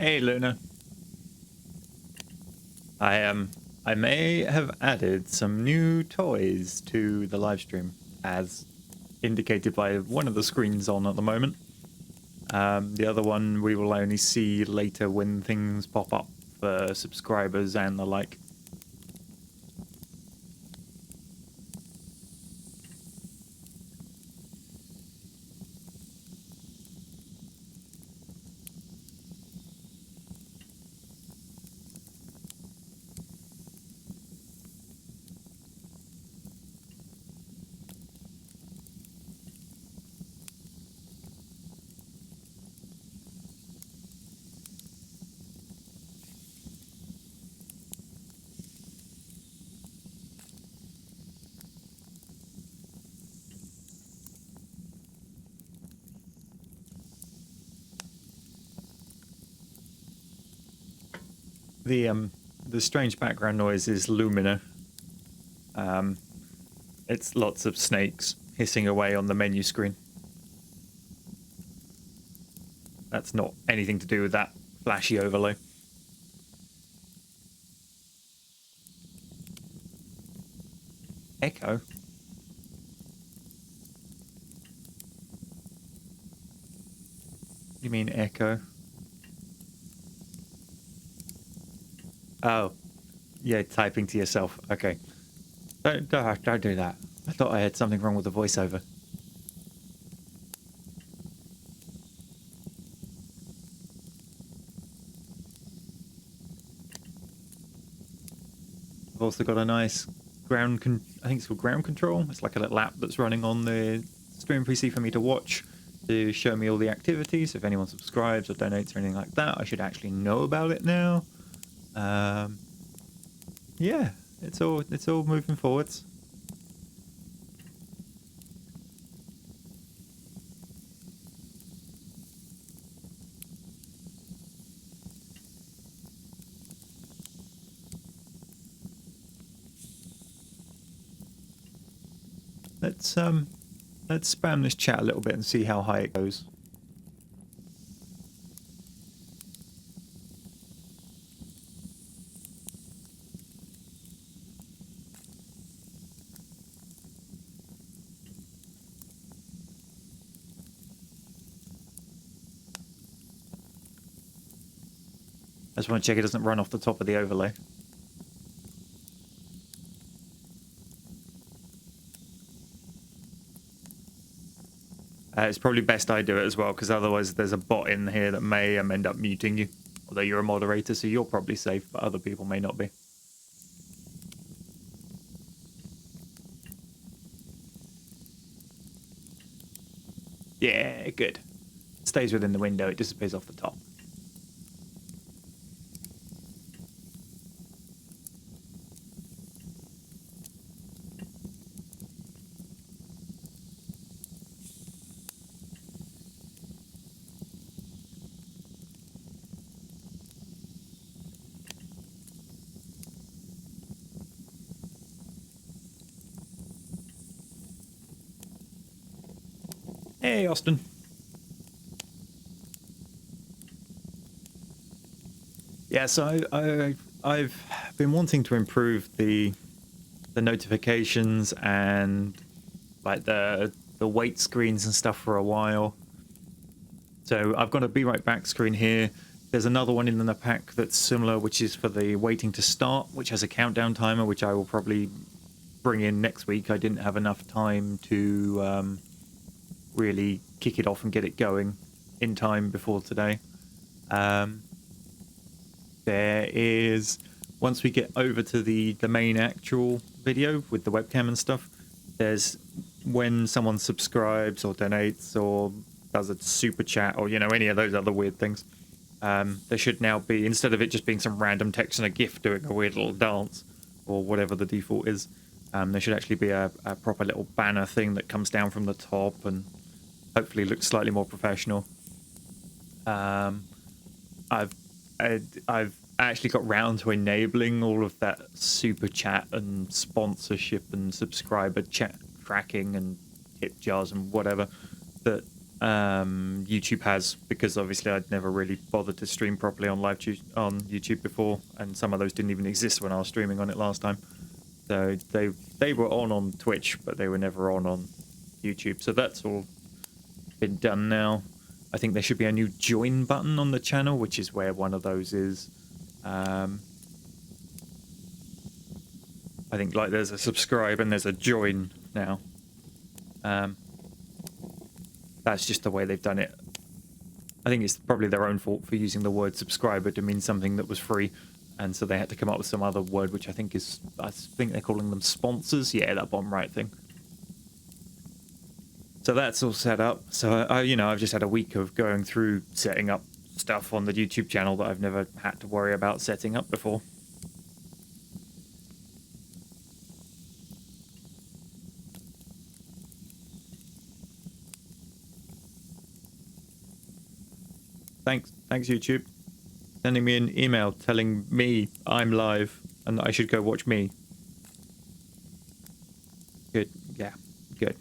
Hey, Luna. I may have added some new toys to the live stream, as indicated by one of the screens on at the moment. The other one we will only see later when things pop up for subscribers and the like. The strange background noise is Lumina. It's lots of snakes hissing away on the menu screen. That's not anything to do with that flashy overlay. Echo? You mean echo? Oh, yeah, typing to yourself. Okay. Don't do that. I thought I had something wrong with the voiceover. I've also got a nice I think it's called ground control. It's like a little app that's running on the stream PC for me to watch to show me all the activities. If anyone subscribes or donates or anything like that, I should actually know about it now. Yeah, it's all moving forwards. Let's spam this chat a little bit and see how high it goes. I just want to check it doesn't run off the top of the overlay. It's probably best I do it as well, because otherwise there's a bot in here that may end up muting you. Although you're a moderator, so you're probably safe, but other people may not be. Yeah, good. It stays within the window, it disappears off the top. Hey, Austin. Yeah, so I've been wanting to improve the notifications and like the wait screens and stuff for a while. So I've got a Be Right Back screen here. There's another one in the pack that's similar, which is for the waiting to start, which has a countdown timer, which I will probably bring in next week. I didn't have enough time to really kick it off and get it going in time before today. There is, once we get over to the main actual video with the webcam and stuff, there's when someone subscribes or donates or does a super chat or, you know, any of those other weird things, there should now be, instead of it just being some random text and a GIF doing a weird little dance or whatever the default is, there should actually be a proper little banner thing that comes down from the top and hopefully looks slightly more professional. I've actually got round to enabling all of that super chat and sponsorship and subscriber chat tracking and tip jars and whatever that YouTube has, because obviously I'd never really bothered to stream properly on on YouTube before, and some of those didn't even exist when I was streaming on it last time. So they were on Twitch, but they were never on YouTube. So that's all been done now. I think there should be a new join button on the channel, which is where one of those is. I think like there's a subscribe and there's a join now. That's just the way they've done it. I think it's probably their own fault for using the word subscriber to mean something that was free, and so they had to come up with some other word, which I think they're calling them sponsors. Yeah, that bottom right thing. So that's all set up. So I've just had a week of going through setting up stuff on the YouTube channel that I've never had to worry about setting up before. Thanks YouTube. Sending me an email telling me I'm live and that I should go watch me. Good, yeah, good.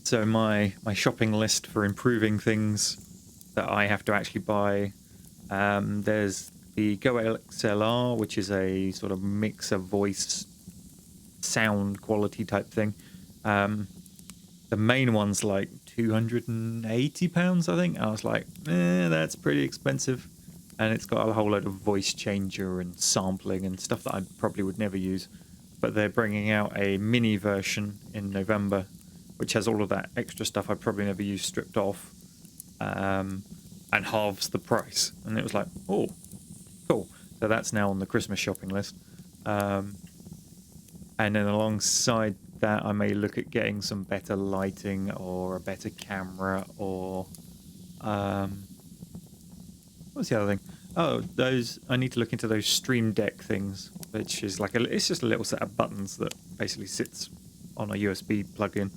So my shopping list for improving things that I have to actually buy. There's the Go XLR, which is a sort of mixer voice sound quality type thing. The main one's like £280, I think. I was like, that's pretty expensive. And it's got a whole load of voice changer and sampling and stuff that I probably would never use. But they're bringing out a mini version in November, which has all of that extra stuff I probably never use stripped off, and halves the price. And it was like, oh, cool. So that's now on the Christmas shopping list. And then alongside that, I may look at getting some better lighting or a better camera or... what's the other thing? Oh, I need to look into those Stream Deck things, which is like it's just a little set of buttons that basically sits on a USB plug-in.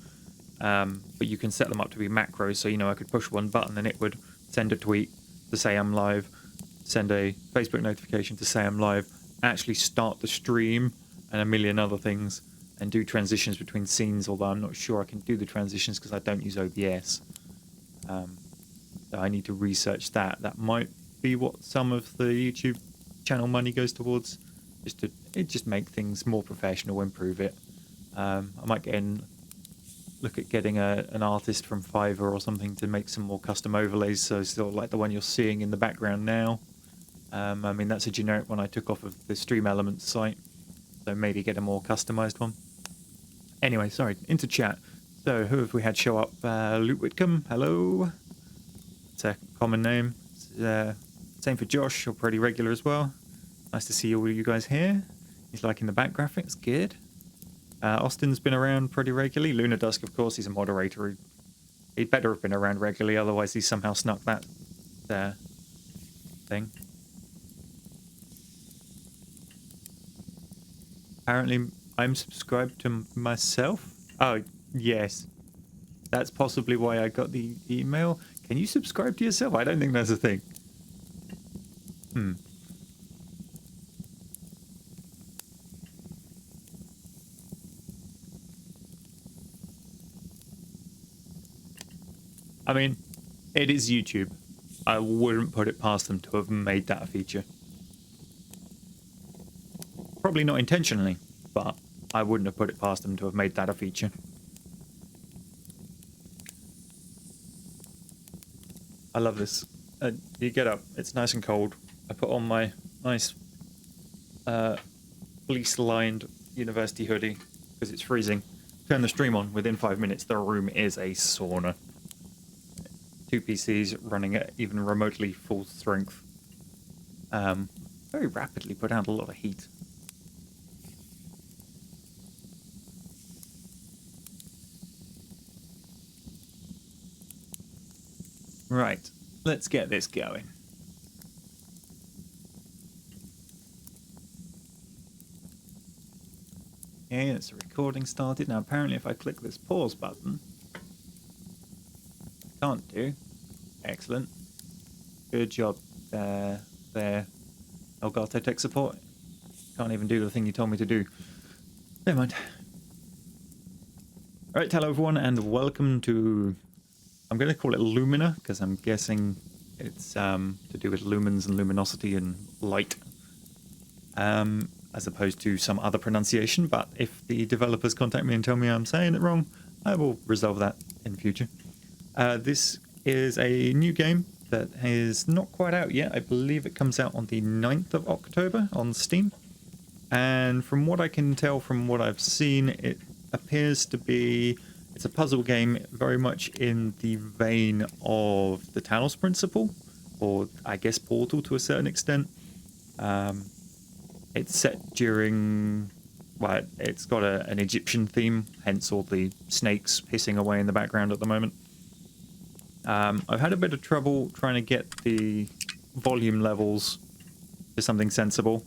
But you can set them up to be macros, so I could push one button and it would send a tweet to say I'm live, send a Facebook notification to say I'm live, actually start the stream, and a million other things, and do transitions between scenes, although I'm not sure I can do the transitions because I don't use OBS. So I need to research that. That might be what some of the YouTube channel money goes towards, just make things more professional, improve it. I might look at getting an artist from Fiverr or something to make some more custom overlays, so still like the one you're seeing in the background now. I mean, that's a generic one I took off of the Stream Elements site, so maybe get a more customized one. Anyway, sorry, into chat. So who have we had show up? Luke Whitcomb, hello. It's a common name. Same for Josh, you're pretty regular as well. Nice to see all you guys here. He's liking the back graphics, good. Austin's been around pretty regularly. Luna Dusk, of course, he's a moderator. He'd better have been around regularly, otherwise he somehow snuck that thing. Apparently, I'm subscribed to myself. Oh, yes. That's possibly why I got the email. Can you subscribe to yourself? I don't think that's a thing. I mean, it is YouTube. I wouldn't put it past them to have made that a feature. Probably not intentionally, but I wouldn't have put it past them to have made that a feature. I love this. You get up, it's nice and cold. I put on my nice fleece-lined university hoodie because it's freezing. Turn the stream on, within 5 minutes the room is a sauna. 2 PCs running at even remotely full strength. Very rapidly put out a lot of heat. Right, let's get this going. Okay, that's the recording started. Now apparently if I click this pause button, I can't do. Excellent. Good job there. Elgato Tech Support. Can't even do the thing you told me to do. Never mind. Alright, hello everyone, and welcome to... I'm going to call it Lumina, because I'm guessing it's to do with lumens and luminosity and light. As opposed to some other pronunciation, but if the developers contact me and tell me I'm saying it wrong, I will resolve that in future. This is a new game that is not quite out yet. I believe it comes out on the 9th of October on Steam. And from what I can tell from what I've seen, it appears to be... It's a puzzle game very much in the vein of the Talos Principle, or I guess Portal to a certain extent. It's set during... Well, it's got an Egyptian theme, hence all the snakes hissing away in the background at the moment. I've had a bit of trouble trying to get the volume levels to something sensible.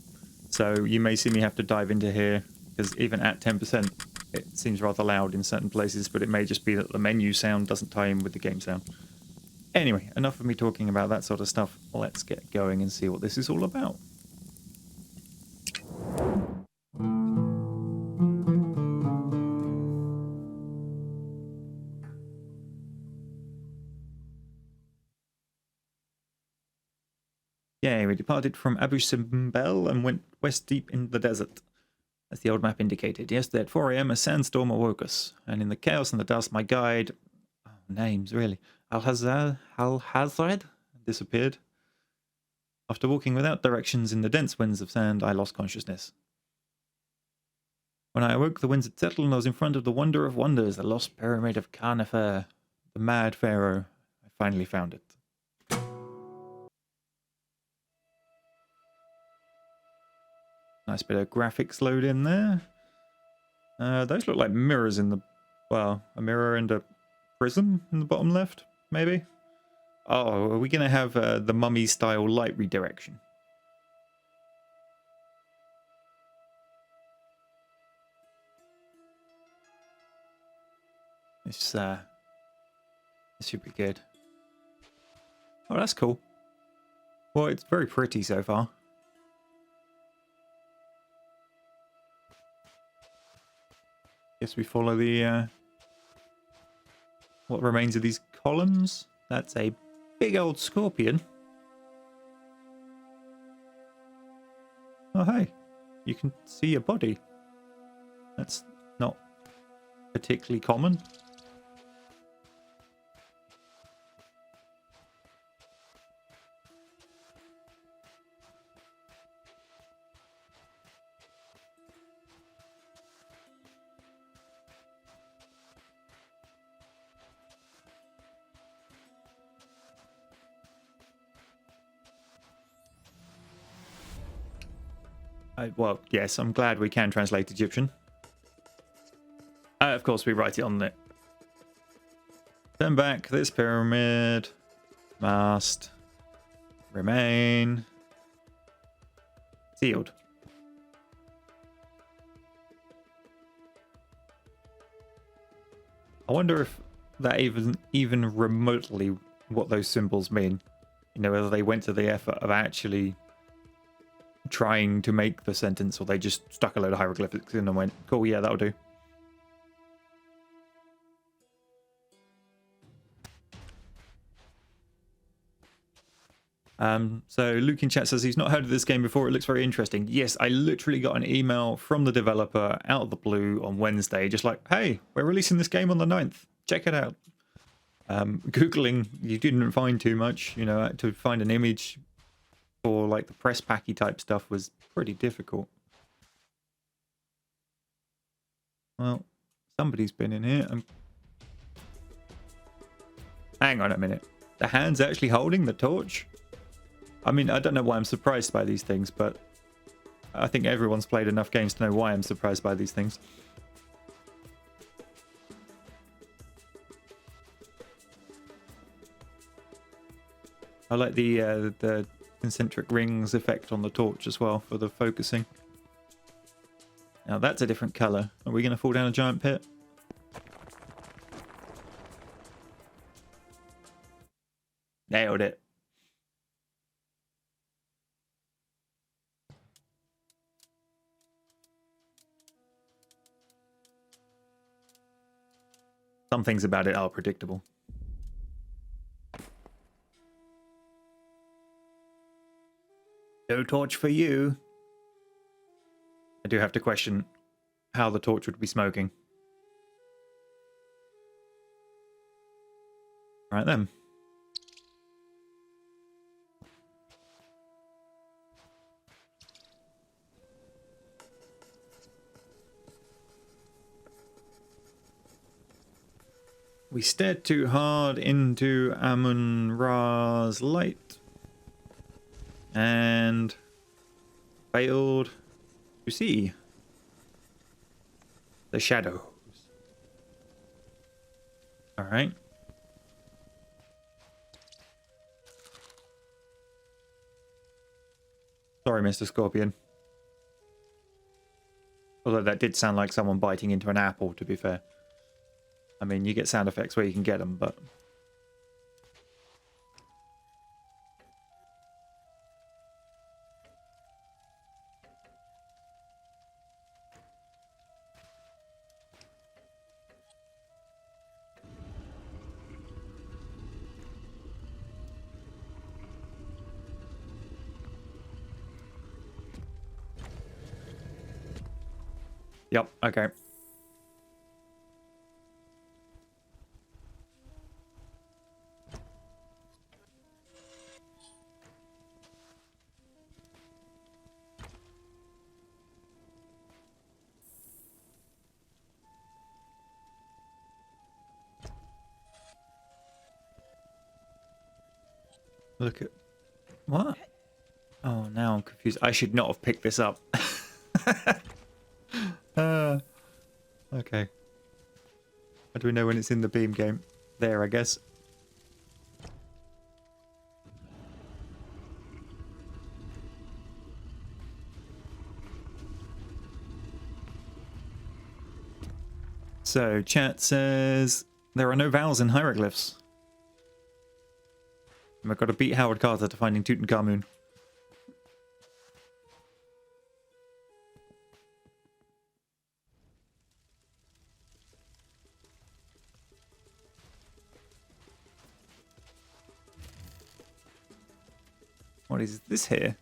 So you may see me have to dive into here, because even at 10%, it seems rather loud in certain places, but it may just be that the menu sound doesn't tie in with the game sound. Anyway, enough of me talking about that sort of stuff. Let's get going and see what this is all about. Yay, we departed from Abu Simbel and went west deep in the desert, as the old map indicated. Yesterday at 4 AM, a sandstorm awoke us, and in the chaos and the dust, my guide... Oh, names, really. Al-Hazred disappeared. After walking without directions in the dense winds of sand, I lost consciousness. When I awoke, the winds had settled, and I was in front of the wonder of wonders, the lost pyramid of Carnifer, the mad pharaoh. I finally found it. Nice bit of graphics load in there. Those look like mirrors in the... Well, a mirror and a prism in the bottom left, maybe? Oh, are we going to have the mummy-style light redirection? This should be good. Oh, that's cool. Well, it's very pretty so far. Guess we follow the what remains of these columns. That's a big old scorpion. Oh hey, you can see a body. That's not particularly common. Well, yes, I'm glad we can translate Egyptian. Of course, we write it on it. Turn back this pyramid. Must remain sealed. I wonder if that even remotely what those symbols mean. You know, whether they went to the effort of actually trying to make the sentence, or they just stuck a load of hieroglyphics in and went, cool, yeah, that'll do. So Luke in chat says he's not heard of this game before. It looks very interesting. Yes, I literally got an email from the developer out of the blue on Wednesday, just like, hey, we're releasing this game on the 9th. Check it out. Googling, you didn't find too much. You know, to find an image for like the press packy type stuff was pretty difficult. Well, somebody's been in here. Hang on a minute. The hand's actually holding the torch? I mean, I don't know why I'm surprised by these things, but I think everyone's played enough games to know why I'm surprised by these things. I like the concentric rings effect on the torch as well for the focusing. Now that's a different colour. Are we going to fall down a giant pit? Nailed it. Some things about it are predictable. No torch for you. I do have to question how the torch would be smoking. Right then. We stared too hard into Amun-Ra's light and failed to see the shadows. All right. Sorry, Mr. Scorpion. Although that did sound like someone biting into an apple, to be fair. I mean, you get sound effects where you can get them, but... Yep, okay. Look at... What? Oh, now I'm confused. I should not have picked this up. Okay. How do we know when it's in the beam game? There, I guess. So, chat says there are no vowels in hieroglyphs. And we've got to beat Howard Carter to finding Tutankhamun. What is this here?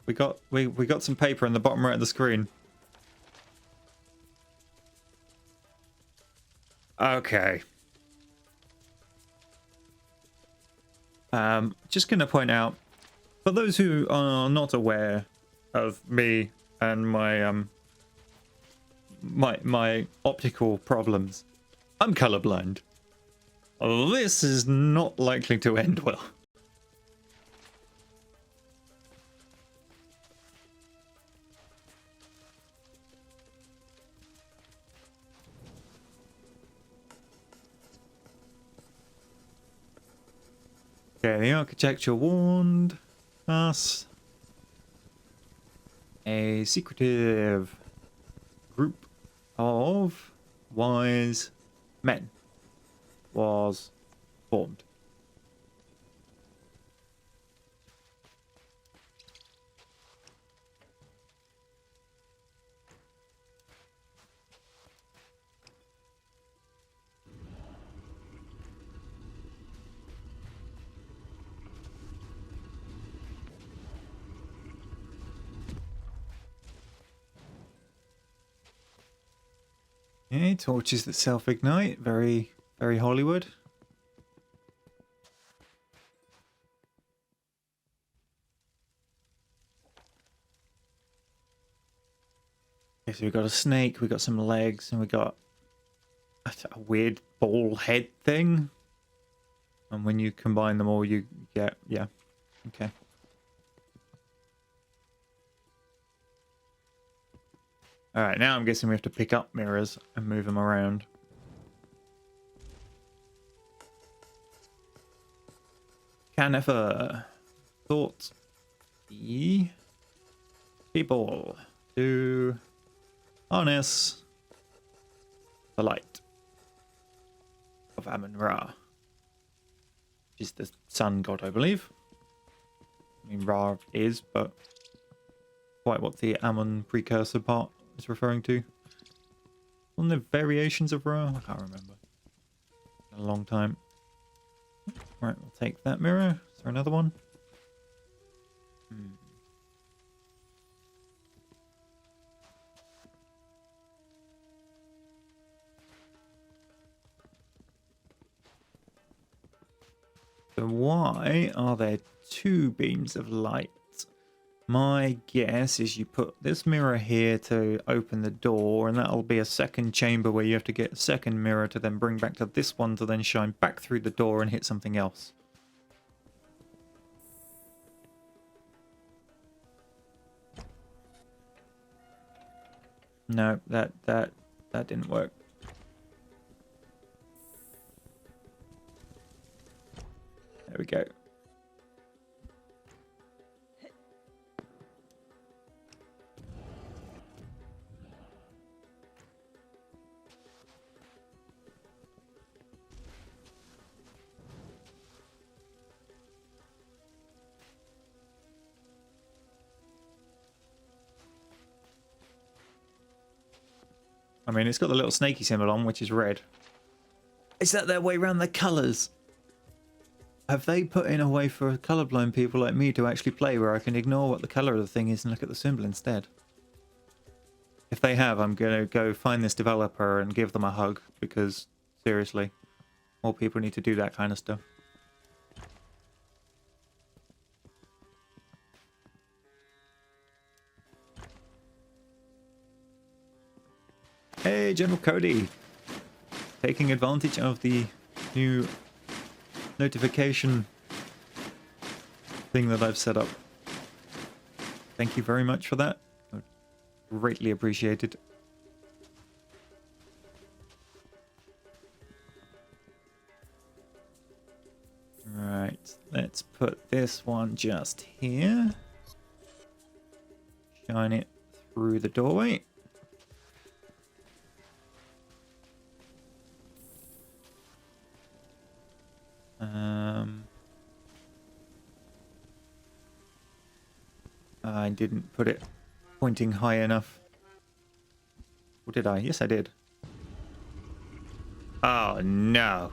We got some paper in the bottom right of the screen. Okay. Just gonna point out, for those who are not aware of me and my my optical problems, I'm colorblind. This is not likely to end well. Okay, the architecture warned us. A secretive group of wise men was formed. Okay, torches that self-ignite, very, very Hollywood. Okay, so we've got a snake, we've got some legs, and we got a weird ball head thing. And when you combine them all, you get, yeah, okay. Alright, now I'm guessing we have to pick up mirrors and move them around. Can never thought the people to harness the light of Amun-Ra, which is the sun god, I believe. I mean, Ra is, but quite what the Amun precursor part is referring to. On the variations of row? I can't remember. A long time. Right, we'll take that mirror. Is there another one? So why are there two beams of light? My guess is you put this mirror here to open the door, and that'll be a second chamber where you have to get a second mirror to then bring back to this one to then shine back through the door and hit something else. No, that didn't work. There we go. I mean, it's got the little snaky symbol on, which is red. Is that their way around the colours? Have they put in a way for colourblind people like me to actually play where I can ignore what the colour of the thing is and look at the symbol instead? If they have, I'm going to go find this developer and give them a hug, because, seriously, more people need to do that kind of stuff. Hey, General Cody! Taking advantage of the new notification thing that I've set up. Thank you very much for that. Greatly appreciated. Right, let's put this one just here. Shine it through the doorway. I didn't put it pointing high enough. Or did I? Yes, I did. Oh, no.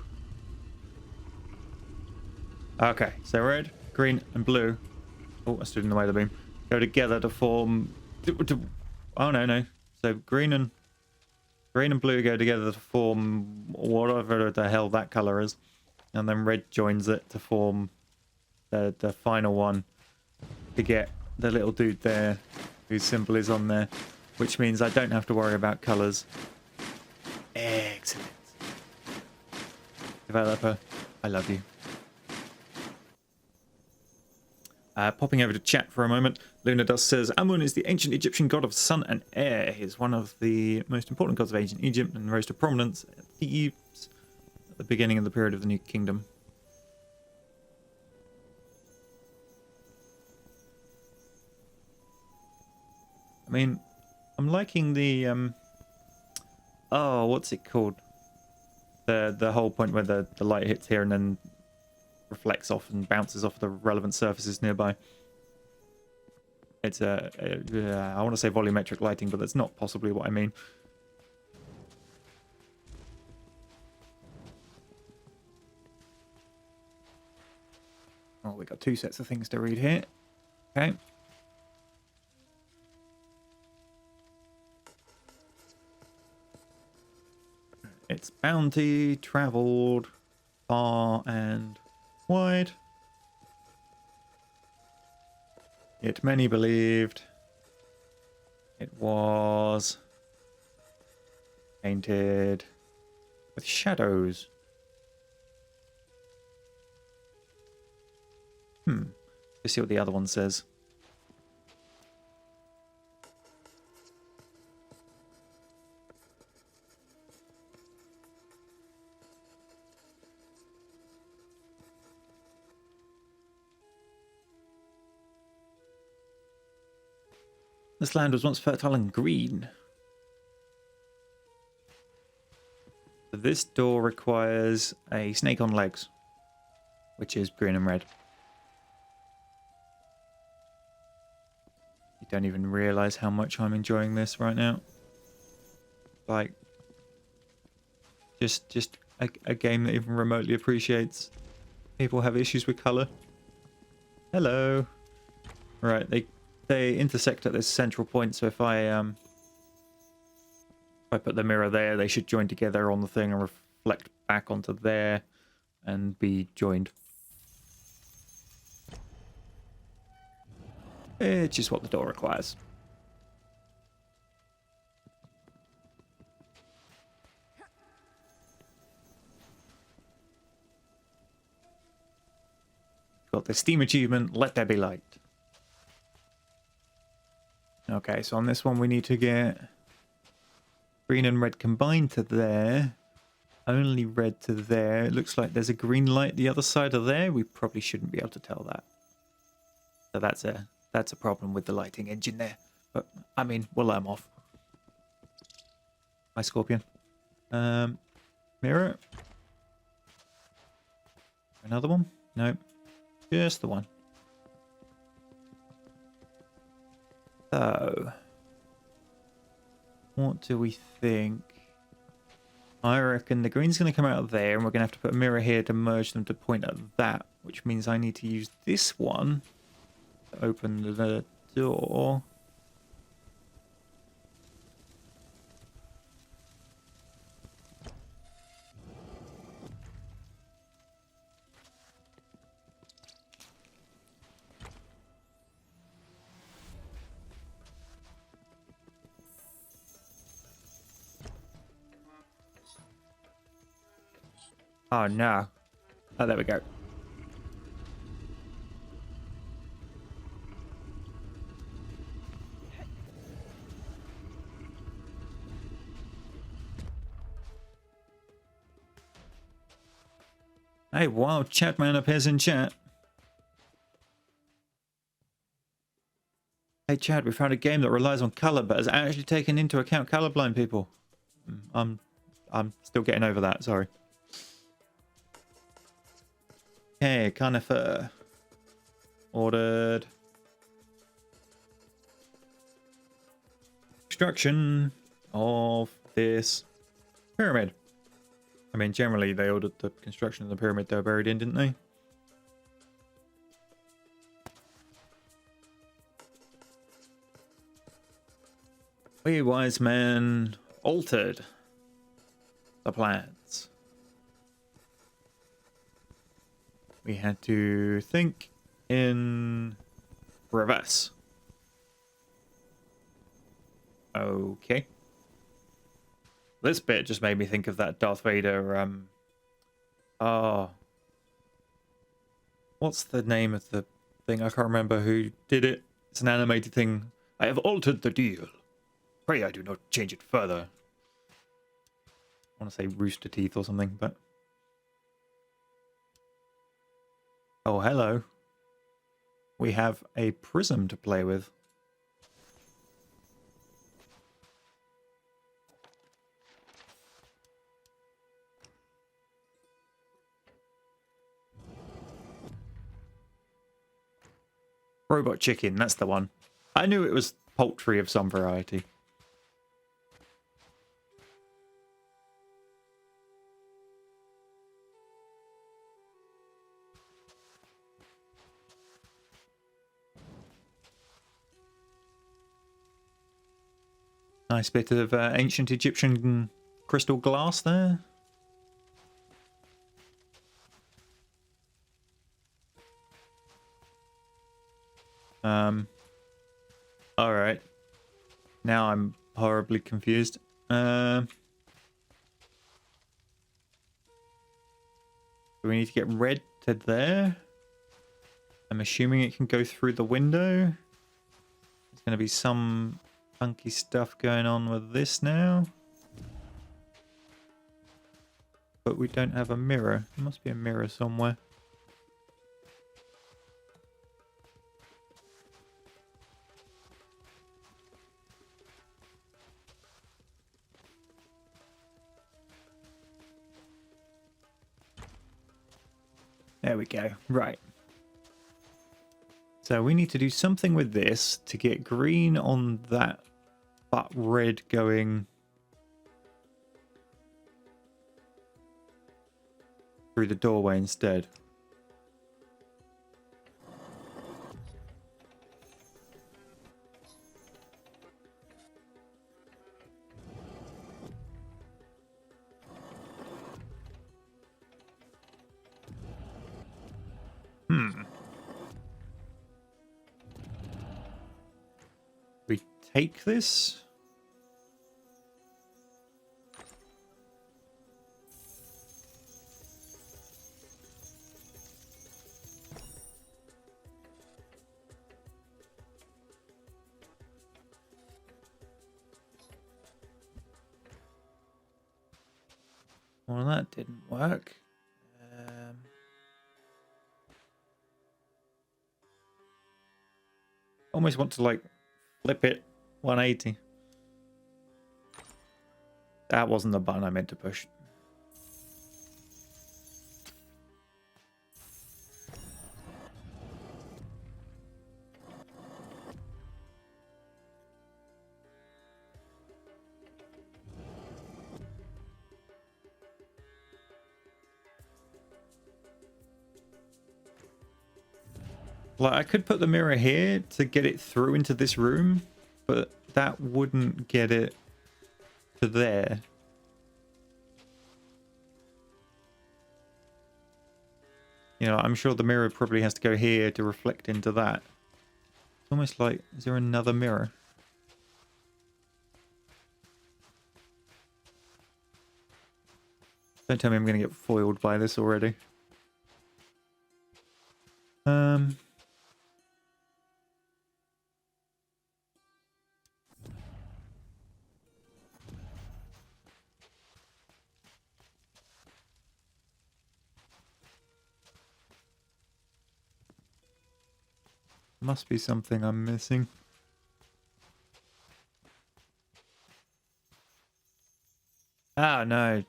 Okay, so red, green, and blue. Oh, I stood in the way of the beam. Go together to form... Oh, no. So green and blue go together to form whatever the hell that colour is. And then red joins it to form the final one to get the little dude there whose symbol is on there, which means I don't have to worry about colours. Excellent. Developer, I love you. Popping over to chat for a moment, Luna Dust says, Amun is the ancient Egyptian god of sun and air. He is one of the most important gods of ancient Egypt and rose to prominence at Thebes at the beginning of the period of the New Kingdom. I mean, I'm liking the, oh, what's it called? The whole point where the light hits here and then reflects off and bounces off the relevant surfaces nearby. It's I want to say volumetric lighting, but that's not possibly what I mean. Oh, we got two sets of things to read here. Okay. Its bounty travelled far and wide. Yet many believed it was painted with shadows. Let's see what the other one says. This land was once fertile and green. This door requires a snake on legs, which is green and red. You don't even realize how much I'm enjoying this right now. Like, Just a game that even remotely appreciates people have issues with color. Hello. Right, they intersect at this central point, so if I put the mirror there, they should join together on the thing and reflect back onto there and be joined. It's just what the door requires. Got the Steam achievement, Let There Be Light. Okay, so on this one we need to get green and red combined to there. Only red to there. It looks like there's a green light the other side of there. We probably shouldn't be able to tell that. So that's a problem with the lighting engine there. But I mean, we'll let them off. Hi, Scorpion. Mirror. Another one? Nope. Just the one. So, what do we think? I reckon the green's going to come out of there, and we're going to have to put a mirror here to merge them to point at that, which means I need to use this one to open the door. Oh no. Oh, there we go. Hey, wild chat man appears in chat. Hey Chad, we found a game that relies on color but has actually taken into account colorblind people. I'm still getting over that, sorry. Okay, conifer. Ordered. Construction of this pyramid. I mean, generally they ordered the construction of the pyramid they were buried in, didn't they? We wise men altered the plans. We had to think in reverse. Okay. This bit just made me think of that Darth Vader, what's the name of the thing? I can't remember who did it. It's an animated thing. I have altered the deal. Pray I do not change it further. I want to say Rooster Teeth or something, but... Oh, hello. We have a prism to play with. Robot chicken, that's the one. I knew it was poultry of some variety. Nice bit of ancient Egyptian crystal glass there. Alright. Now I'm horribly confused. Do we need to get red to there? I'm assuming it can go through the window. There's going to be some funky stuff going on with this now. But we don't have a mirror. There must be a mirror somewhere. There we go. Right. So we need to do something with this to get green on that, but red going through the doorway instead. We take this? Well, that didn't work. Almost want to like flip it 180. That wasn't the button I meant to push. Like, I could put the mirror here to get it through into this room, but that wouldn't get it to there. You know, I'm sure the mirror probably has to go here to reflect into that. It's almost like, is there another mirror? Don't tell me I'm going to get foiled by this already. Must be something I'm missing. Ah, no.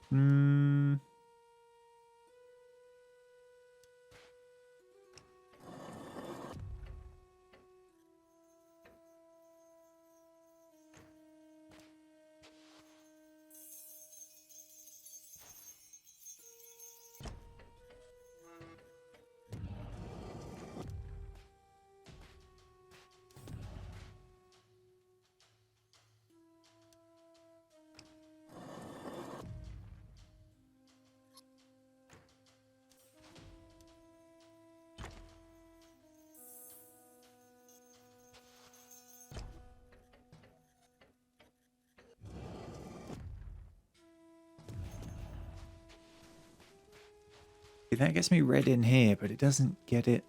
That gets me red in here, but it doesn't get it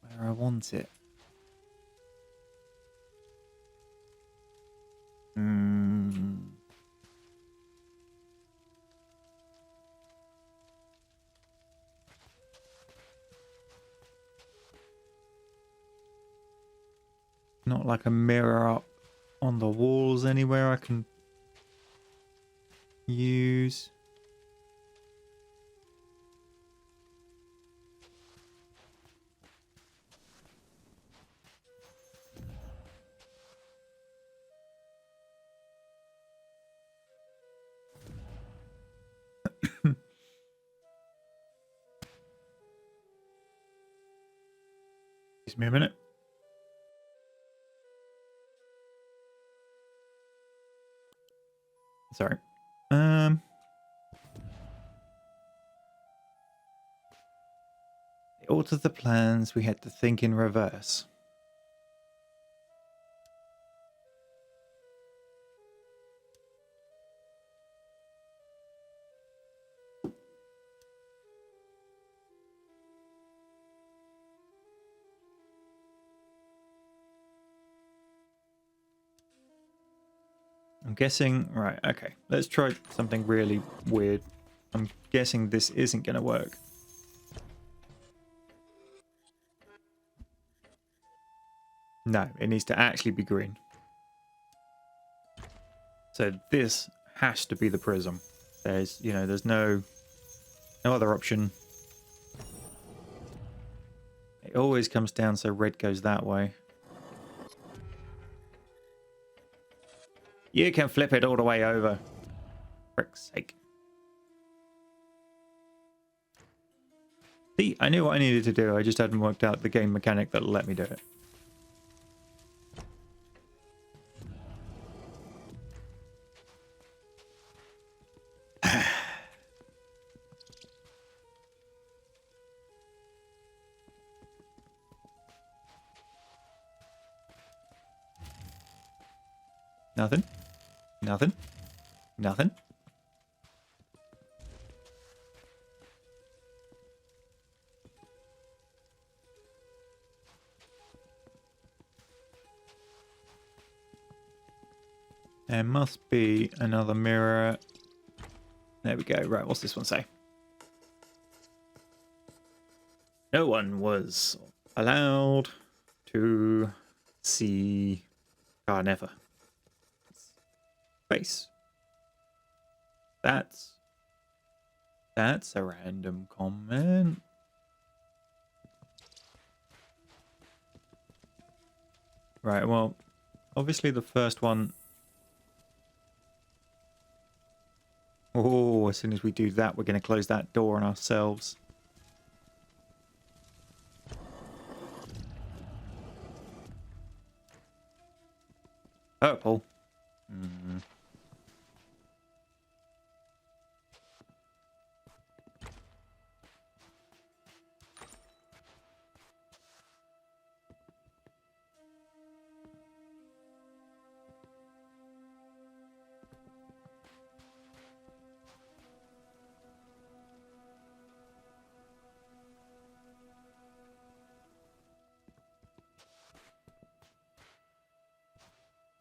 where I want it. Not like a mirror up on the walls anywhere I can use. Give me a minute. Sorry. It alters the plans. We had to think in reverse. I'm guessing, right, okay. Let's try something really weird. I'm guessing this isn't going to work. No, it needs to actually be green. So this has to be the prism. There's, you know, there's no other option. It always comes down so red goes that way. You can flip it all the way over. For frick's sake. See, I knew what I needed to do. I just hadn't worked out the game mechanic that let me do it. Nothing. Nothing. Nothing. There must be another mirror. There we go. Right, what's this one say? No one was allowed to see Never. Space. That's a random comment. Right, well, obviously the first one. Oh, as soon as we do that, we're going to close that door on ourselves. Purple.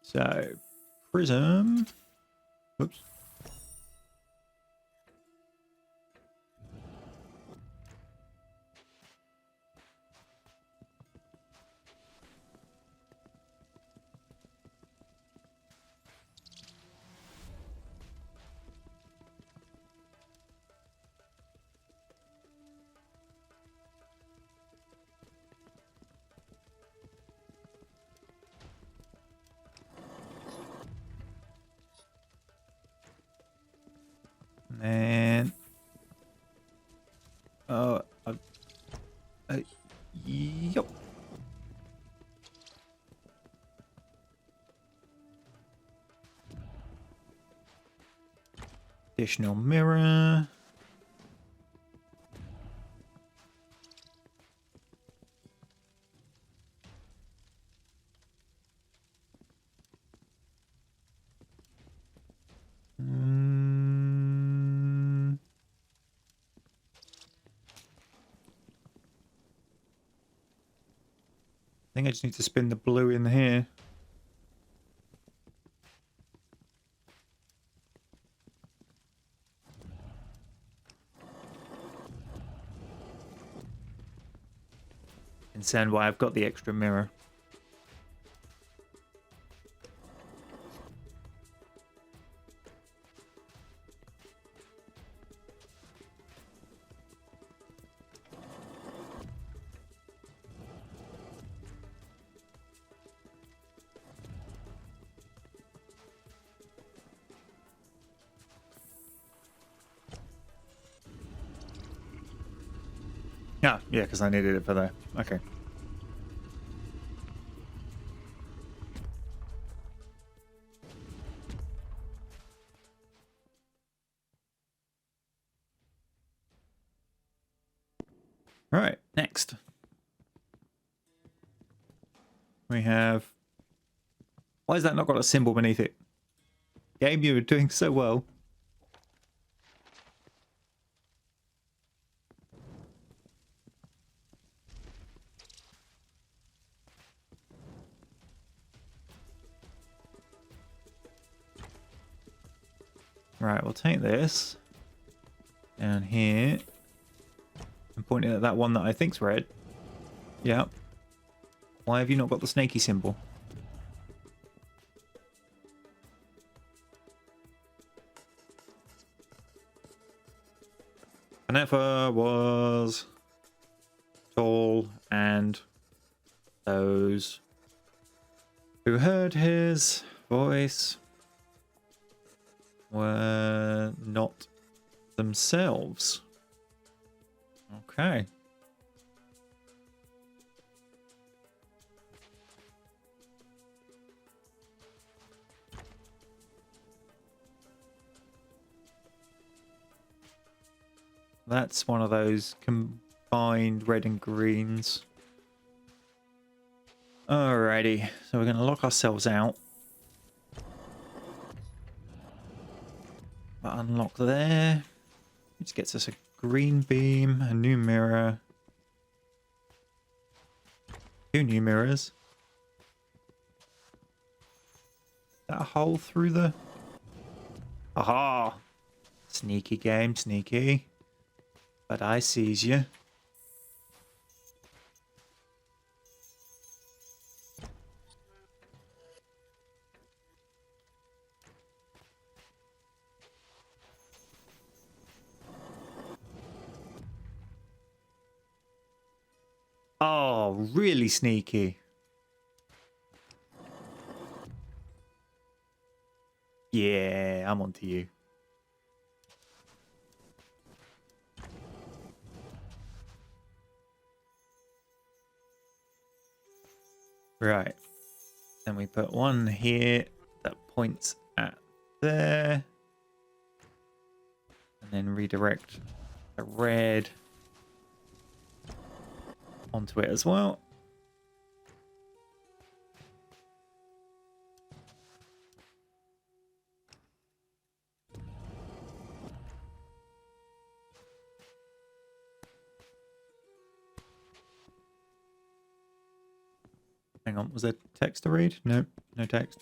So, prism. Oops. And yep. Additional mirror. I think I just need to spin the blue in here. Understand why I've got the extra mirror. Yeah, because I needed it for there. Okay. All right, next. We have... Why has that not got a symbol beneath it? Game, you were doing so well. Right, we'll take this down here. I'm pointing at that one that I think's red. Yep. Why have you not got the snaky symbol? Anefa was tall, and those who heard his voice were not themselves. Okay. That's one of those combined red and greens. Alrighty, so we're going to lock ourselves out. Unlock there. Which gets us a green beam, a new mirror. 2 new mirrors. Is that a hole through the... Aha! Sneaky game, sneaky. But I sees you. Oh, really sneaky. Yeah, I'm onto you. Right. Then we put one here that points at there. And then redirect the red onto it as well. Hang on, was there text to read? No, no text.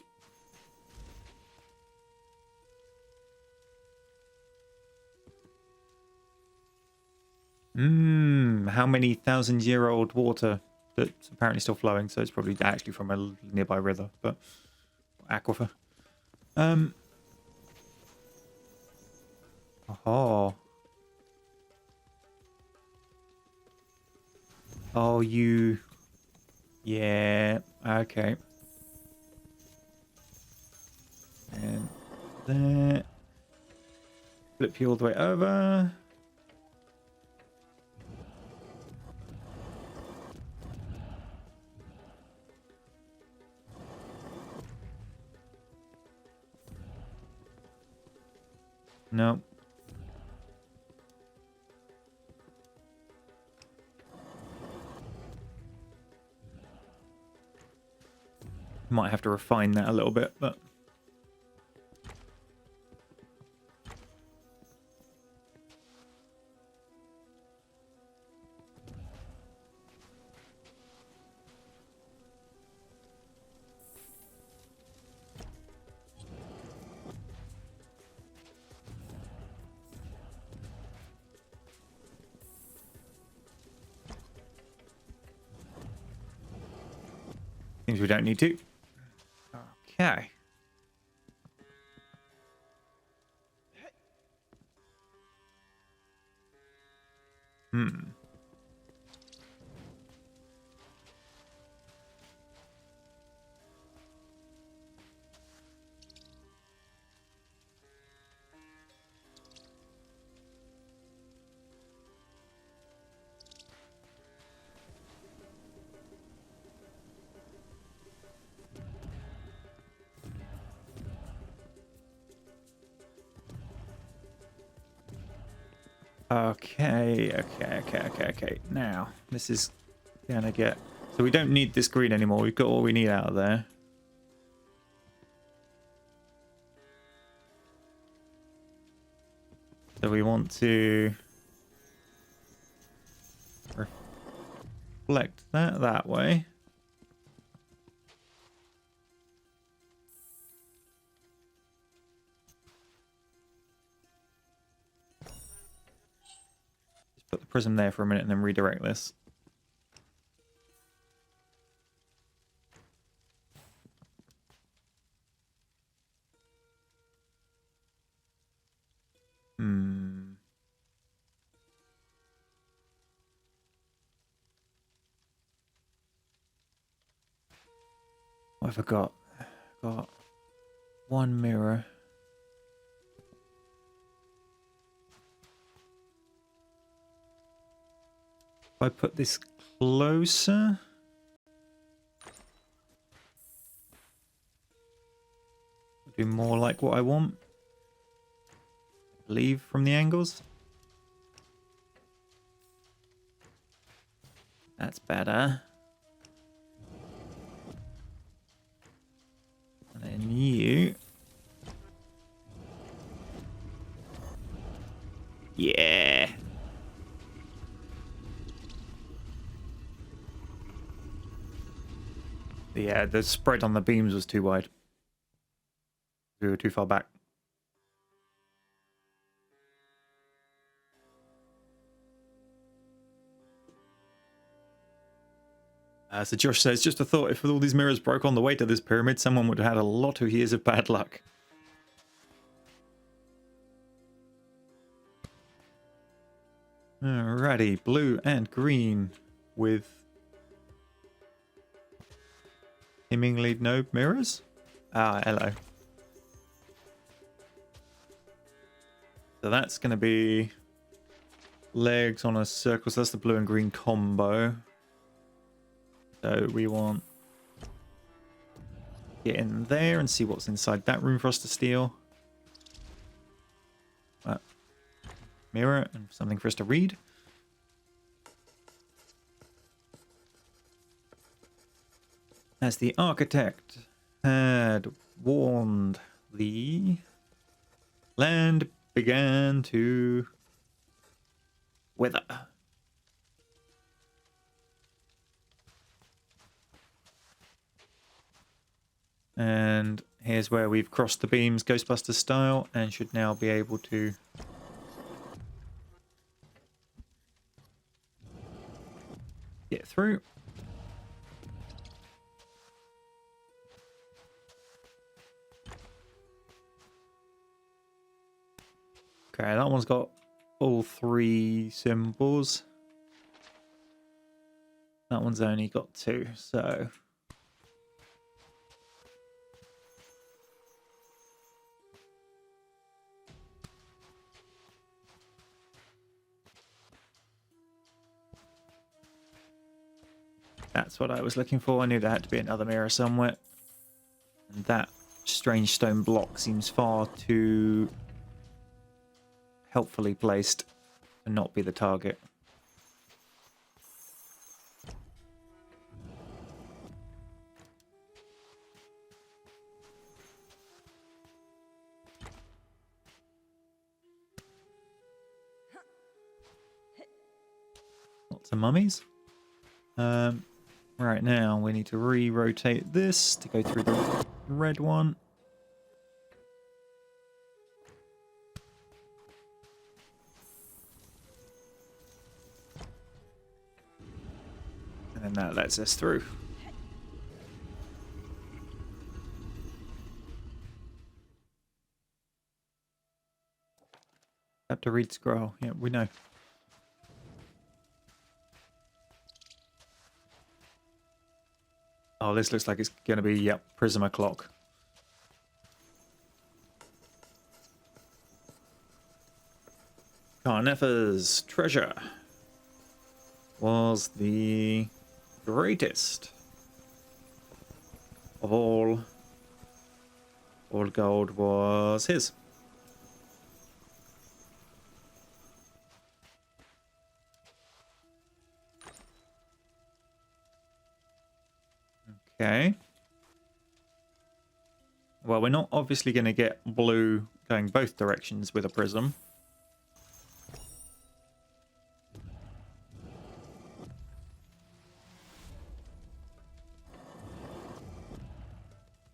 How many 1,000-year-old water that's apparently still flowing, so it's probably actually from a nearby river, but aquifer. Oh. Oh, you... Yeah, okay. And there. Flip you all the way over. No. Might have to refine that a little bit, but... Things we don't need to. Okay. Okay. Now, this is gonna get... So we don't need this green anymore. We've got all we need out of there. So we want to reflect that way. Just put the prism there for a minute and then redirect this. What have I got? Got one mirror. If I put this closer, it'll be more like what I want. I believe from the angles. That's better. And then you. Yeah. Yeah, the spread on the beams was too wide. We were too far back. So Josh says, just a thought, if all these mirrors broke on the way to this pyramid, someone would have had a lot of years of bad luck. Alrighty, blue and green with seemingly no mirrors. Ah, hello. So that's going to be legs on a circle. So that's the blue and green combo. So we want to get in there and see what's inside that room for us to steal. Mirror and something for us to read. As the architect had warned, the land began to wither. And here's where we've crossed the beams Ghostbusters style and should now be able to get through. Okay, that one's got all three symbols. That one's only got two, so... That's what I was looking for. I knew there had to be another mirror somewhere. And that strange stone block seems far too helpfully placed to not be the target. Lots of mummies. Right now we need to re-rotate this to go through the red one. And then that lets us through. Have to read scroll. Yeah, we know. Oh, this looks like it's going to be, yep, prism o'clock. Carnefa's treasure was the greatest of all. All gold was his. Okay. Well, we're not obviously going to get blue going both directions with a prism.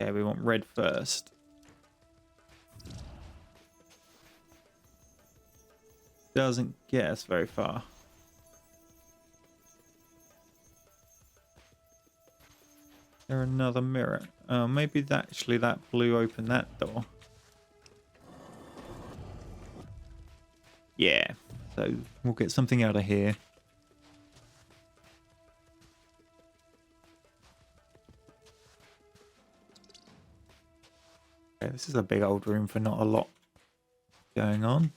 Okay, we want red first. Doesn't get us very far. There another mirror. Oh, maybe actually that blue opened that door. Yeah, so we'll get something out of here. Okay, this is a big old room for not a lot going on.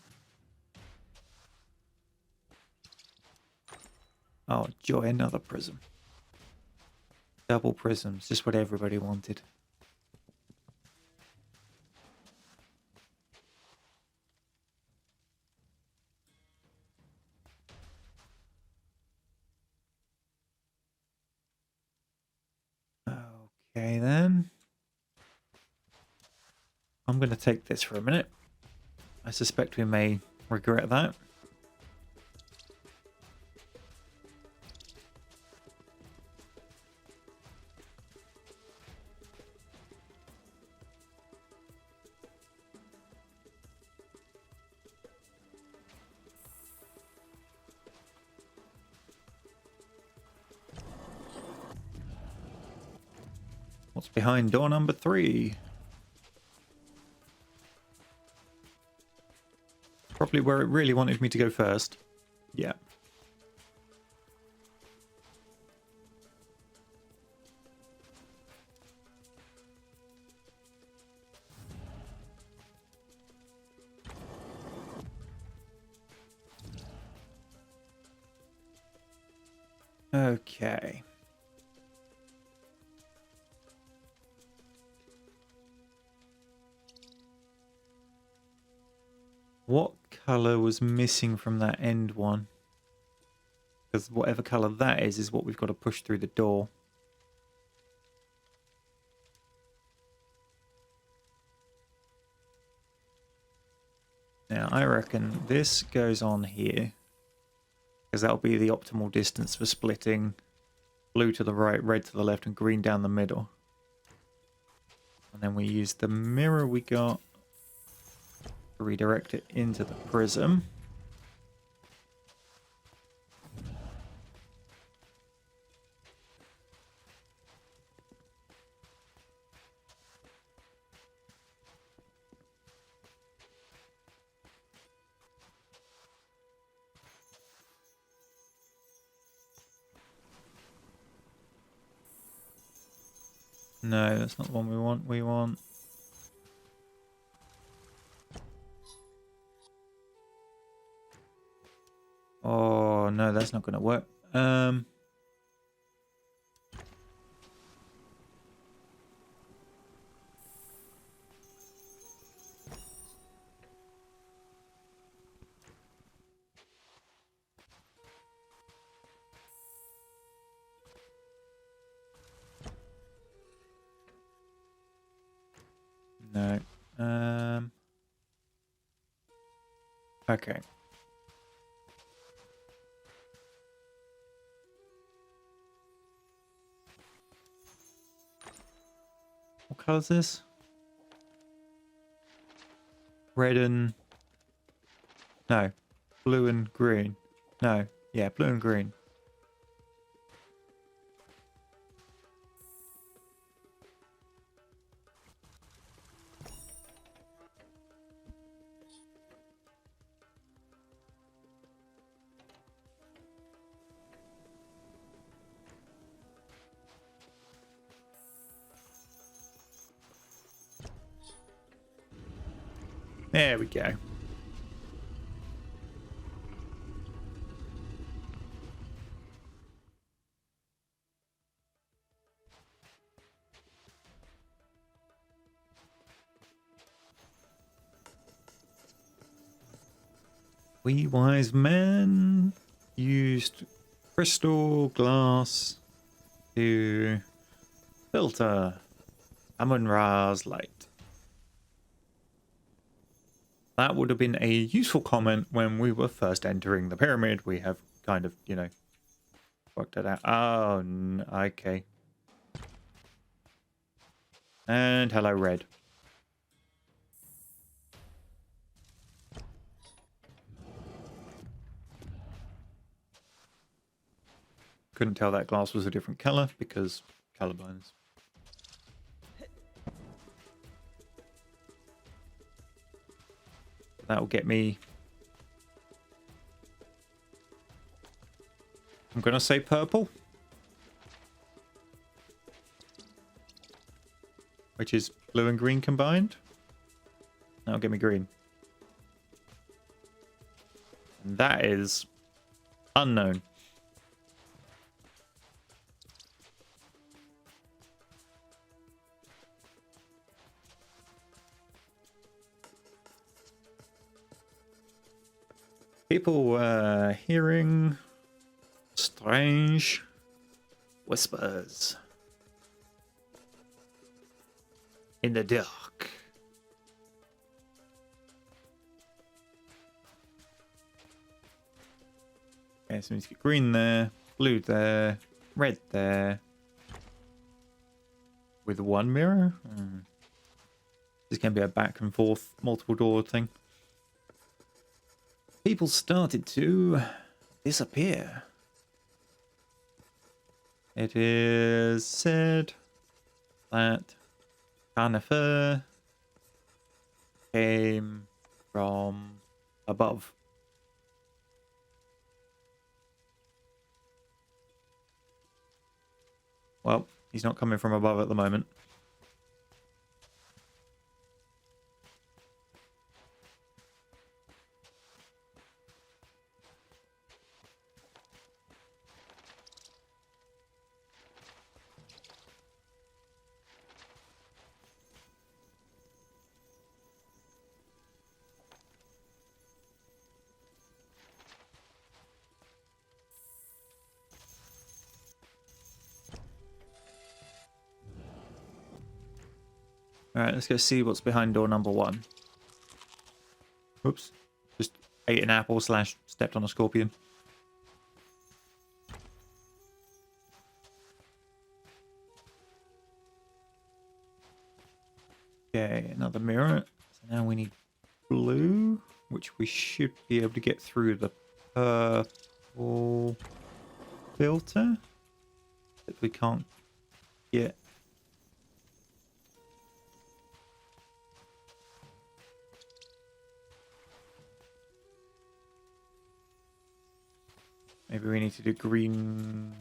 Oh, joy, another prism. Double prisms, just what everybody wanted. Okay then. I'm going to take this for a minute. I suspect we may regret that. What's behind door number 3? Probably where it really wanted me to go first. Yeah. Okay. What colour was missing from that end one? Because whatever colour that is what we've got to push through the door. Now, I reckon this goes on here. Because that'll be the optimal distance for splitting blue to the right, red to the left, and green down the middle. And then we use the mirror we got to redirect it into the prism. No, that's not the one we want. We want... Oh, no, that's not going to work. No. Okay. What colour is this? Red and... No. Blue and green. No. Yeah, blue and green. There we go. We wise men used crystal glass to filter Amun-Ra's light. That would have been a useful comment when we were first entering the pyramid. We have kind of, you know, worked it out. Oh, okay. And hello, red. Couldn't tell that glass was a different color because colorblindness. That'll get me... I'm going to say purple. Which is blue and green combined. That'll get me green. And that is unknown. People were hearing strange whispers. in the dark. Okay, so we need to get green there, blue there, red there. With one mirror? This can be a back and forth multiple door thing. People started to disappear. It is said that Conifer came from above. Well, he's not coming from above at the moment. Alright, let's go see what's behind door number 1. Oops. Just ate an apple / stepped on a scorpion. Okay, another mirror. So now we need blue, which we should be able to get through the purple filter that we can't get. Maybe we need to do green.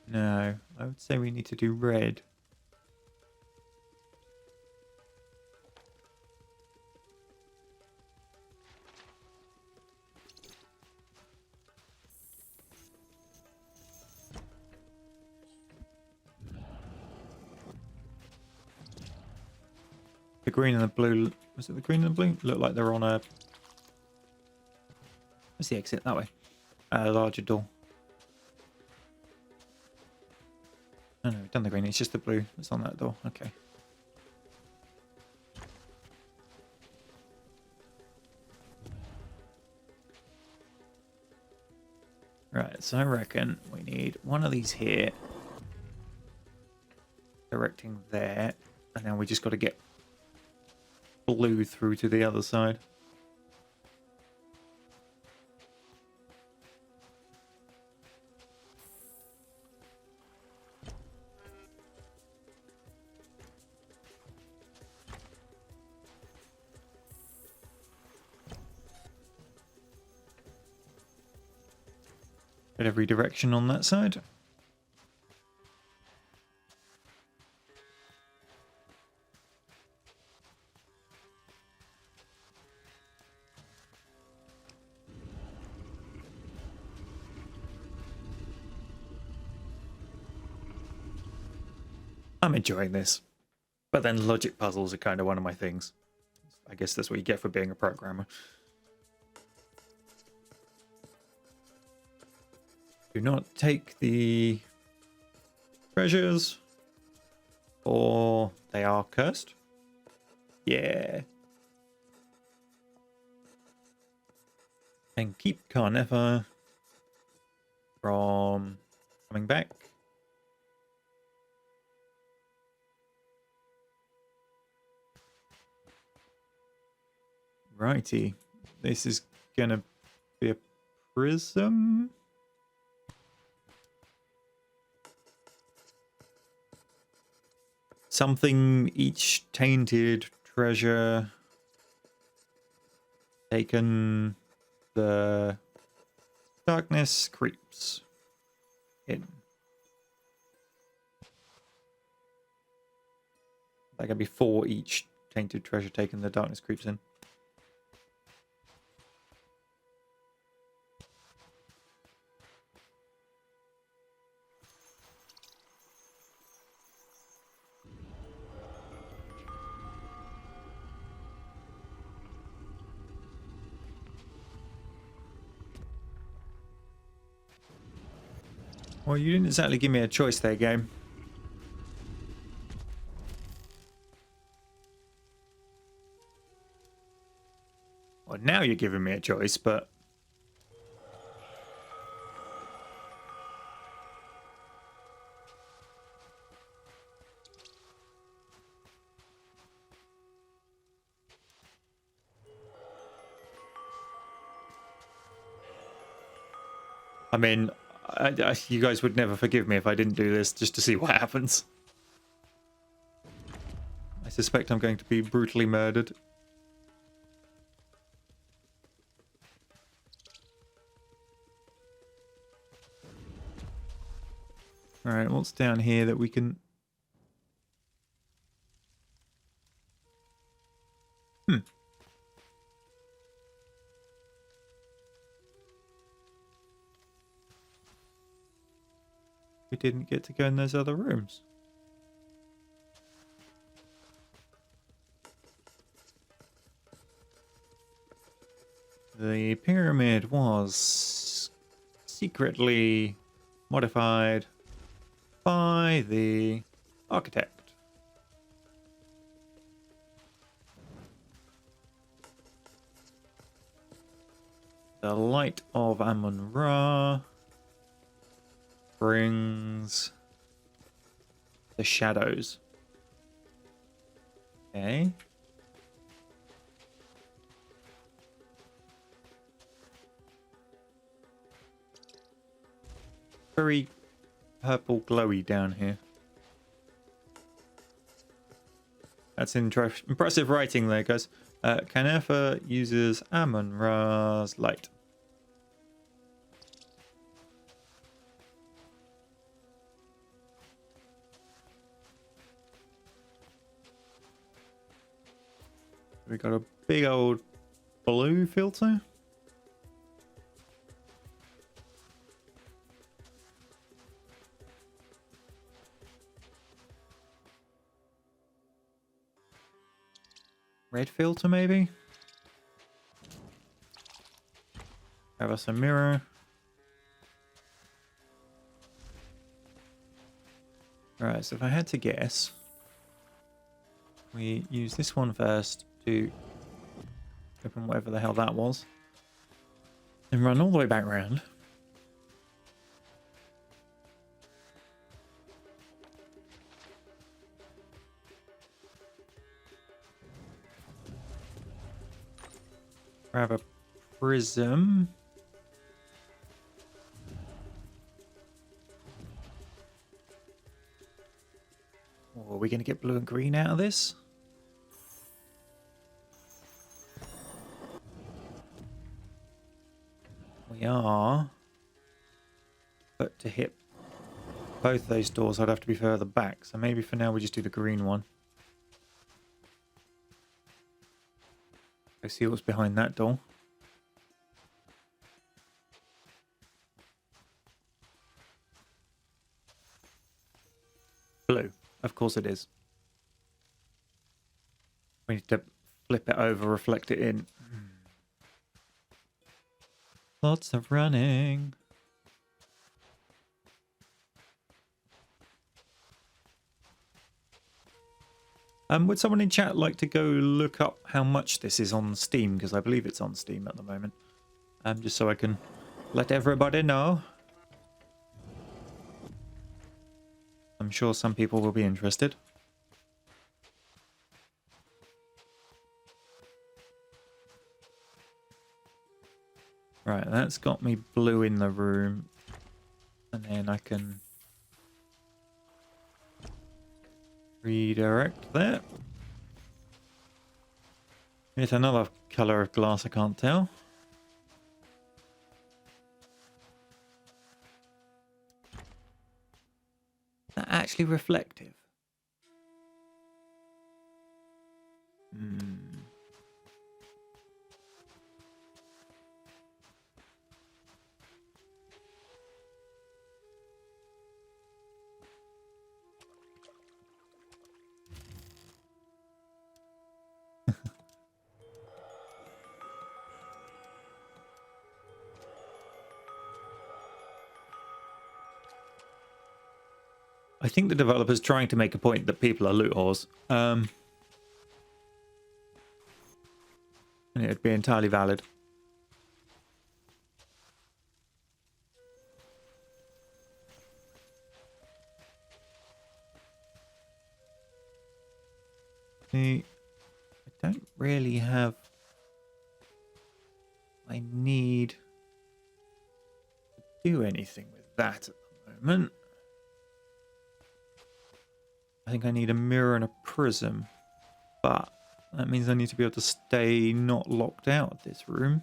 No, I would say we need to do red. The green and the blue. Was it the green and the blue? Look like they're on a. Where's the exit? That way. A larger door. No, we've done the green. It's just the blue that's on that door. Okay. Right, so I reckon we need one of these here. Directing there. And then we just got to get blue through to the other side. At every direction on that side. I'm enjoying this. But then logic puzzles are kind of one of my things. I guess that's what you get for being a programmer. Do not take the treasures, or they are cursed. Yeah. And keep Carniffer from coming back. Righty. This is gonna be a prism. Something each tainted treasure taken, the darkness creeps in. That could be 4 each tainted treasure taken, the darkness creeps in. Well, you didn't exactly give me a choice there, game. now you're giving me a choice, but... I mean, you guys would never forgive me if I didn't do this just to see what happens. I suspect I'm going to be brutally murdered. Alright, what's down here that we can... We didn't get to go in those other rooms. The pyramid was secretly modified by the architect. The light of Amun-Ra brings the shadows. Okay. Very purple glowy down here. That's impressive writing there, guys. Kanefa uses Amun-Ra's light. We got a big old blue filter. Red filter, maybe? Have us a mirror. Alright, so if I had to guess, we use this one first to open whatever the hell that was, and run all the way back around. Grab a prism. Oh, are we going to get blue and green out of this? We are. But to hit both those doors, I'd have to be further back. So maybe for now we just do the green one. Go see what's behind that door. Blue. Of course it is. We need to flip it over, reflect it in. Lots of running. Would someone in chat like to go look up how much this is on Steam? Because I believe it's on Steam at the moment. Just so I can let everybody know. I'm sure some people will be interested. Right, that's got me blue in the room. And then I can redirect there. It's another colour of glass I can't tell. Is that actually reflective? I think the developer's trying to make a point that people are loot whores. And it would be entirely valid. I don't really have... I need to do anything with that at the moment. I think I need a mirror and a prism, but that means I need to be able to stay not locked out of this room.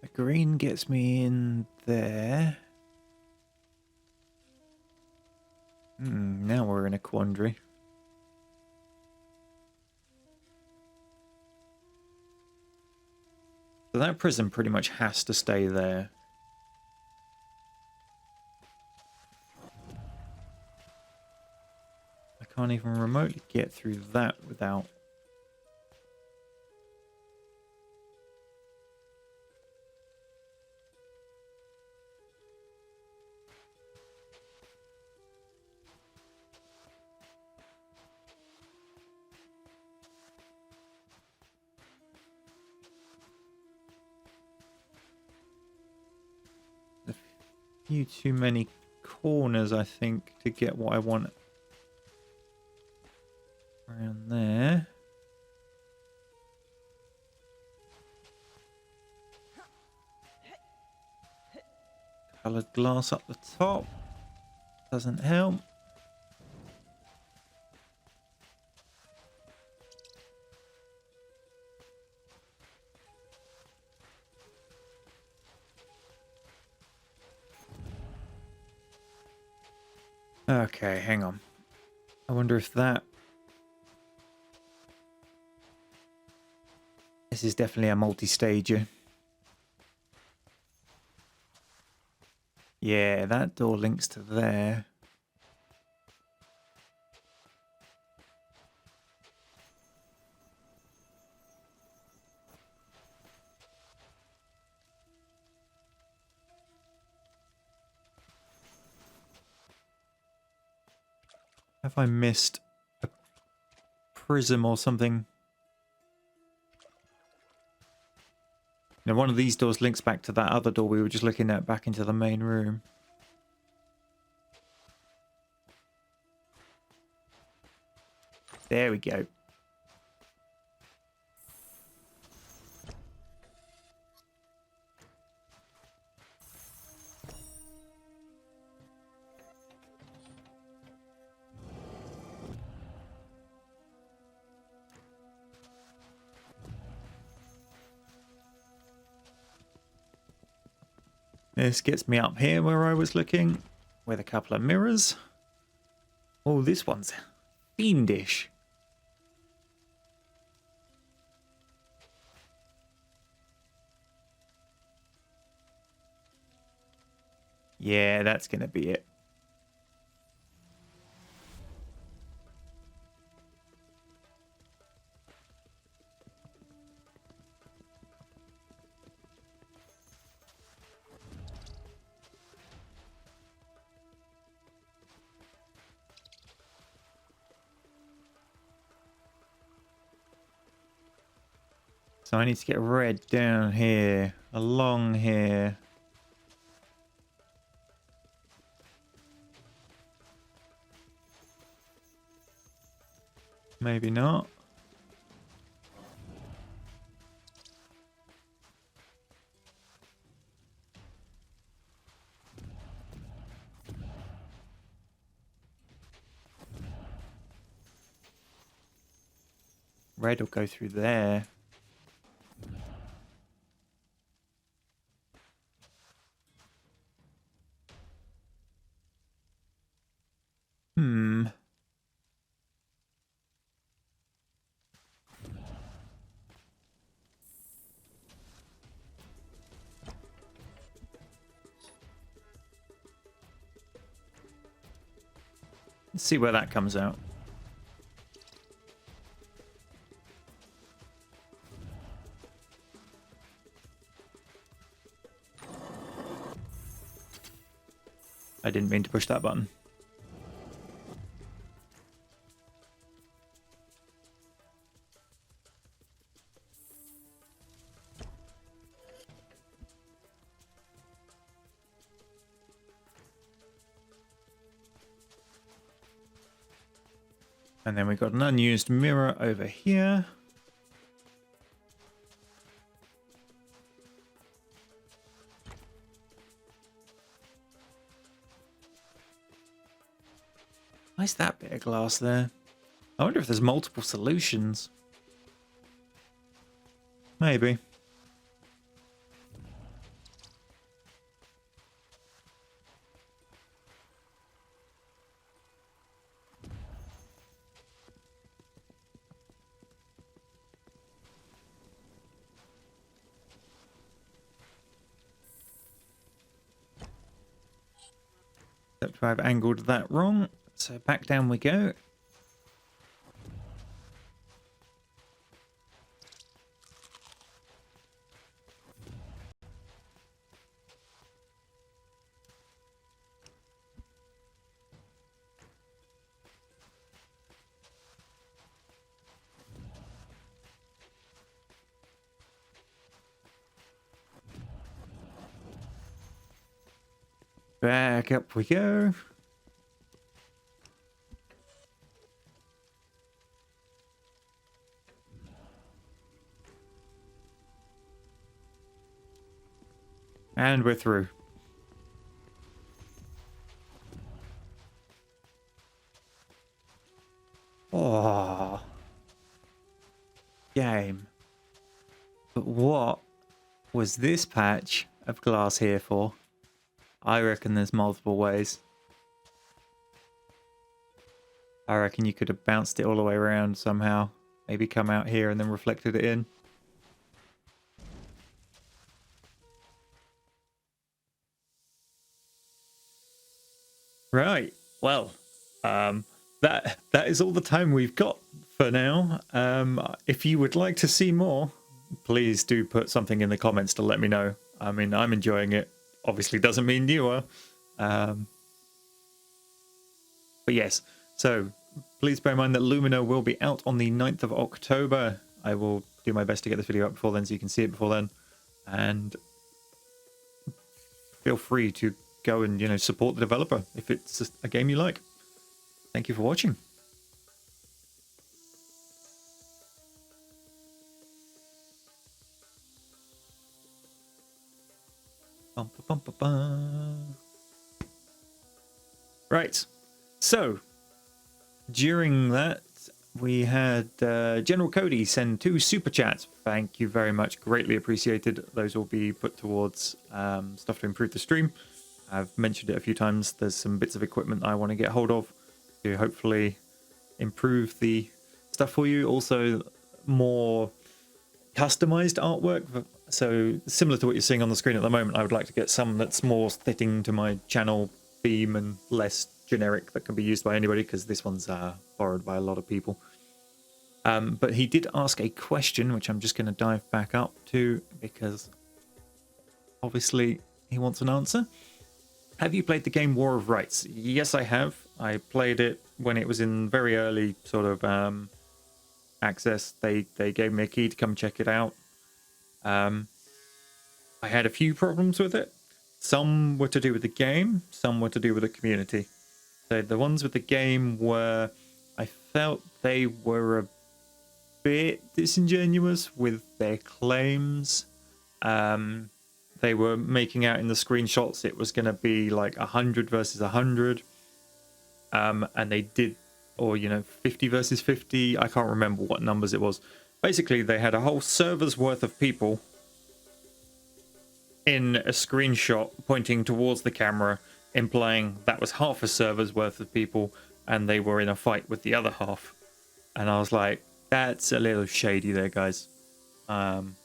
The green gets me in there. Now we're in a quandary. So that prism pretty much has to stay there. I can't even remotely get through that without... few too many corners, I think, to get what I want around there. Coloured glass up the top doesn't help. Okay, hang on. I wonder if that... This is definitely a multi-stager. Yeah, that door links to there. Have I missed a prism or something? Now, one of these doors links back to that other door we were just looking at, back into the main room. There we go. This gets me up here where I was looking, with a couple of mirrors. Oh, this one's fiendish. Yeah, that's going to be it. So I need to get red down here, along here. Maybe not. Red will go through there. Let's see where that comes out. I didn't mean to push that button. And then we've got an unused mirror over here. Why's that bit of glass there? I wonder if there's multiple solutions. Maybe. Except I've angled that wrong. So back down we go. Back up we go. And we're through. Oh. Game. But what was this patch of glass here for? I reckon there's multiple ways. I reckon you could have bounced it all the way around somehow. Maybe come out here and then reflected it in. Right. Well, that is all the time we've got for now. If you would like to see more, please do put something in the comments to let me know. I mean, I'm enjoying it. Obviously doesn't mean you are. But yes, so please bear in mind that Lumina will be out on the 9th of October. I will do my best to get this video up before then so you can see it before then. And feel free to go and, you know, support the developer if it's a game you like. Thank you for watching. Bum, bum, bum, bum. Right, so during that we had General Cody send 2 super chats. Thank you very much, greatly appreciated. Those will be put towards stuff to improve the stream. I've mentioned it a few times. There's some bits of equipment I want to get hold of to hopefully improve the stuff for you. Also more customized artwork. So similar to what you're seeing on the screen at the moment, I would like to get some that's more fitting to my channel theme and less generic that can be used by anybody, because this one's borrowed by a lot of people. But he did ask a question, which I'm just going to dive back up to because obviously he wants an answer. Have you played the game War of Rights? Yes, I have. I played it when it was in very early sort of access. They gave me a key to come check it out. I had a few problems with it. Some were to do with the game, some were to do with the community. So the ones with the game were, I felt they were a bit disingenuous with their claims. They were making out in the screenshots it was going to be like 100 versus 100. And they did, or, you know, 50 versus 50. I can't remember what numbers it was. Basically, they had a whole server's worth of people in a screenshot pointing towards the camera, implying that was half a server's worth of people, and they were in a fight with the other half. And I was like, that's a little shady there, guys. I'm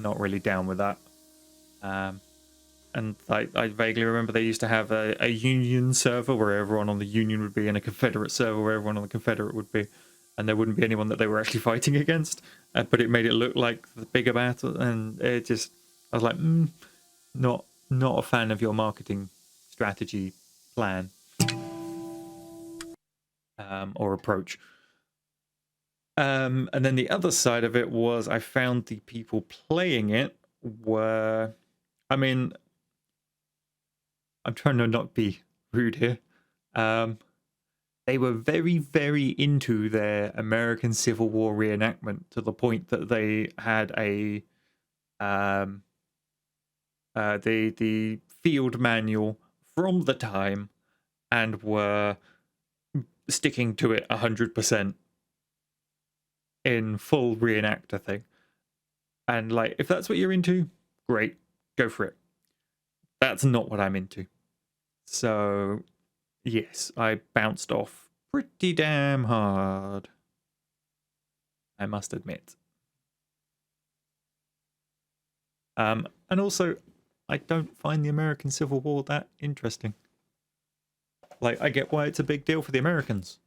not really down with that. And I vaguely remember they used to have a Union server where everyone on the Union would be, and a Confederate server where everyone on the Confederate would be. And there wouldn't be anyone that they were actually fighting against. But it made it look like the bigger battle. And it just, I was like, not a fan of your marketing strategy plan or approach. And then the other side of it was I found the people playing it were, I mean, I'm trying to not be rude here. They were very, very into their American Civil War reenactment to the point that they had a the field manual from the time and were sticking to it 100% in full reenactor thing. And like, if that's what you're into, great, go for it. That's not what I'm into. So yes, I bounced off pretty damn hard, I must admit. And also, I don't find the American Civil War that interesting. Like, I get why it's a big deal for the Americans.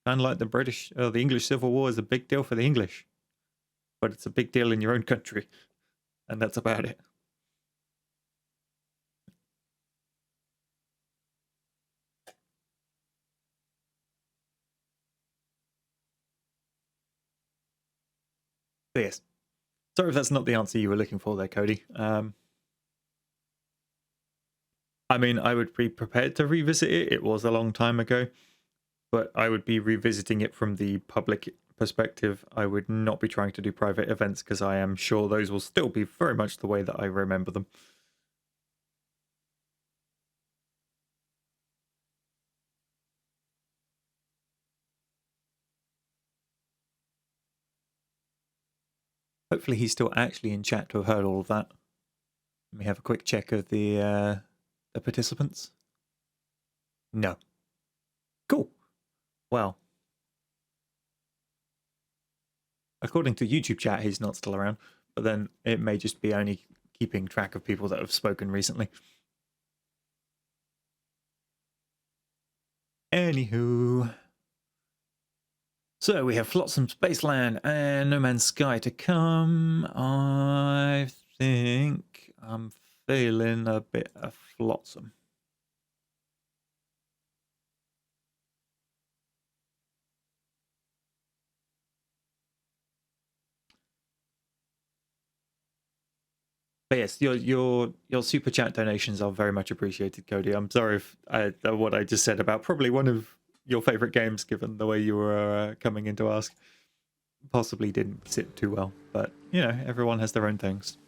And like the English Civil War is a big deal for the English. But it's a big deal in your own country. And that's about it. So yes. Sorry if that's not the answer you were looking for there, Cody. I mean, I would be prepared to revisit it. It was a long time ago. But I would be revisiting it from the public perspective. I would not be trying to do private events because I am sure those will still be very much the way that I remember them. Hopefully he's still actually in chat to have heard all of that. Let me have a quick check of the participants. No. Cool. Well, according to YouTube chat, he's not still around, but then it may just be only keeping track of people that have spoken recently. Anywho. So we have Flotsam, Spaceland, and No Man's Sky to come. I think I'm feeling a bit of Flotsam. But yes, your super chat donations are very much appreciated, Cody. I'm sorry if what I just said about probably one of your favorite games, given the way you were coming in to ask, possibly didn't sit too well. But you know, everyone has their own things.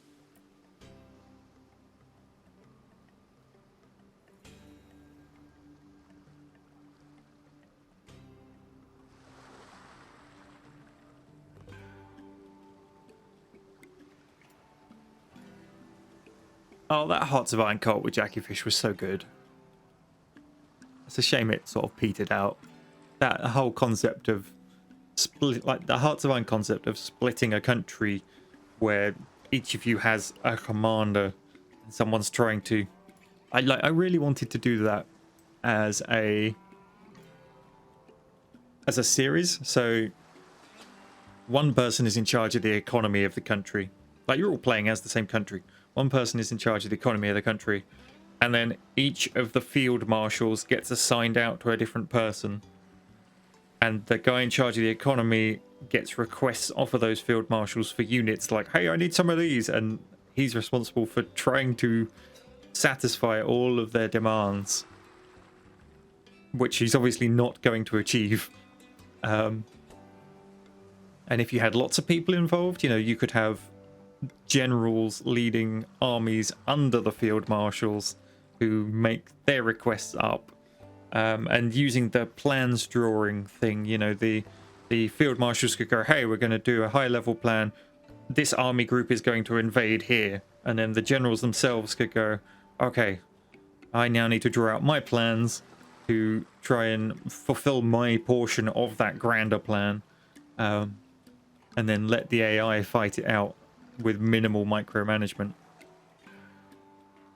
Oh, that Hearts of Iron cult with Jackie Fish was so good. It's a shame it sort of petered out. That whole concept of split, like the Hearts of Iron concept of splitting a country where each of you has a commander and someone's trying to... I really wanted to do that as a series. So one person is in charge of the economy of the country. Like, you're all playing as the same country. One person is in charge of the economy of the country, and then each of the field marshals gets assigned out to a different person. And the guy in charge of the economy gets requests off of those field marshals for units like, hey, I need some of these. And he's responsible for trying to satisfy all of their demands, which he's obviously not going to achieve. And if you had lots of people involved, you know, you could have generals leading armies under the field marshals who make their requests up, and using the plans drawing thing, you know, the field marshals could go, hey, we're going to do a high level plan, this army group is going to invade here, and then the generals themselves could go, okay, I now need to draw out my plans to try and fulfill my portion of that grander plan, and then let the AI fight it out with minimal micromanagement.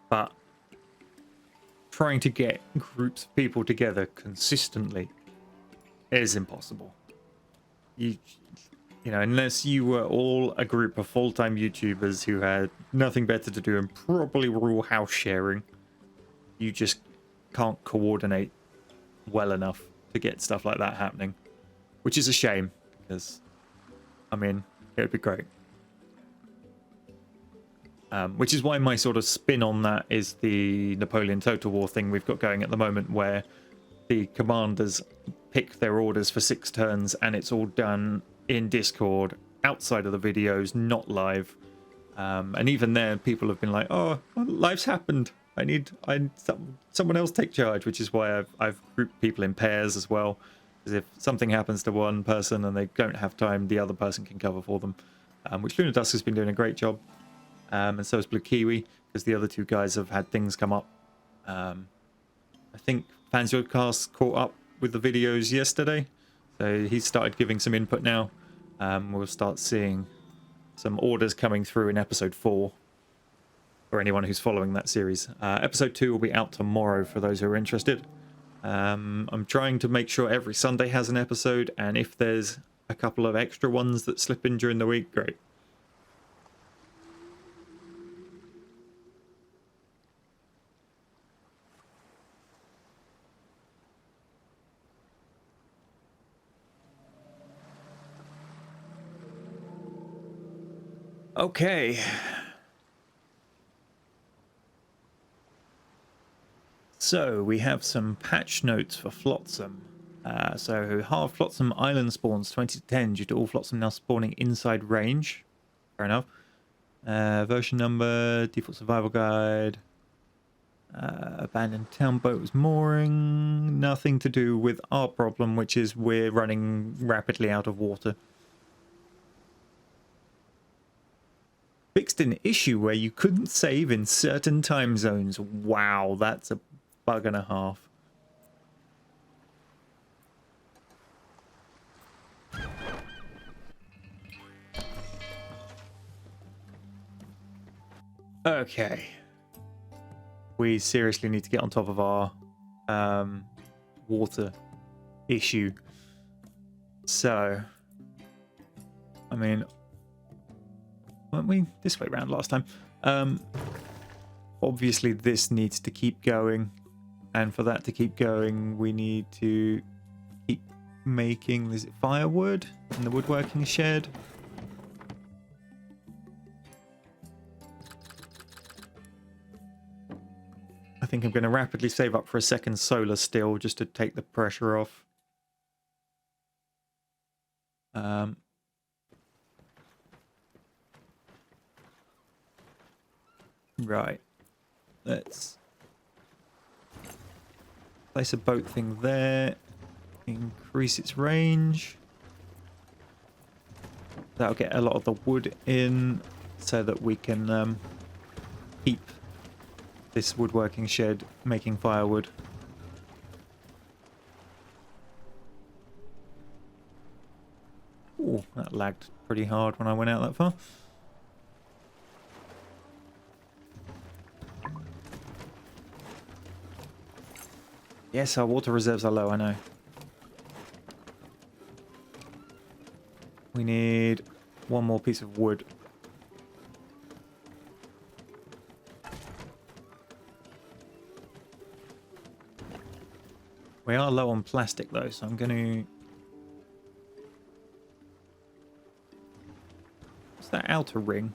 But trying to get groups of people together consistently is impossible. You know, unless you were all a group of full-time YouTubers who had nothing better to do and probably were all house sharing, you just can't coordinate well enough to get stuff like that happening, which is a shame because, I mean, it would be great. Which is why my sort of spin on that is the Napoleon Total War thing we've got going at the moment, where the commanders pick their orders for 6 turns and it's all done in Discord, outside of the videos, not live. And even there, people have been like, "Oh, life's happened. I need someone else take charge," which is why I've grouped people in pairs as well. Because if something happens to one person and they don't have time, the other person can cover for them. Which Luna Dusk has been doing a great job. And so has Blue Kiwi, because the other 2 guys have had things come up. I think Fansjodcast caught up with the videos yesterday, so he's started giving some input now. We'll start seeing some orders coming through in episode 4 for anyone who's following that series. Episode 2 will be out tomorrow for those who are interested. I'm trying to make sure every Sunday has an episode, and if there's a couple of extra ones that slip in during the week, great. Okay. So we have some patch notes for Flotsam. So half Flotsam island spawns 20 to 10 due to all Flotsam now spawning inside range. Fair enough. Version number, default survival guide. Abandoned town boat was mooring. Nothing to do with our problem, which is we're running rapidly out of water. Fixed an issue where you couldn't save in certain time zones. Wow, that's a bug and a half. Okay. We seriously need to get on top of our water issue. So, I mean, weren't we this way around last time? Obviously this needs to keep going, and for that to keep going we need to keep making, is it firewood in the woodworking shed? I think I'm going to rapidly save up for a second solar still just to take the pressure off. Right, let's place a boat thing there, increase its range. That'll get a lot of the wood in so that we can keep this woodworking shed making firewood. Ooh, that lagged pretty hard when I went out that far. Yes, our water reserves are low, I know. We need one more piece of wood. We are low on plastic though, so I'm going to... What's that outer ring?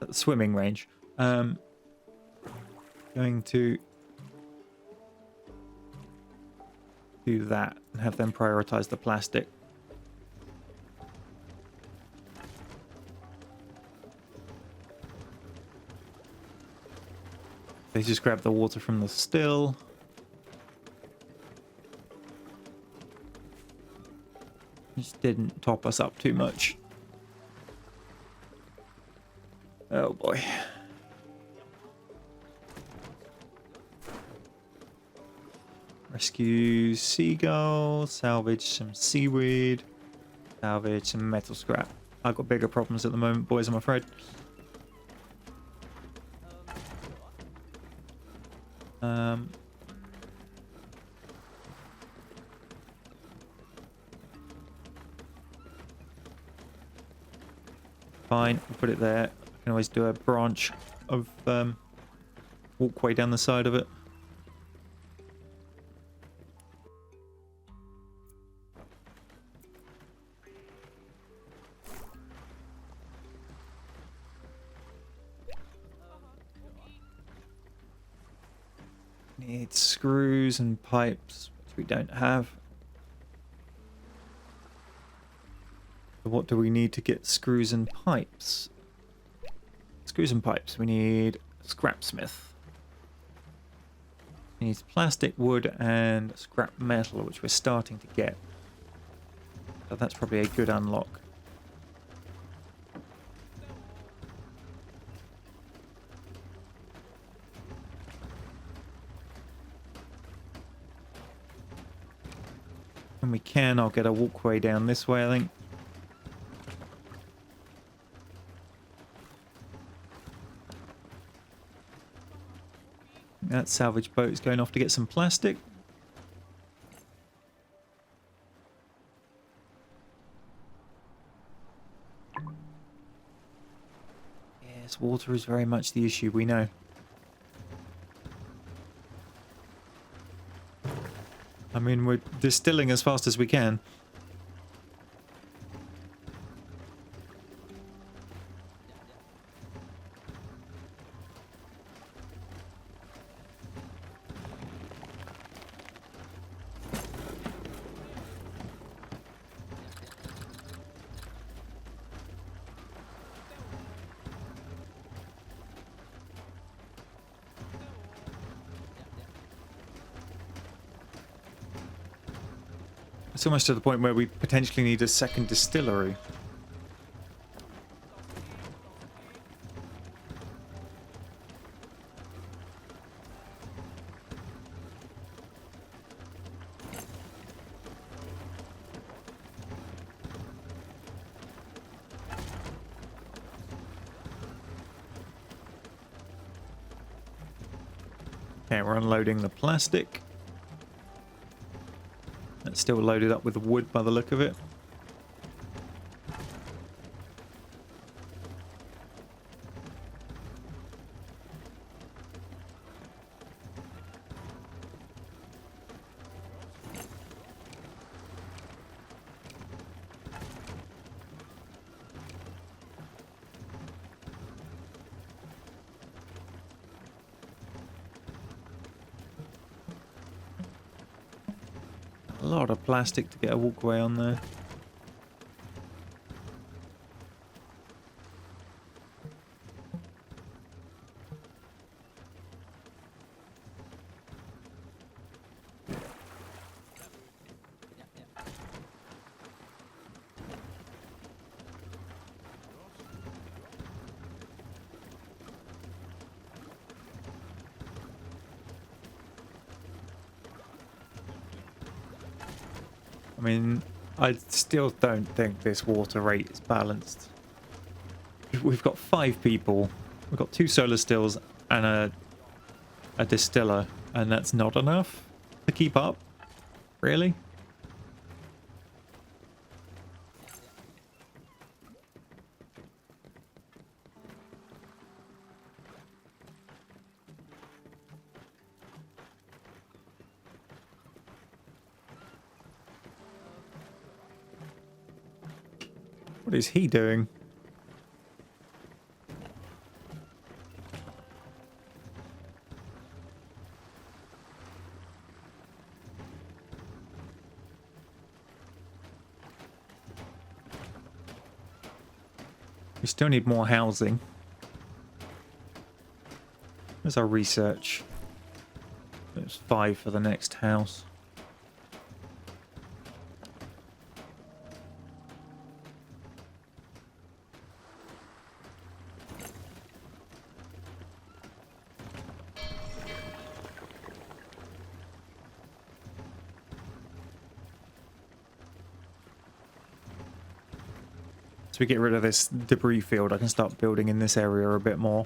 At the swimming range. Going to do that and have them prioritize the plastic. They just grab the water from the still. Just didn't top us up too much. Oh boy. Rescue seagull, salvage some seaweed, salvage some metal scrap. I've got bigger problems at the moment, boys, I'm afraid. Fine, we'll put it there. I can always do a branch of walkway down the side of it. Need screws and pipes, which we don't have. So what do we need to get screws and pipes? Screws and pipes. We need a scrapsmith. We need plastic, wood, and scrap metal, which we're starting to get. So that's probably a good unlock. When we can, I'll get a walkway down this way, I think. That salvage boat is going off to get some plastic. Yes, water is very much the issue, we know. I mean, we're distilling as fast as we can. It's almost to the point where we potentially need a second distillery. Okay, we're unloading the plastic. It's still loaded up with wood by the look of it. A lot of plastic to get a walkway on there. I mean, I still don't think this water rate is balanced. We've got 5 people. We've got 2 solar stills and a distiller, and that's not enough to keep up? Really? What is he doing? We still need more housing. There's our research. There's 5 for the next house. So we get rid of this debris field, I can start building in this area a bit more.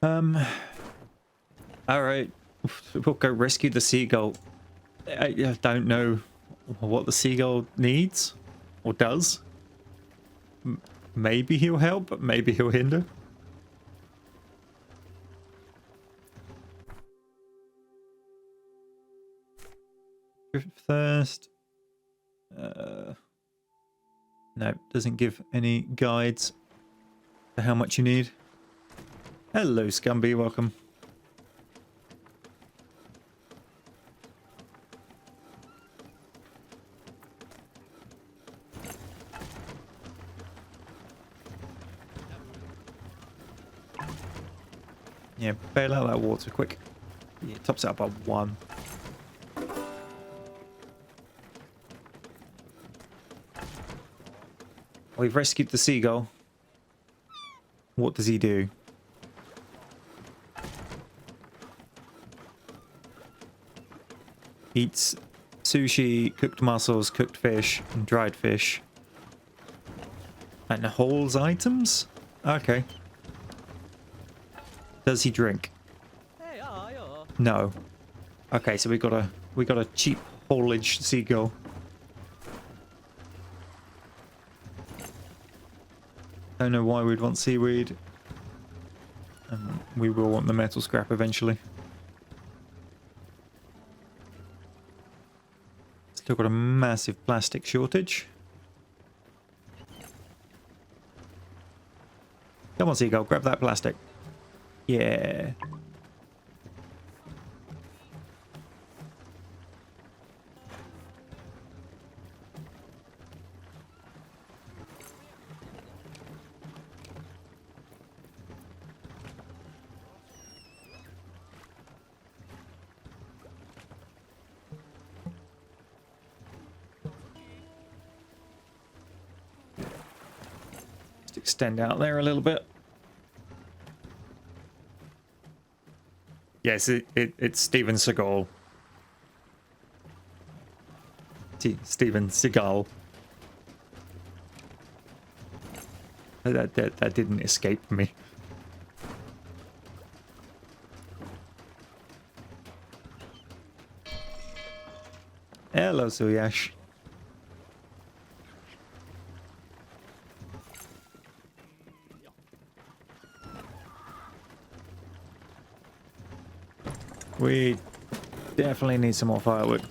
Um. All right, we'll go rescue the seagull. I don't know what the seagull needs or does. Maybe he'll help, but maybe he'll hinder. Thirst. No, doesn't give any guides to how much you need. Hello, Scumby, welcome. Yeah, bail out that water quick. Yeah, tops it up by 1. We've rescued the seagull. What does he do? Eats sushi, cooked mussels, cooked fish, and dried fish. And hauls items? Okay. Does he drink? No. Okay, so we got a cheap haulage seagull. Don't know why we'd want seaweed. We will want the metal scrap eventually. Still got a massive plastic shortage. Come on, seagull, grab that plastic. Yeah. Just extend out there a little bit. Yes, it's Steven Seagal. Steven Seagal. That didn't escape me. Hello, Suyash. We definitely need some more firewood.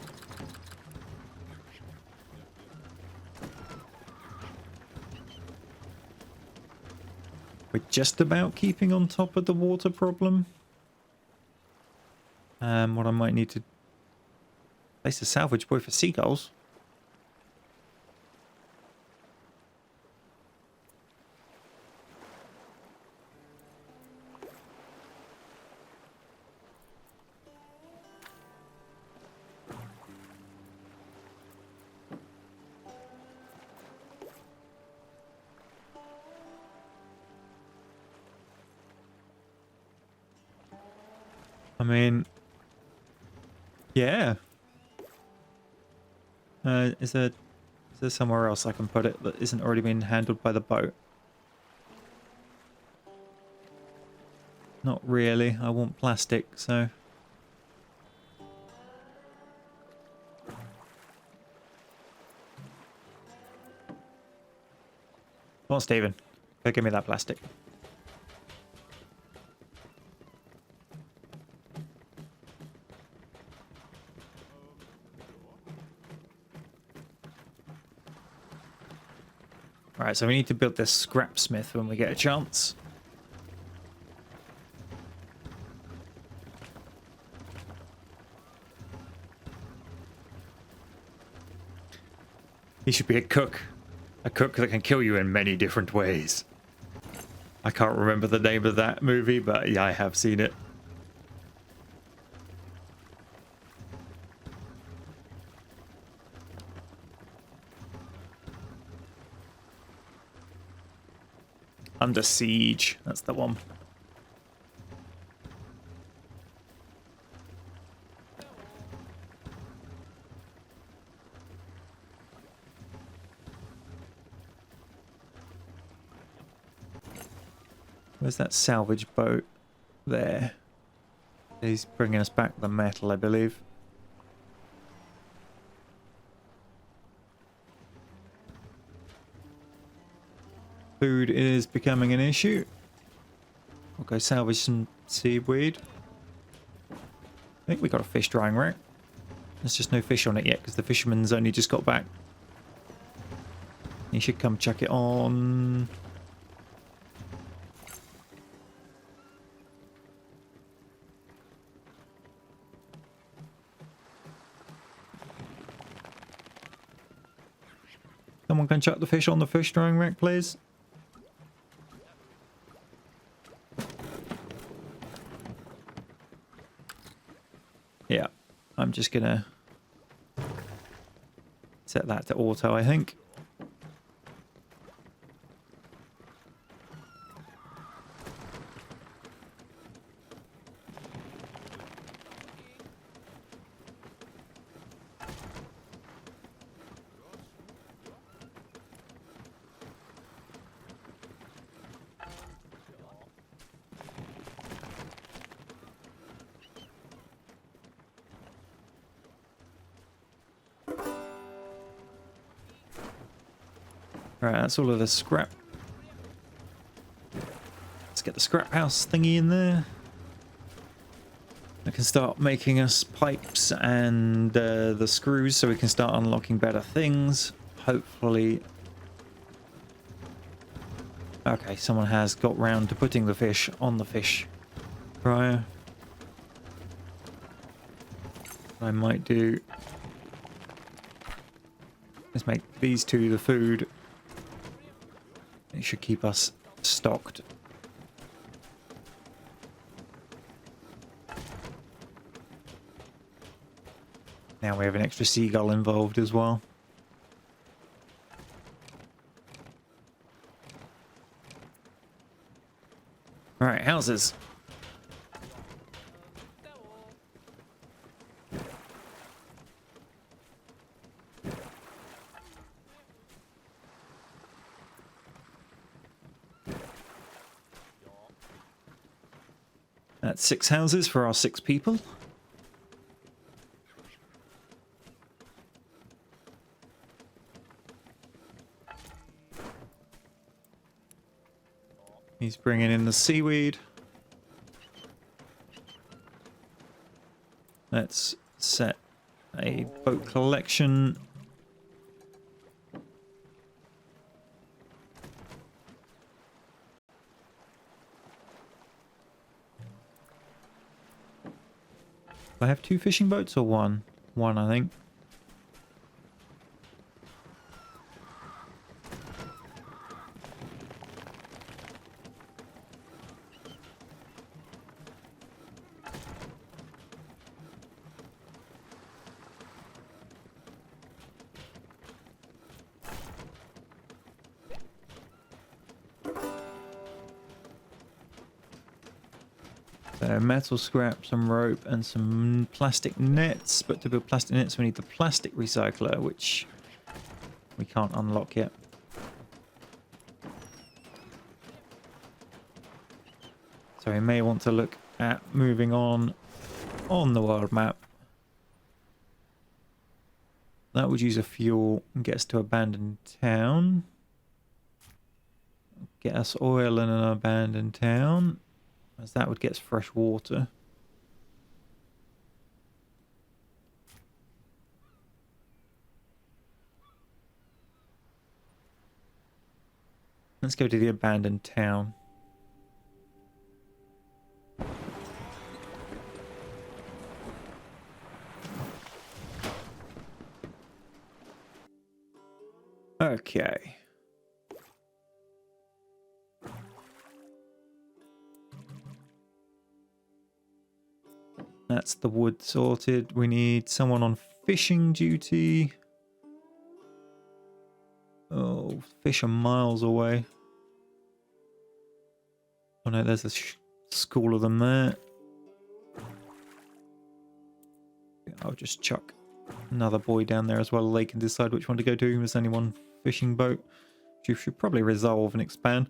We're just about keeping on top of the water problem. What I might need to place a salvage buoy for seagulls. I mean, yeah. Is there somewhere else I can put it that isn't already being handled by the boat? Not really. I want plastic, so... Come on, Stephen. Go give me that plastic. Alright, so we need to build this scrapsmith when we get a chance. He should be a cook. A cook that can kill you in many different ways. I can't remember the name of that movie, but yeah, I have seen it. Under Siege, that's the one. Where's that salvage boat? There. He's bringing us back the metal, I believe. Food is becoming an issue. We'll go salvage some seaweed. I think we got a fish drying rack. There's just no fish on it yet because the fisherman's only just got back. He should come chuck it on. Someone can chuck the fish on the fish drying rack, please. Yeah, I'm just gonna set that to auto, I think. Right, that's all of the scrap. Let's get the scrap house thingy in there. I can start making us pipes and the screws so we can start unlocking better things. Hopefully. Okay, someone has got round to putting the fish on the fish fryer. I might do. Let's make these two the food. It should keep us stocked. Now we have an extra seagull involved as well. Alright, houses. That's 6 houses for our 6 people. He's bringing in the seaweed. Let's set a boat collection. Do I have 2 fishing boats or 1? 1, I think. So metal scrap, some rope, and some plastic nets. But to build plastic nets, we need the plastic recycler, which we can't unlock yet. So we may want to look at moving on the world map. That would use a fuel and get us to abandoned town. Get us oil in an abandoned town. As that would get us fresh water. Let's go to the abandoned town. Okay. That's the wood sorted. We need someone on fishing duty. Oh, fish are miles away. Oh no, there's a school of them there. I'll just chuck another boy down there as well. They can decide which one to go to. There's only one fishing boat. You should probably resolve and expand.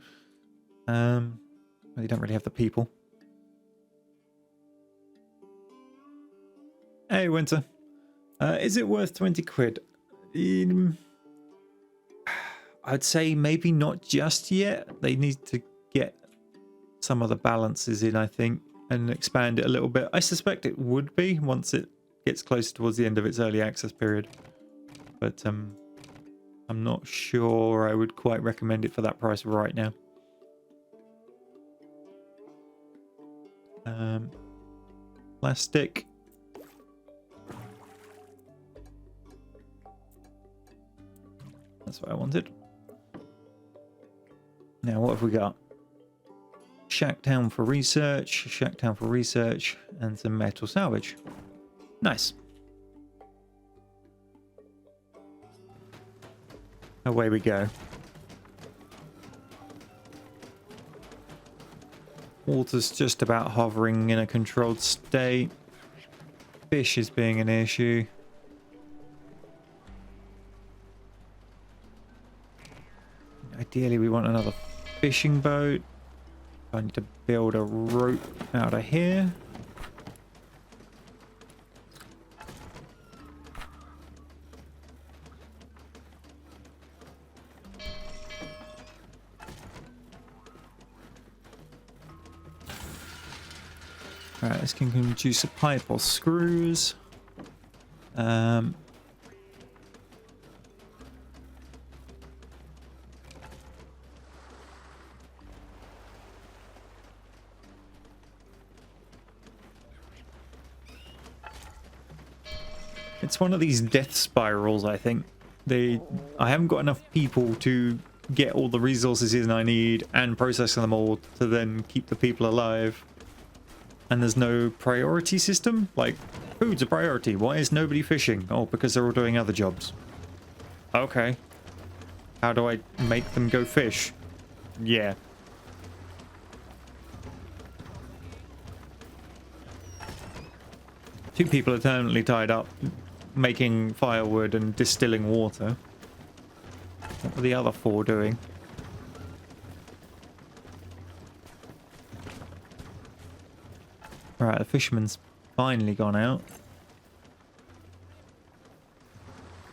Well, you don't really have the people. Hey, Winter. Is it worth 20 quid? I'd say maybe not just yet. They need to get some of the balances in, I think, and expand it a little bit. I suspect it would be once it gets closer towards the end of its early access period. But I'm not sure I would quite recommend it for that price right now. Plastic. That's what I wanted. Now, what have we got? Shacktown for research, and some metal salvage. Nice. Away we go. Water's just about hovering in a controlled state. Fish is being an issue. Ideally, we want another fishing boat. I need to build a rope out of here. Alright, this can produce a pipe or screws. It's one of these death spirals, I think. I haven't got enough people to get all the resources in I need and process them all to then keep the people alive. And there's no priority system? Like, food's a priority. Why is nobody fishing? Oh, because they're all doing other jobs. Okay. How do I make them go fish? Yeah. Two people are permanently tied up making firewood and distilling water. What were the other four doing? Right, the fisherman's finally gone out.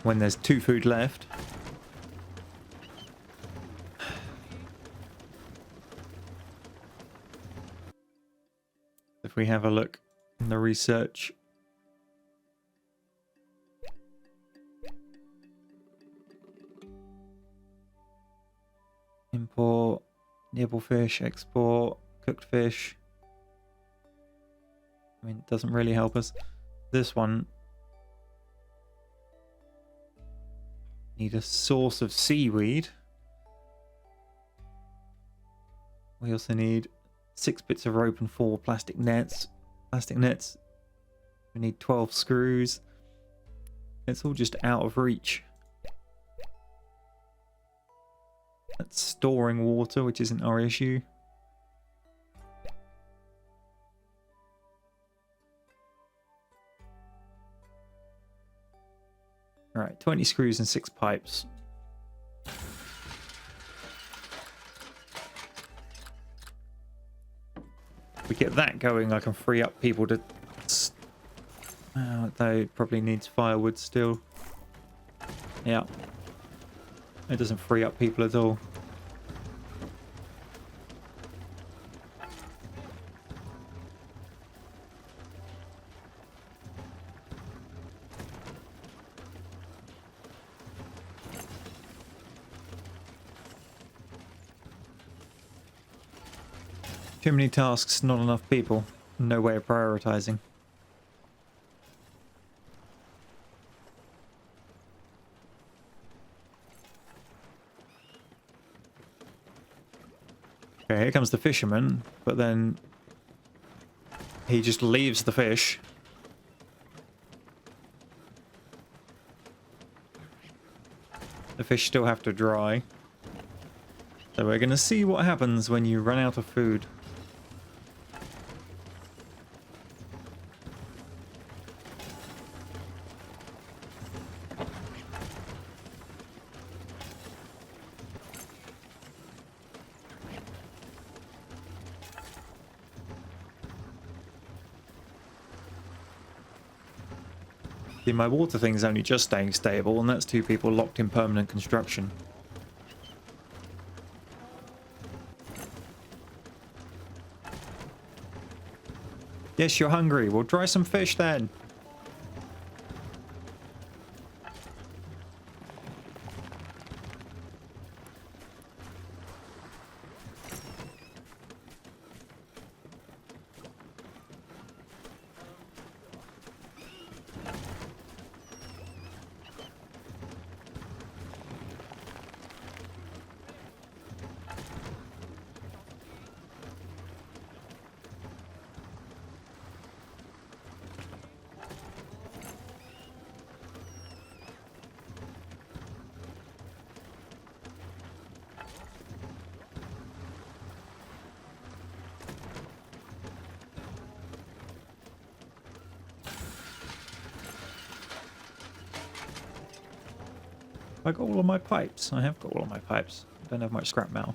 When there's 2 food left. If we have a look in the research. Import, nibble fish, export, cooked fish. I mean, it doesn't really help us. This one. Need a source of seaweed. We also need 6 bits of rope and 4 plastic nets. Plastic nets. We need 12 screws. It's all just out of reach. That's storing water, which isn't our issue. Alright, 20 screws and 6 pipes. If we get that going, I can free up people to... they probably needs firewood still. Yeah. It doesn't free up people at all. Too many tasks, not enough people. No way of prioritizing. Okay, here comes the fisherman, but then he just leaves the fish. The fish still have to dry. So we're going to see what happens when you run out of food. See, my water thing's only just staying stable, and that's 2 people locked in permanent construction. Yes, you're hungry. We'll dry some fish then. I got all of my pipes. I have got all of my pipes. I don't have much scrap metal.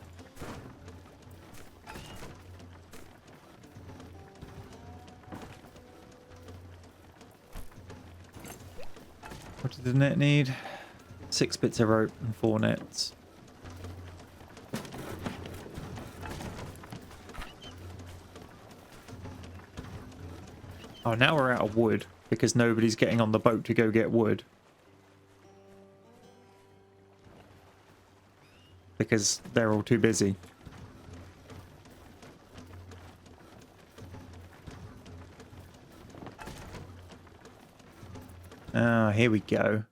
What did the net need? 6 bits of rope and 4 nets. Oh, now we're out of wood because nobody's getting on the boat to go get wood. Because they're all too busy. Ah, here we go.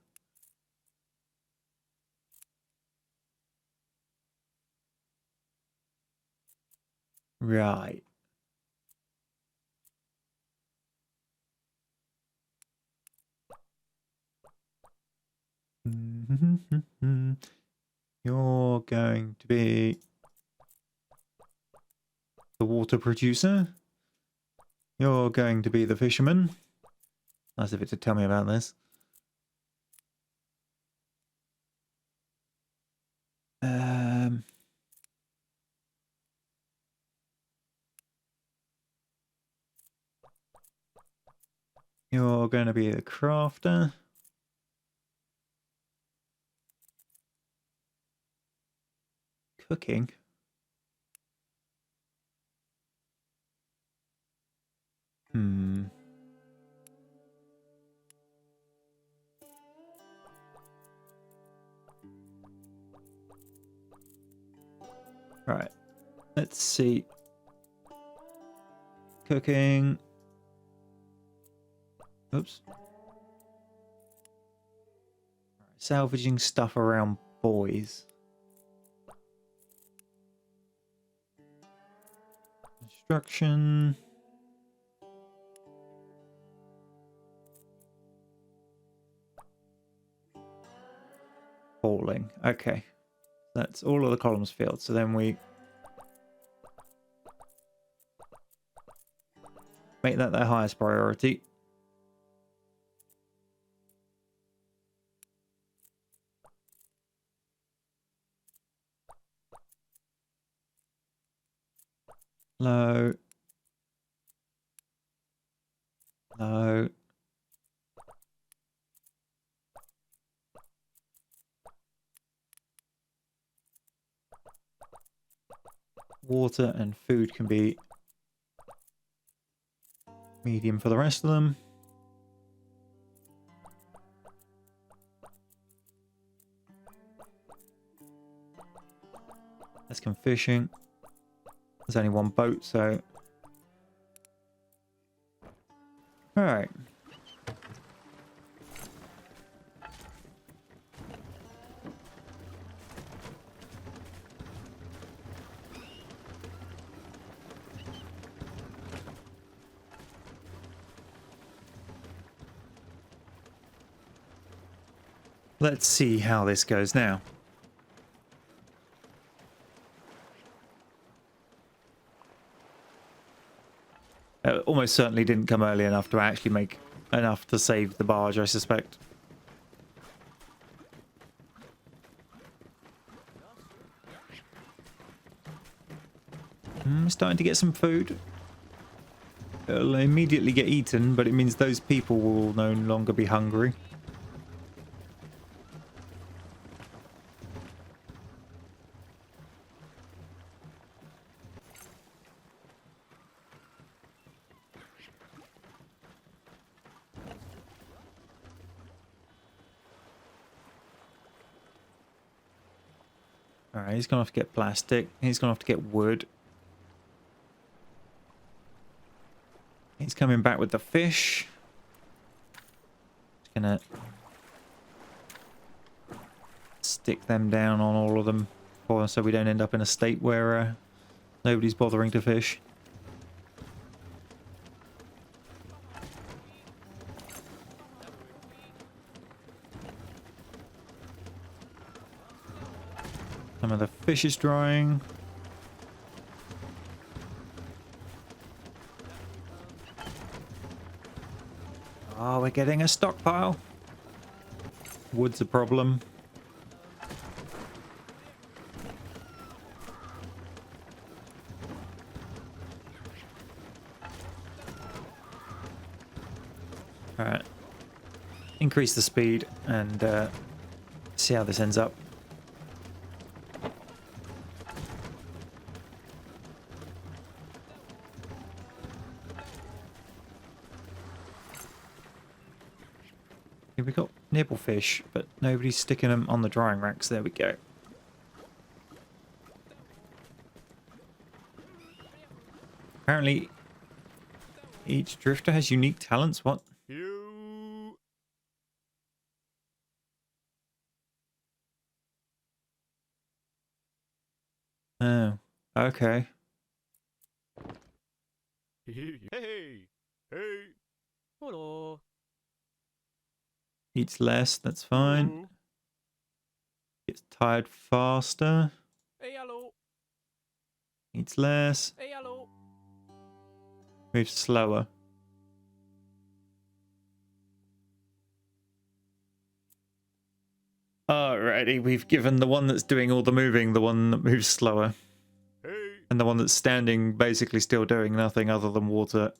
Right. You're going to be the water producer. You're going to be the fisherman. Nice of it to tell me about this. You're going to be the crafter. Cooking. Right. Let's see. Cooking. Oops. Salvaging stuff around boys. Construction. Hauling. Okay. That's all of the columns filled. So then we make that their highest priority. Low. Low. Water and food can be medium for the rest of them. Let's come fishing. There's only one boat, so... Alright. Let's see how this goes now. Almost certainly didn't come early enough to actually make enough to save the barge, I suspect. Starting to get some food. It'll immediately get eaten, but it means those people will no longer be hungry. Alright, he's gonna have to get plastic. He's gonna have to get wood. He's coming back with the fish. Just gonna stick them down on all of them so we don't end up in a state where nobody's bothering to fish. Some of the fish is drying. Oh, we're getting a stockpile. Wood's a problem. Alright. Increase the speed and see how this ends up. We got nibble fish, but nobody's sticking them on the drying racks. There we go. Apparently, each drifter has unique talents. What? Oh, okay. Hey, hey. Hello. Eats less, that's fine. Gets tired faster. Hey, hello. Eats less. Hey, hello. Moves slower. Alrighty, we've given the one that's doing all the moving the one that moves slower. Hey. And the one that's standing basically still doing nothing other than water.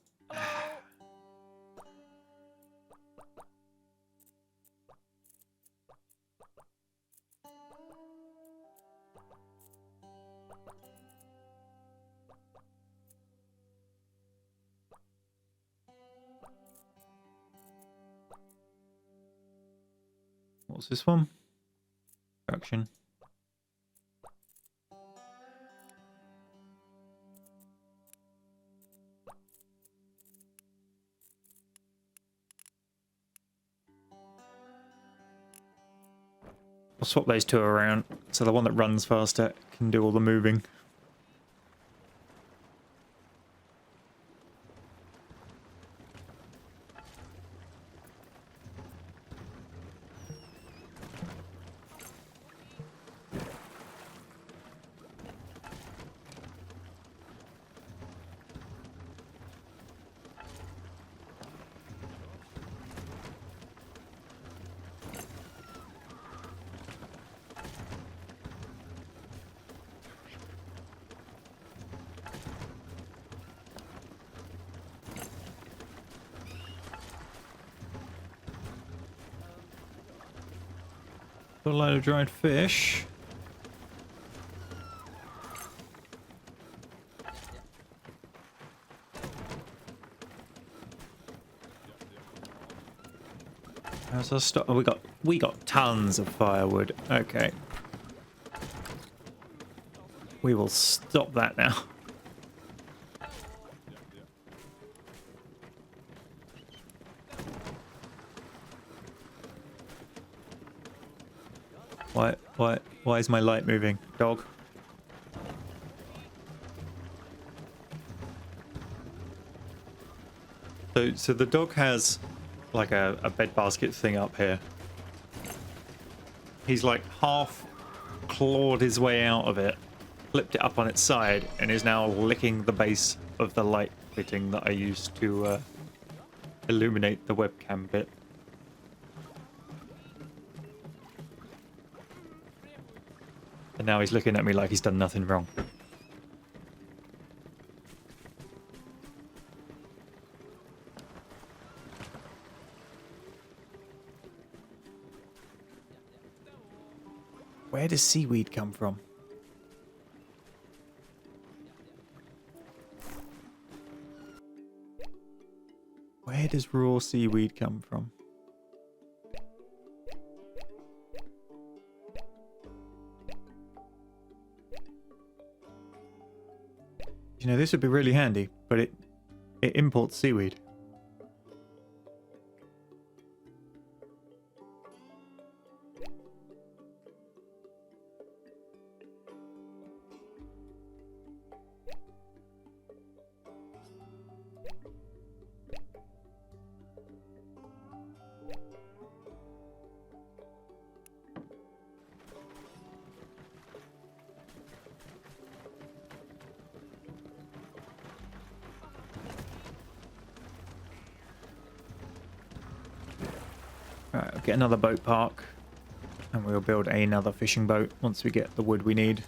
What's this one? Construction. I'll swap those two around so the one that runs faster can do all the moving. Got a load of dried fish. How's our stock? Oh, we got tons of firewood. Okay. We will stop that now. Why is my light moving? Dog. So the dog has like a bed basket thing up here. He's like half clawed his way out of it, flipped it up on its side, and is now licking the base of the light fitting that I used to illuminate the webcam bit. And now he's looking at me like he's done nothing wrong. Where does seaweed come from? Where does raw seaweed come from? You know, this would be really handy, but it imports seaweed. Right, I'll get another boat park and we'll build another fishing boat once we get the wood we need.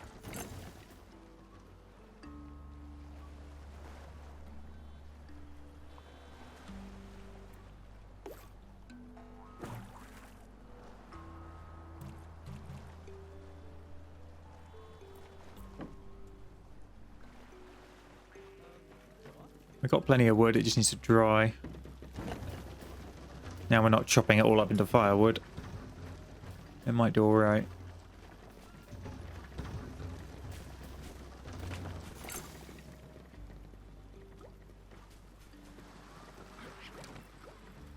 We've got plenty of wood, it just needs to dry. Now we're not chopping it all up into firewood. It might do alright.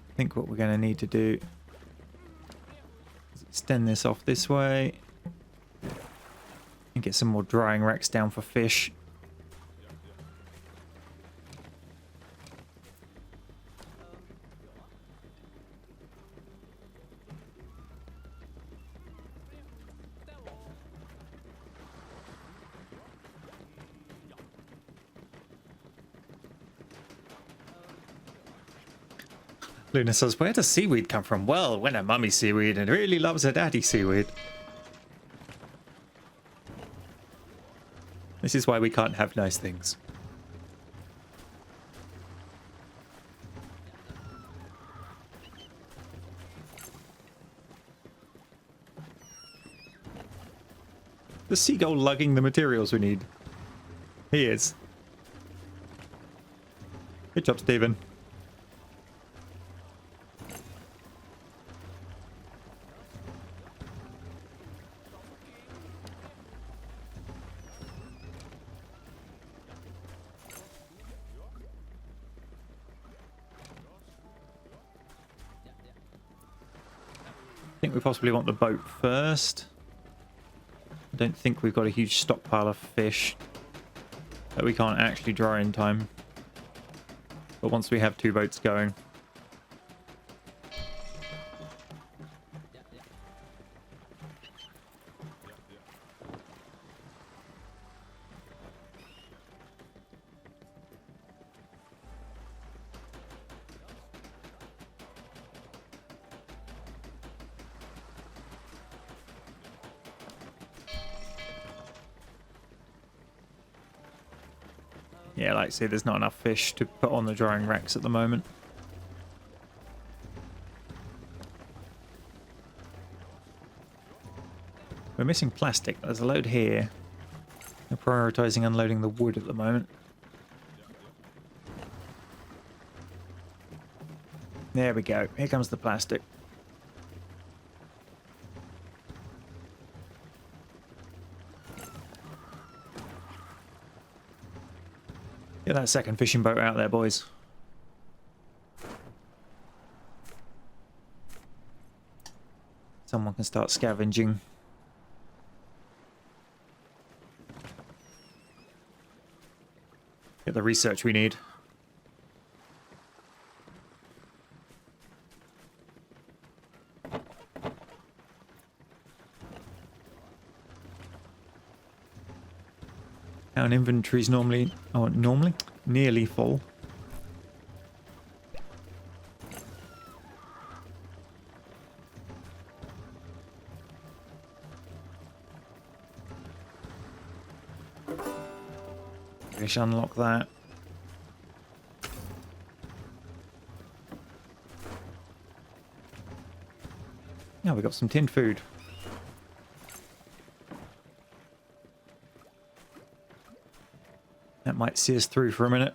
I think what we're going to need to do is extend this off this way and get some more drying racks down for fish. Luna says, where does seaweed come from? Well, when her mummy seaweed and really loves her daddy seaweed. This is why we can't have nice things. The seagull lugging the materials we need. He is. Good job, Stephen. I think we possibly want the boat first. I don't think we've got a huge stockpile of fish that we can't actually dry in time. But once we have two boats going. Yeah, like I say, there's not enough fish to put on the drying racks at the moment. We're missing plastic. There's a load here. We're prioritising unloading the wood at the moment. There we go. Here comes the plastic. Get that second fishing boat out there, boys. Someone can start scavenging. Get the research we need. Our inventory's normally, nearly full. We should unlock that. Now we've got some tinned food. That might see us through for a minute.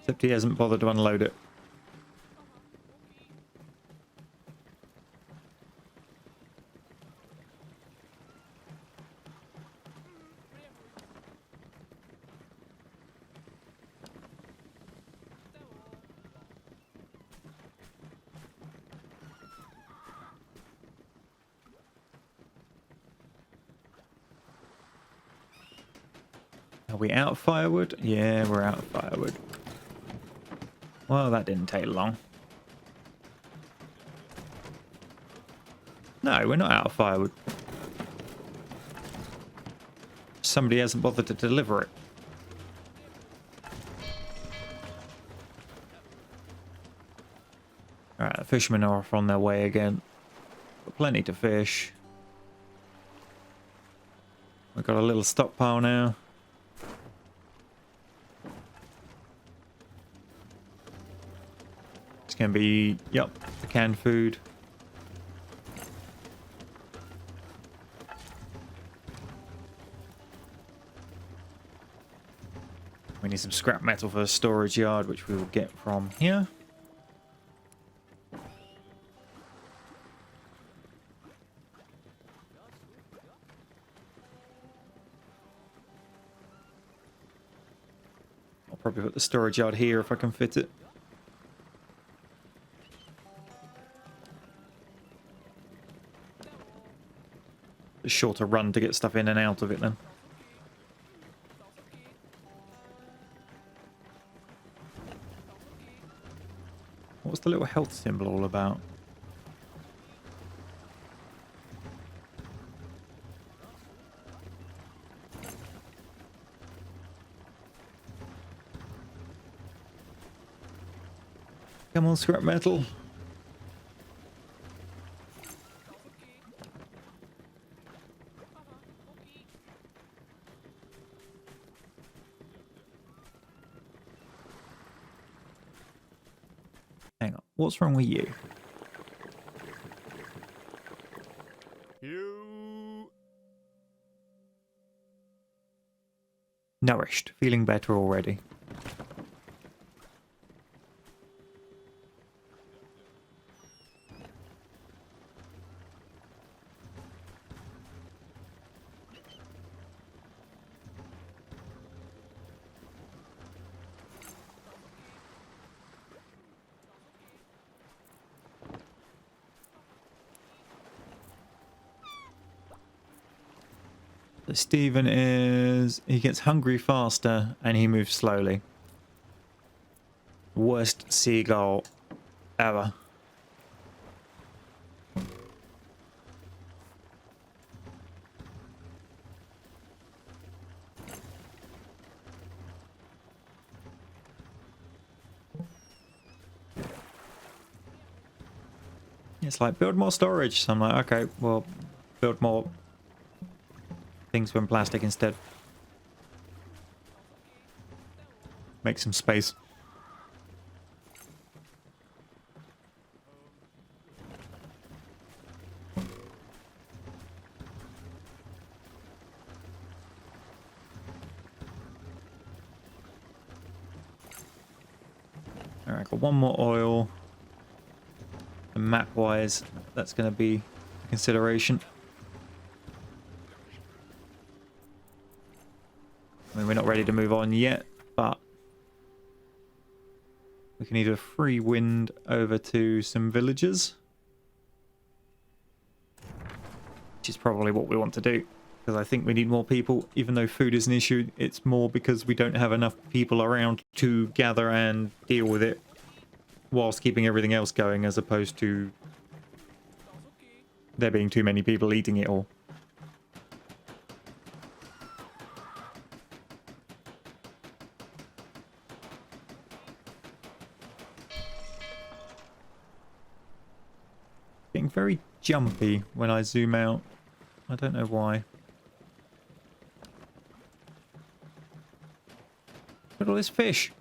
Except he hasn't bothered to unload it. Are we out of firewood? Yeah, we're out of firewood. Well, that didn't take long. No, we're not out of firewood. Somebody hasn't bothered to deliver it. Alright, the fishermen are off on their way again. Got plenty to fish. We've got a little stockpile now. It's going to be, yep, the canned food. We need some scrap metal for a storage yard, which we will get from here. I'll probably put the storage yard here if I can fit it. A shorter run to get stuff in and out of it then. What's the little health symbol all about? Come on, scrap metal. Hang on, what's wrong with you? You. Nourished, feeling better already. So Stephen he gets hungry faster and he moves slowly. Worst seagull ever. It's like, build more storage. So I'm like, okay, well, build more things from plastic instead. Make some space. Alright, got one more oil. And map-wise, that's going to be a consideration. I mean, we're not ready to move on yet, but we can either free wind over to some villages, which is probably what we want to do, because I think we need more people. Even though food is an issue, it's more because we don't have enough people around to gather and deal with it whilst keeping everything else going, as opposed to there being too many people eating it all. Getting very jumpy when I zoom out. I don't know why. Look at all this fish.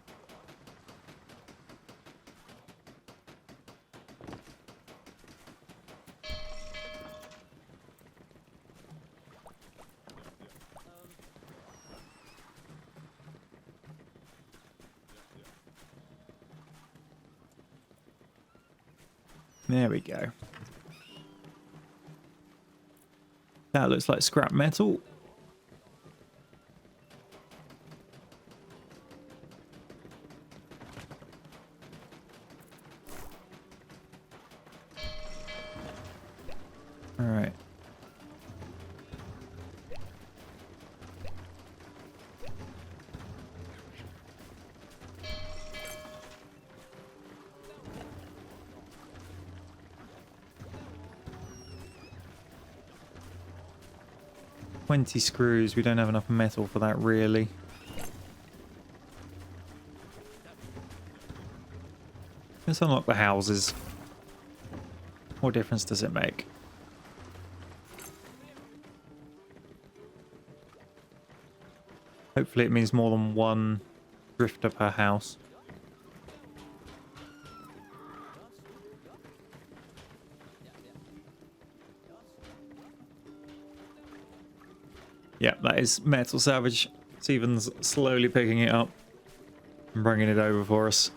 There we go. That looks like scrap metal. All right. $20 screws. We don't have enough metal for that, really. Let's unlock the houses. What difference does it make? Hopefully it means more than one drifter per house. Yeah, that is metal salvage. Steven's slowly picking it up and bringing it over for us.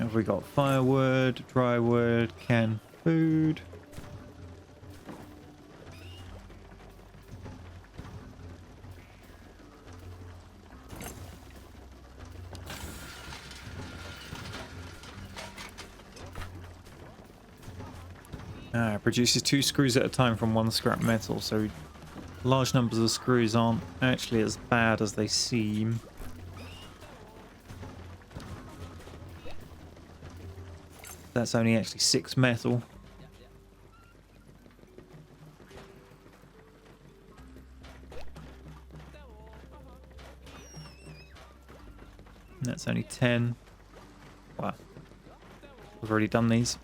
Have we got firewood, dry wood, canned food? Produces 2 screws at a time from 1 scrap metal, so large numbers of screws aren't actually as bad as they seem. That's only actually 6 metal. And that's only 10. Wow. We've already done these.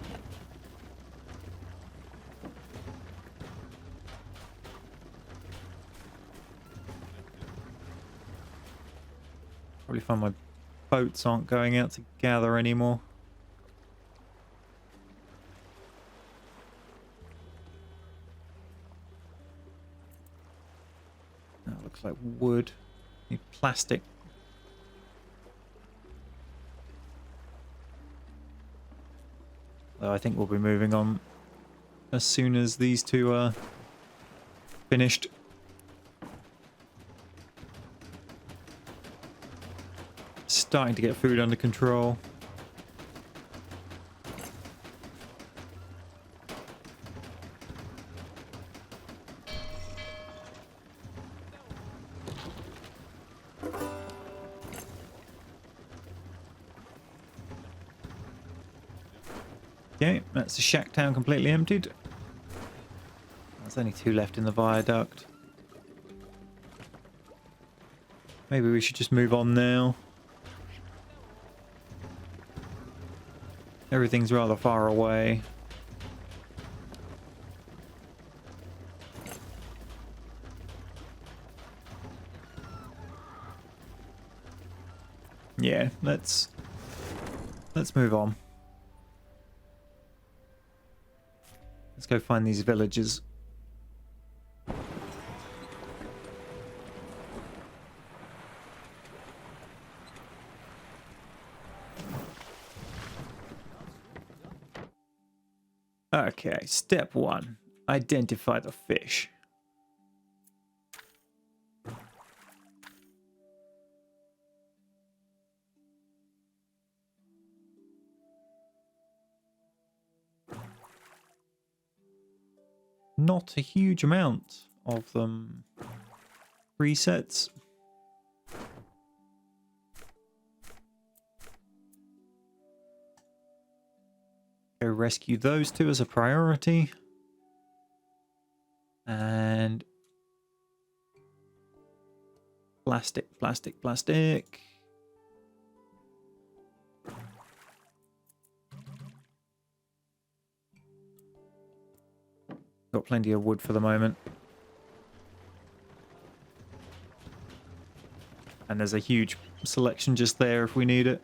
Probably find my boats aren't going out to gather anymore. That looks like wood. Need plastic. Though I think we'll be moving on as soon as these two are finished. Starting to get food under control. Okay, that's the shack town completely emptied. There's only 2 left in the viaduct. Maybe we should just move on now. Everything's rather far away. Yeah, let's move on. Let's go find these villagers. Okay, step 1. Identify the fish. Not a huge amount of them. Presets. Go rescue those 2 as a priority. And plastic, plastic, plastic. Got plenty of wood for the moment. And there's a huge selection just there if we need it.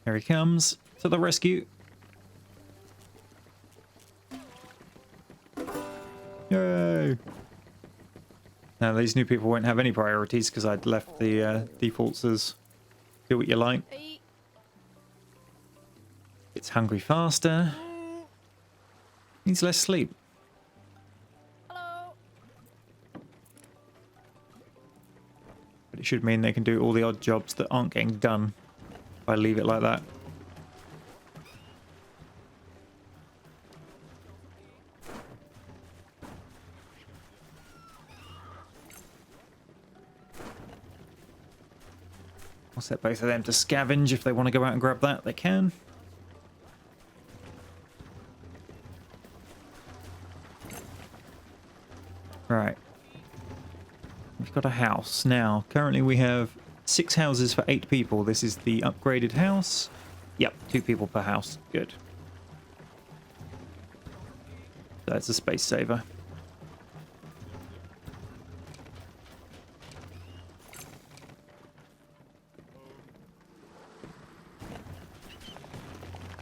Here he comes to the rescue. Yay! Now these new people won't have any priorities because I'd left the defaults as do what you like. It's hungry faster. Needs less sleep. Hello. But it should mean they can do all the odd jobs that aren't getting done if I leave it like that. I'll set both of them to scavenge. If they want to go out and grab that, they can. Right. We've got a house. Now, currently we have 6 houses for 8 people. This is the upgraded house. Yep, 2 people per house. Good. That's a space saver.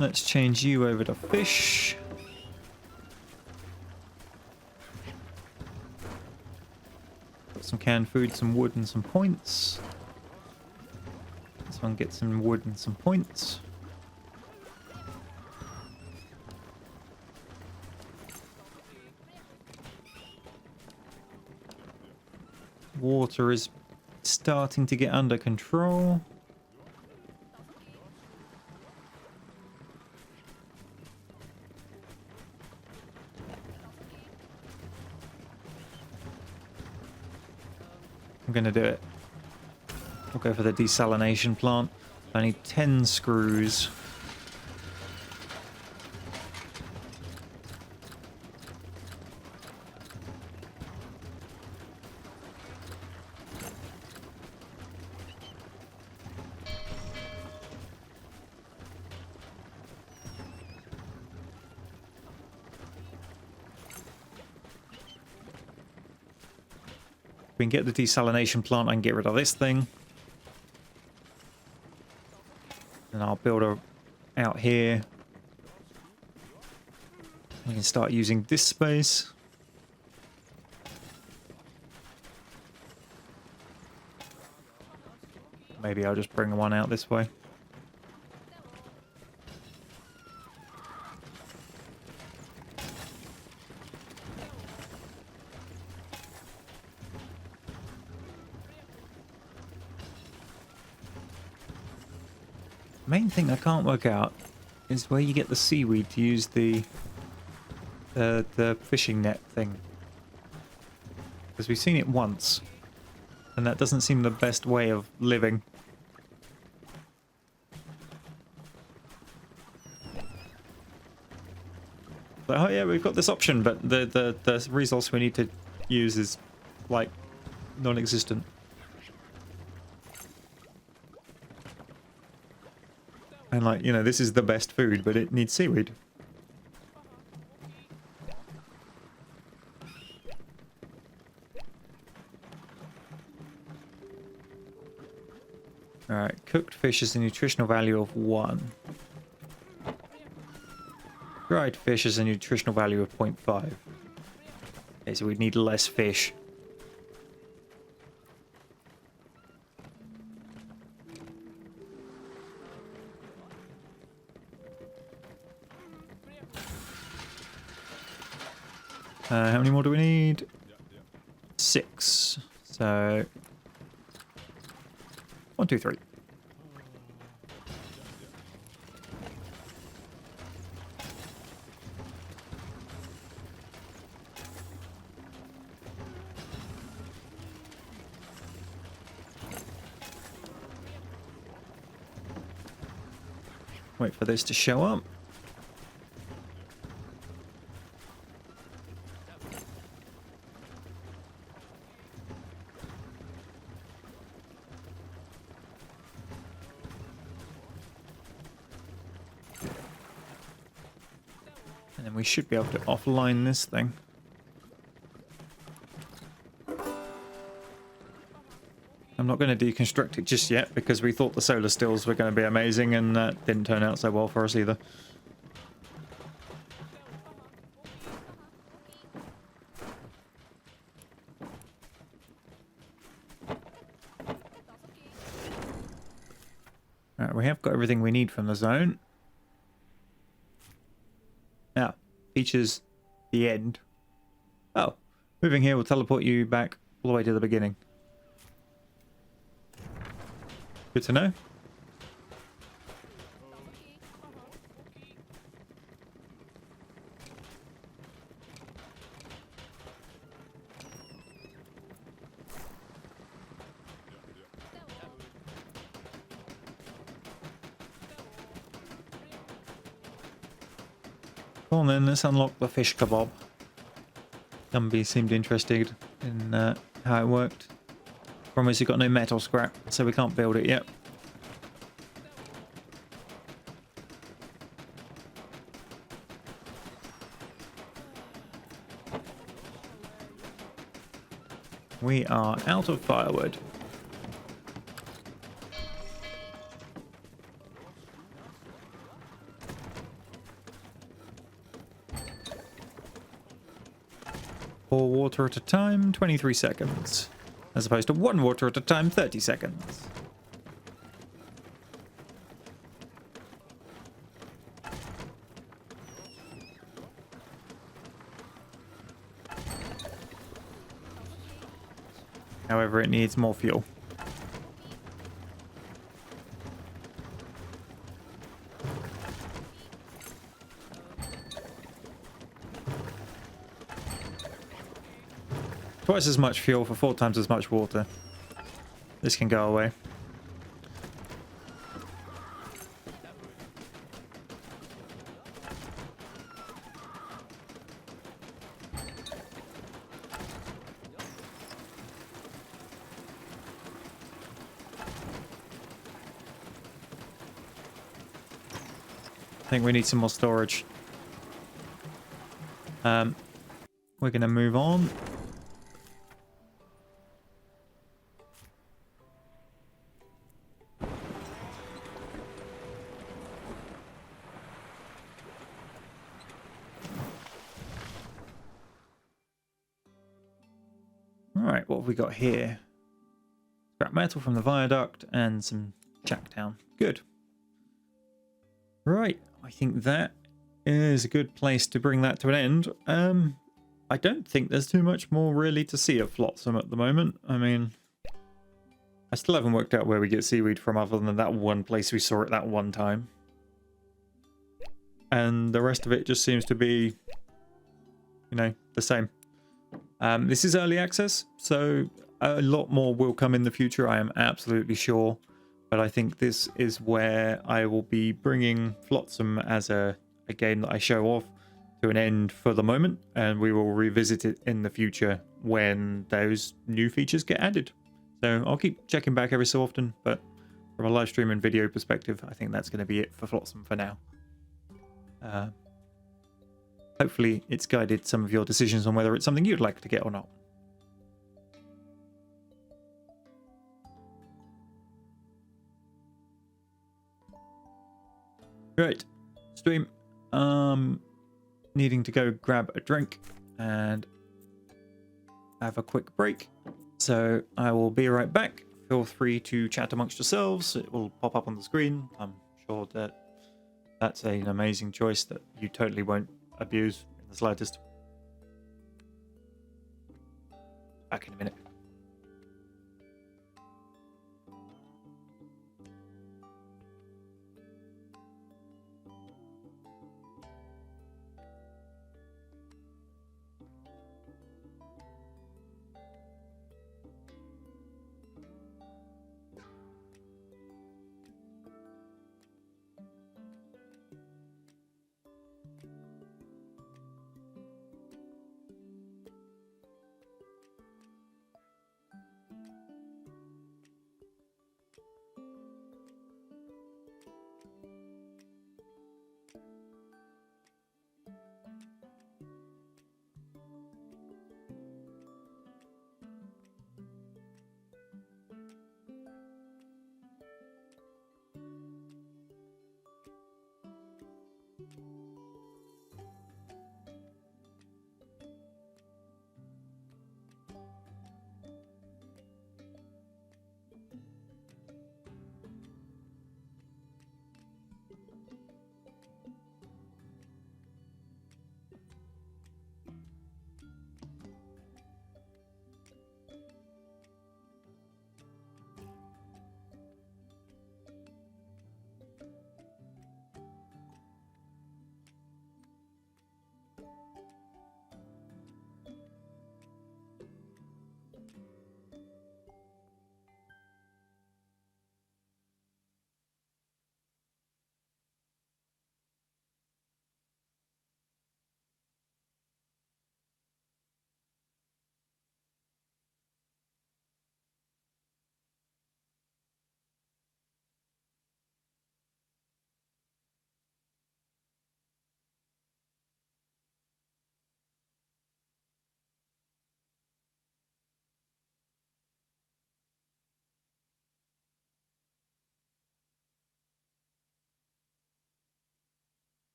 Let's change you over to fish. Got some canned food, some wood, and some points. This one gets some wood and some points. Water is starting to get under control. I'm gonna do it. We'll go for the desalination plant. I need 10 screws. We can get the desalination plant, I can get rid of this thing. And I'll build a out here. We can start using this space. Maybe I'll just bring one out this way. Main thing I can't work out is where you get the seaweed to use the fishing net thing. Because we've seen it once, and that doesn't seem the best way of living. Like, oh yeah, we've got this option, but the resource we need to use is like non-existent. And like, you know, this is the best food, but it needs seaweed. Alright, cooked fish has a nutritional value of 1. Dried fish has a nutritional value of 0.5. Okay, so we need less fish. How many more do we need? 6. So 1, 2, 3. Wait for this to show up. And then we should be able to offline this thing. I'm not going to deconstruct it just yet because we thought the solar stills were going to be amazing and that didn't turn out so well for us either. Alright, we have got everything we need from the zone. Now, features the end. Oh, moving here will teleport you back all the way to the beginning. Good to know. Well then, let's unlock the fish kebab. Gumby seemed interested in how it worked. Problem is, you've got no metal scrap, so we can't build it yet. We are out of firewood. Pour water at a time, 23 seconds. As opposed to one water at a time, 30 seconds. However, it needs more fuel. Twice as much fuel for 4 times as much water. This can go away. I think we need some more storage. We're going to move on. Alright, what have we got here? Scrap metal from the viaduct and some jackdown. Good. Right, I think that is a good place to bring that to an end. I don't think there's too much more really to see of Flotsam at the moment. I mean, I still haven't worked out where we get seaweed from other than that one place we saw it that one time. And the rest of it just seems to be, you know, the same. This is early access, so a lot more will come in the future, I am absolutely sure. But I think this is where I will be bringing Flotsam as a game that I show off to an end for the moment, and we will revisit it in the future when those new features get added. So I'll keep checking back every so often, but from a live stream and video perspective, I think that's going to be it for Flotsam for now. Hopefully it's guided some of your decisions on whether it's something you'd like to get or not. Right, stream. Needing to go grab a drink and have a quick break. So I will be right back. Feel free to chat amongst yourselves. It will pop up on the screen. I'm sure that that's an amazing choice that you totally won't abuse in the slightest. Back in a minute.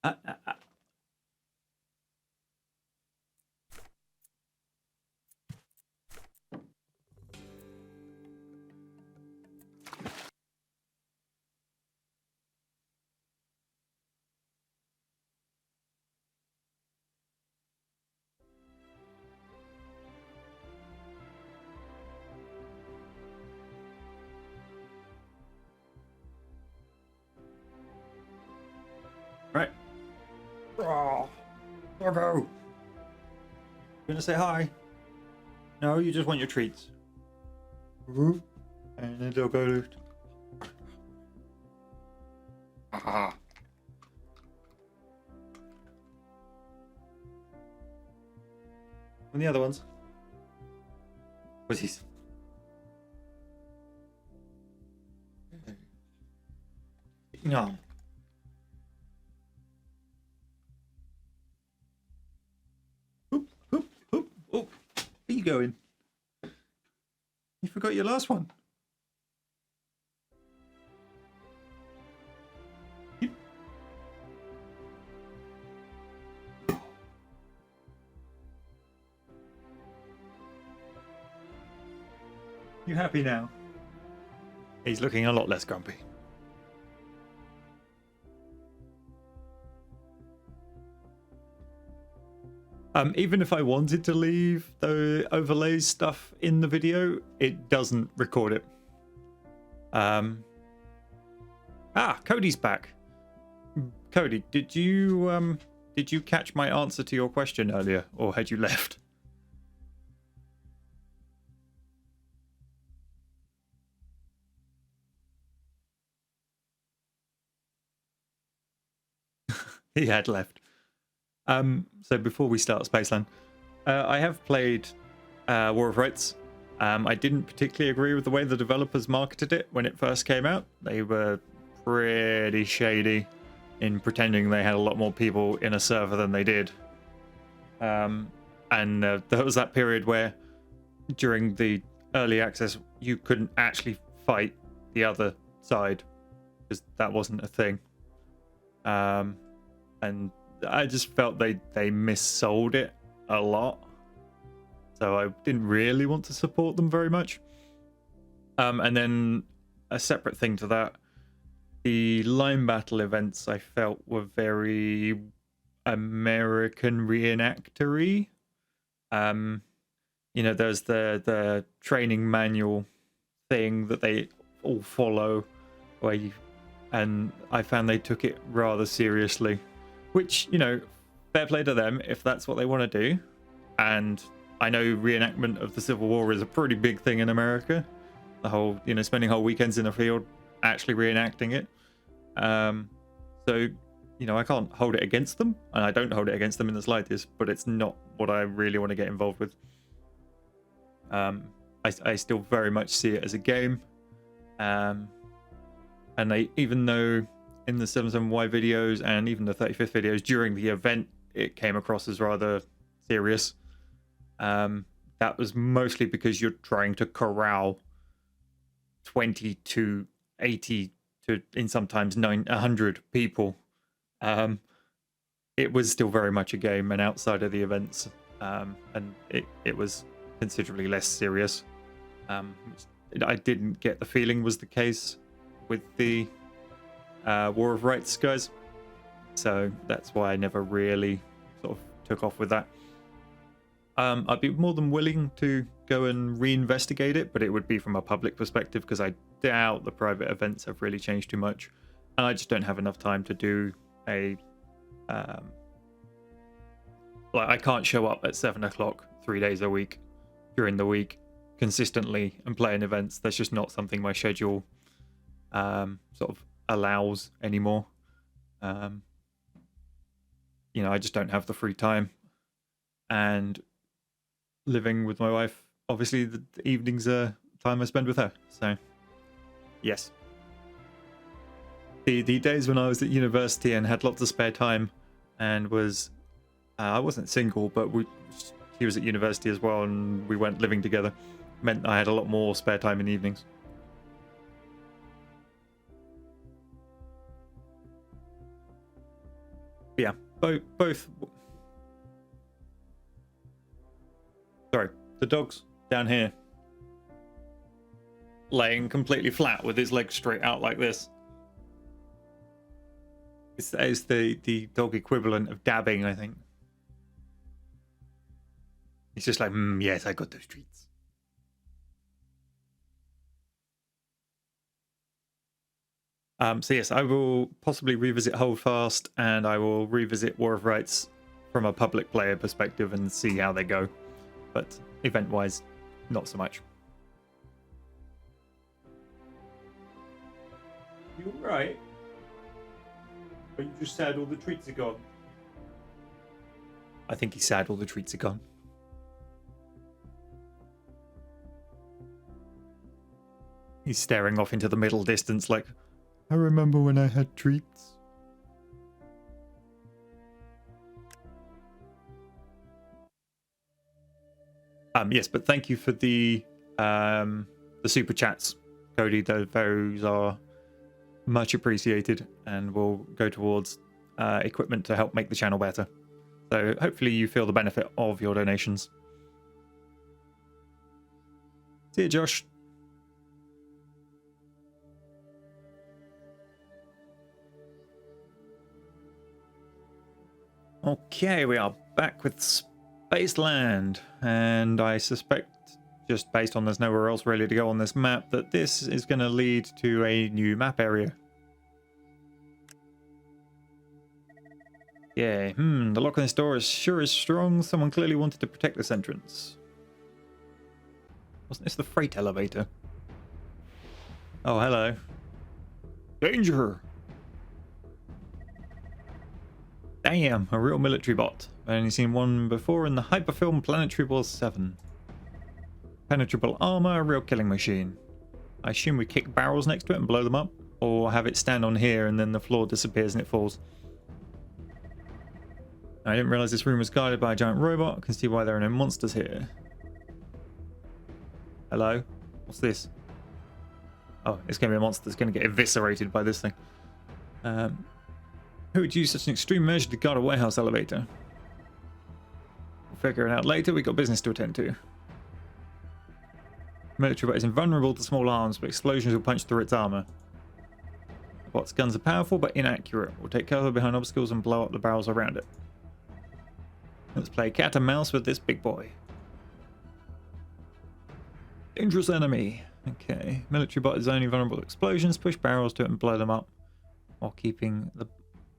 Uh, uh, uh. Right. Oh, doggo. You gonna say hi? No, you just want your treats. And then doggo. Ah. And the other ones? What's these? No. Oop, oop, oop, oop. Where are you going? You forgot your last one. Yep. You happy now? He's looking a lot less grumpy. Even if I wanted to leave the overlays stuff in the video, it doesn't record it. Cody's back. Cody, did you catch my answer to your question earlier, or had you left? He had left. So before we start Spaceland, I have played War of Rights. I didn't particularly agree with the way the developers marketed it when it first came out. They were pretty shady in pretending they had a lot more people in a server than they did. And there was that period where during the early access you couldn't actually fight the other side because that wasn't a thing. And I just felt they missold it a lot, so I didn't really want to support them very much. And then a separate thing to that, the line battle events I felt were very American reenactory. You know, there's the training manual thing that they all follow, where you, and I found they took it rather seriously, which, you know, fair play to them if that's what they want to do. And I know reenactment of the Civil War is a pretty big thing in America. The whole, you know, spending whole weekends in a field actually reenacting it. So, you know, I can't hold it against them, and I don't hold it against them in the slightest, but it's not what I really want to get involved with. I still very much see it as a game. And even though in the 77Y videos and even the 35th videos during the event, it came across as rather serious. That was mostly because you're trying to corral 20 to 80 to, in sometimes 100 people. It was still very much a game, and outside of the events, and it was considerably less serious. I didn't get the feeling was the case with the War of Rights guys, so that's why I never really sort of took off with that. I'd be more than willing to go and reinvestigate it, but it would be from a public perspective, because I doubt the private events have really changed too much, and I just don't have enough time to do a like, I can't show up at 7 o'clock 3 days a week during the week consistently and play in events. That's just not something my schedule sort of allows anymore. You know, I just don't have the free time, and living with my wife, obviously the evenings are time I spend with her. So yes, the days when I was at university and had lots of spare time and was I wasn't single, but he was at university as well, and we weren't living together, meant I had a lot more spare time in the evenings. Yeah, both. Sorry, the dog's down here, laying completely flat with his legs straight out like this. It's the dog equivalent of dabbing, I think. He's just like, yes, I got those treats. So yes, I will possibly revisit Holdfast, and I will revisit War of Rights from a public player perspective and see how they go. But event-wise, not so much. You alright? Or you just sad all the treats are gone? I think he's sad all the treats are gone. He's staring off into the middle distance like, I remember when I had treats. Yes, but thank you for the super chats, Cody. Those are much appreciated and will go towards equipment to help make the channel better. So hopefully you feel the benefit of your donations. See you, Josh. Okay, we are back with Spaceland, and I suspect, just based on there's nowhere else really to go on this map, that this is going to lead to a new map area. Yeah, the lock on this door is sure is strong. Someone clearly wanted to protect this entrance. Wasn't this the freight elevator? Oh, hello. Danger! Damn, a real military bot. I've only seen one before in the Hyperfilm Planetary Wars 7. Penetrable armor, a real killing machine. I assume we kick barrels next to it and blow them up, or have it stand on here and then the floor disappears and it falls. I didn't realize this room was guarded by a giant robot. I can see why there are no monsters here. Hello? What's this? Oh, it's going to be a monster that's going to get eviscerated by this thing. Who would use such an extreme measure to guard a warehouse elevator? We'll figure it out later. We've got business to attend to. Military bot is invulnerable to small arms, but explosions will punch through its armor. The bot's guns are powerful but inaccurate. We'll take cover behind obstacles and blow up the barrels around it. Let's play cat and mouse with this big boy. Dangerous enemy. Okay. Military bot is only vulnerable to explosions. Push barrels to it and blow them up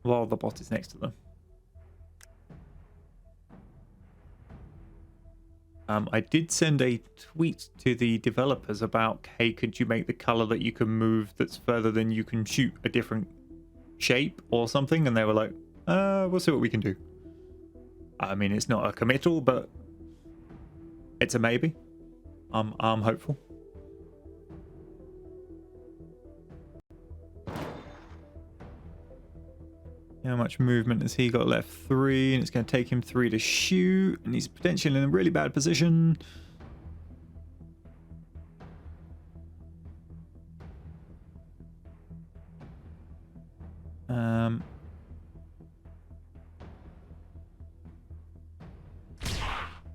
while the bot is next to them. I did send a tweet to the developers about, hey, could you make the color that you can move that's further than you can shoot a different shape or something? And they were like, we'll see what we can do. I mean, it's not a committal, but it's a maybe. I'm hopeful. How much movement has he got left? 3, and it's going to take him 3 to shoot, and he's potentially in a really bad position.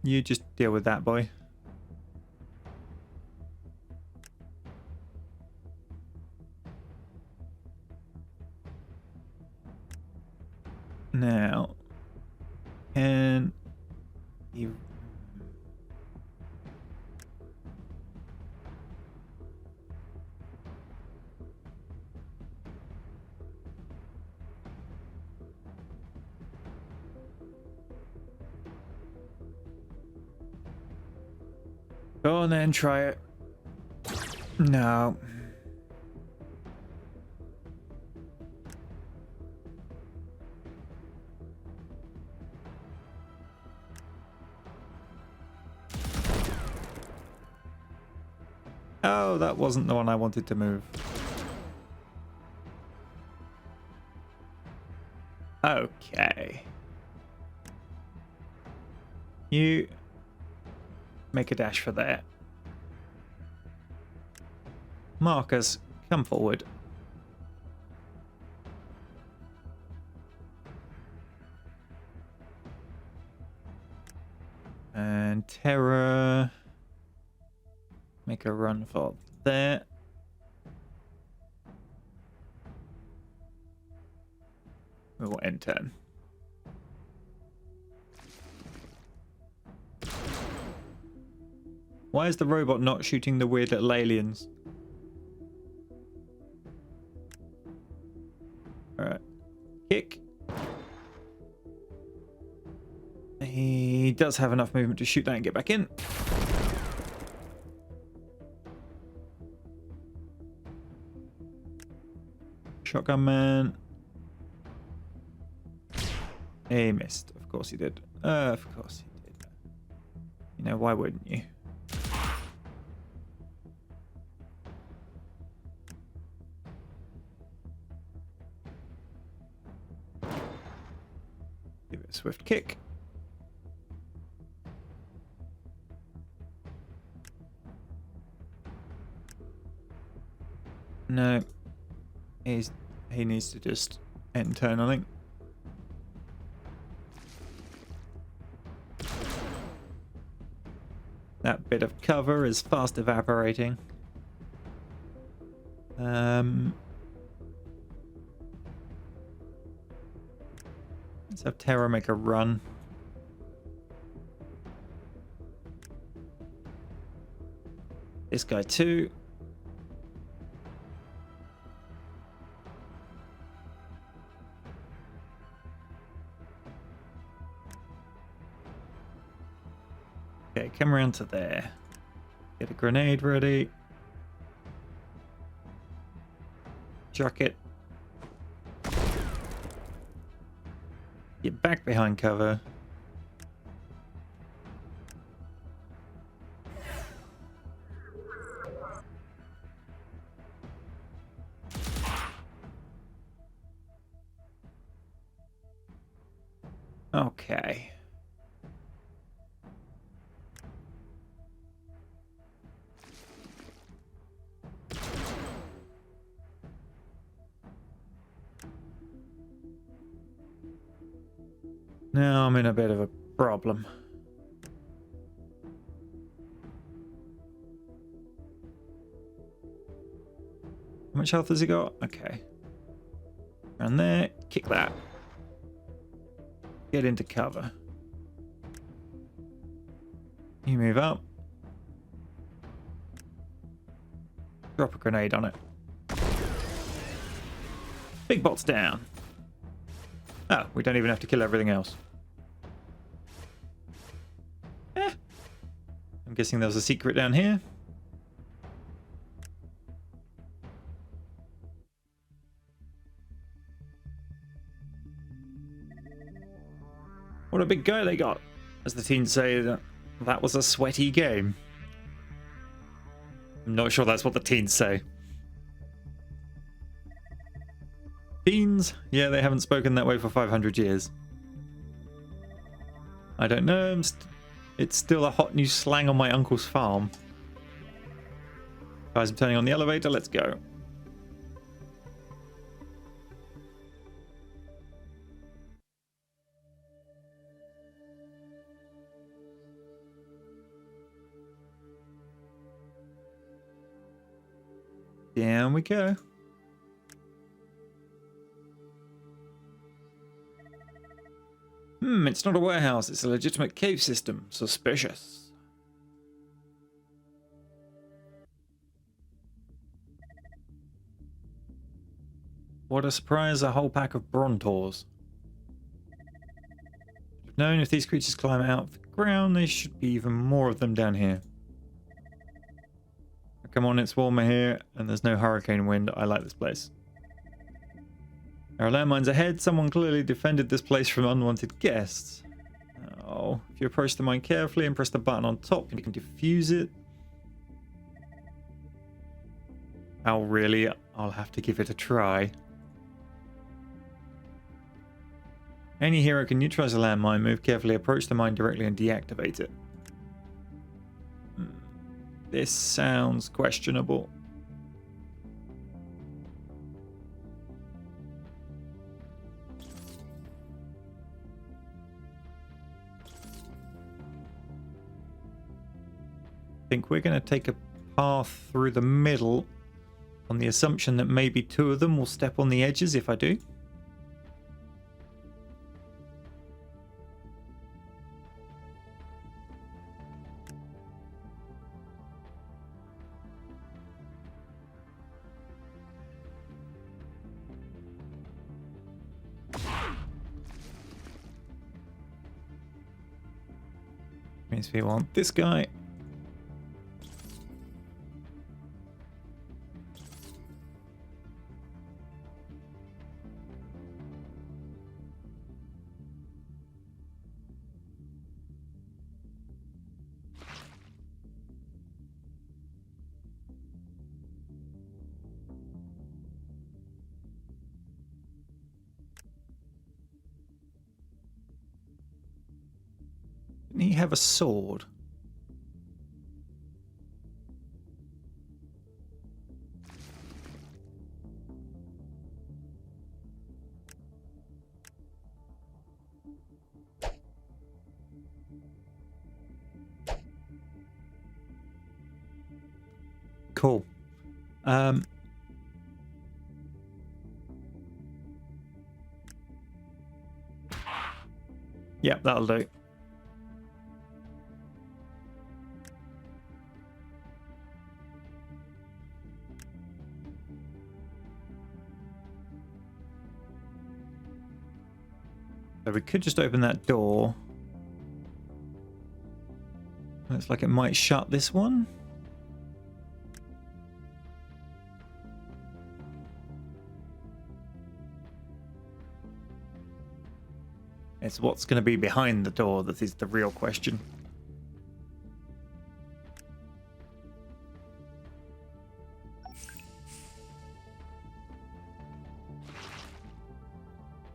You just deal with that, boy. Now, can you... Go on then, try it. No. Oh, that wasn't the one I wanted to move. Okay. You make a dash for that. Marcus, come forward. And Terra, make a run for that. We will end turn. Why is the robot not shooting the weird little aliens? Alright. Kick. He does have enough movement to shoot that and get back in. Shotgun man. He missed. Of course he did. Of course he did. You know, why wouldn't you? Give it a swift kick. No. He needs to just end turn, I think. That bit of cover is fast evaporating. Let's have Terra make a run. This guy too. Okay, come around to there. Get a grenade ready. Chuck it. Get back behind cover. Okay. Now I'm in a bit of a problem. How much health has he got? Okay. Around there. Kick that. Get into cover. You move up. Drop a grenade on it. Big bot's down. Oh, we don't even have to kill everything else. I'm guessing there was a secret down here. What a big guy they got. As the teens say, that was a sweaty game. I'm not sure that's what the teens say. Teens? Yeah, they haven't spoken that way for 500 years. I don't know. It's still a hot new slang on my uncle's farm. Guys, I'm turning on the elevator. Let's go. Down we go. It's not a warehouse. It's a legitimate cave system. Suspicious. What a surprise, a whole pack of Brontaurs. Known if these creatures climb out of the ground, there should be even more of them down here. Come on, it's warmer here, and there's no hurricane wind. I like this place. There are landmines ahead. Someone clearly defended this place from unwanted guests. Oh, if you approach the mine carefully and press the button on top, you can defuse it. Oh, really? I'll have to give it a try. Any hero can neutralize a landmine. Move carefully, approach the mine directly, and deactivate it. This sounds questionable. I think we're going to take a path through the middle on the assumption that maybe two of them will step on the edges if I do. Means we want this guy. Didn't he have a sword? Cool. Yep, that'll do. So we could just open that door. Looks like it might shut this one. It's what's going to be behind the door that is the real question.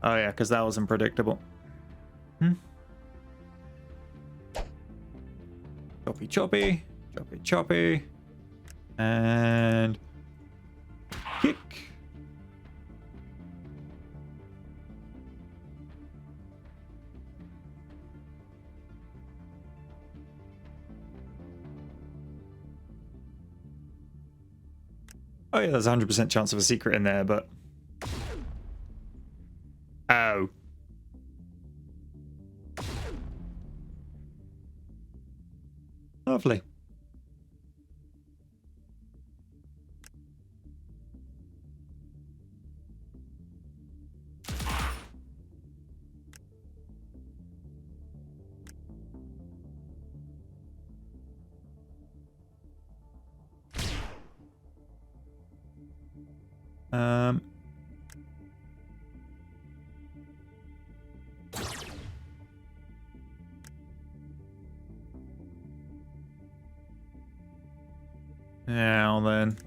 Oh yeah, because that wasn't predictable. Choppy choppy, choppy choppy, and kick. Oh yeah, there's a 100% chance of a secret in there, but lovely. Um, now then,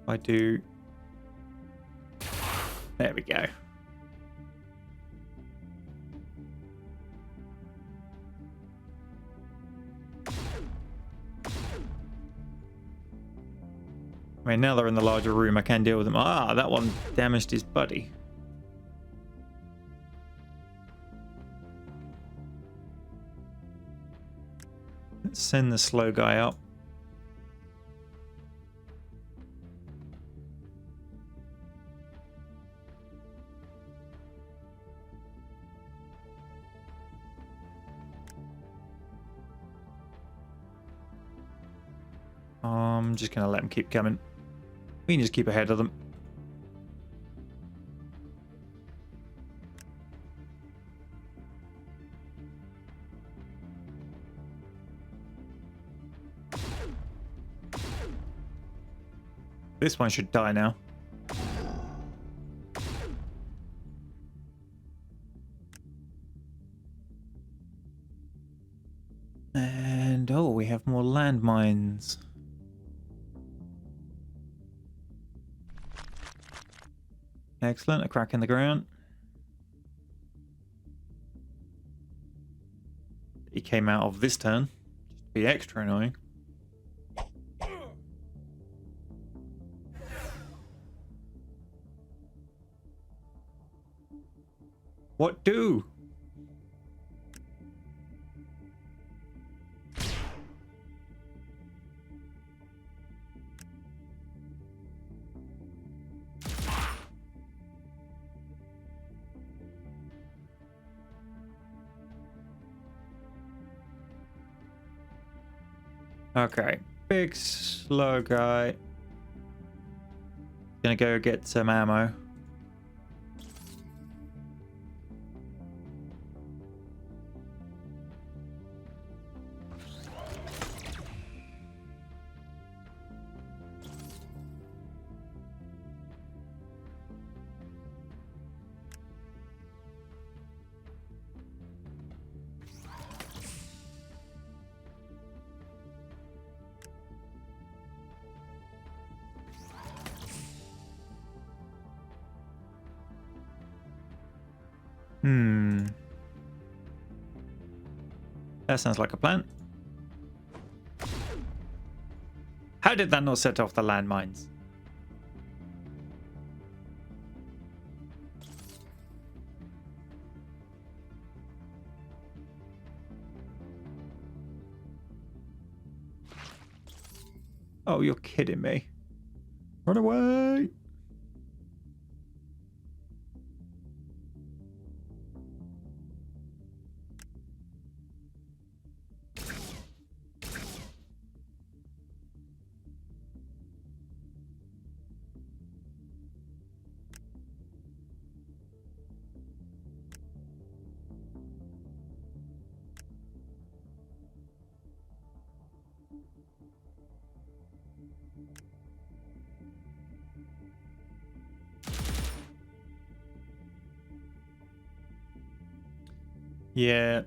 I do. There we go. I mean, now they're in the larger room, I can deal with them. Ah, that one damaged his buddy. Let's send the slow guy up. I'm just going to let them keep coming. We can just keep ahead of them. This one should die now. And oh, we have more landmines. Excellent, a crack in the ground. He came out of this turn. Just to be extra annoying. What do? Okay, big slow guy. Gonna go get some ammo. That sounds like a plan. How did that not set off the landmines? Oh, you're kidding me. Run away! Yeah.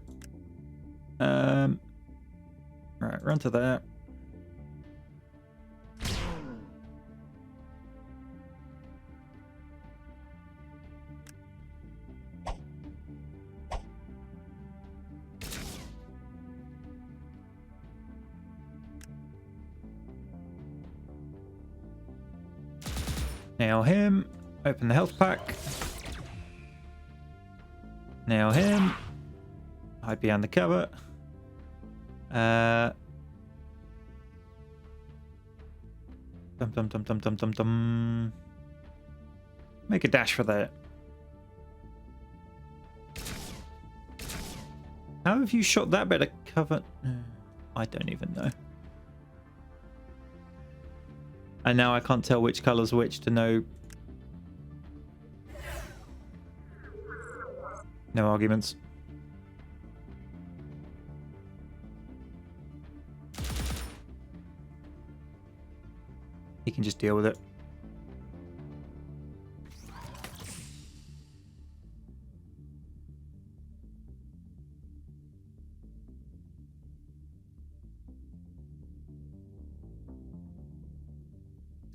Right, run to that. Nail him. Open the health pack. Nail him. Hide behind the cover. Dum. Make a dash for that. How have you shot that better cover? I don't even know. And now I can't tell which colour's which to know. No arguments. He can just deal with it.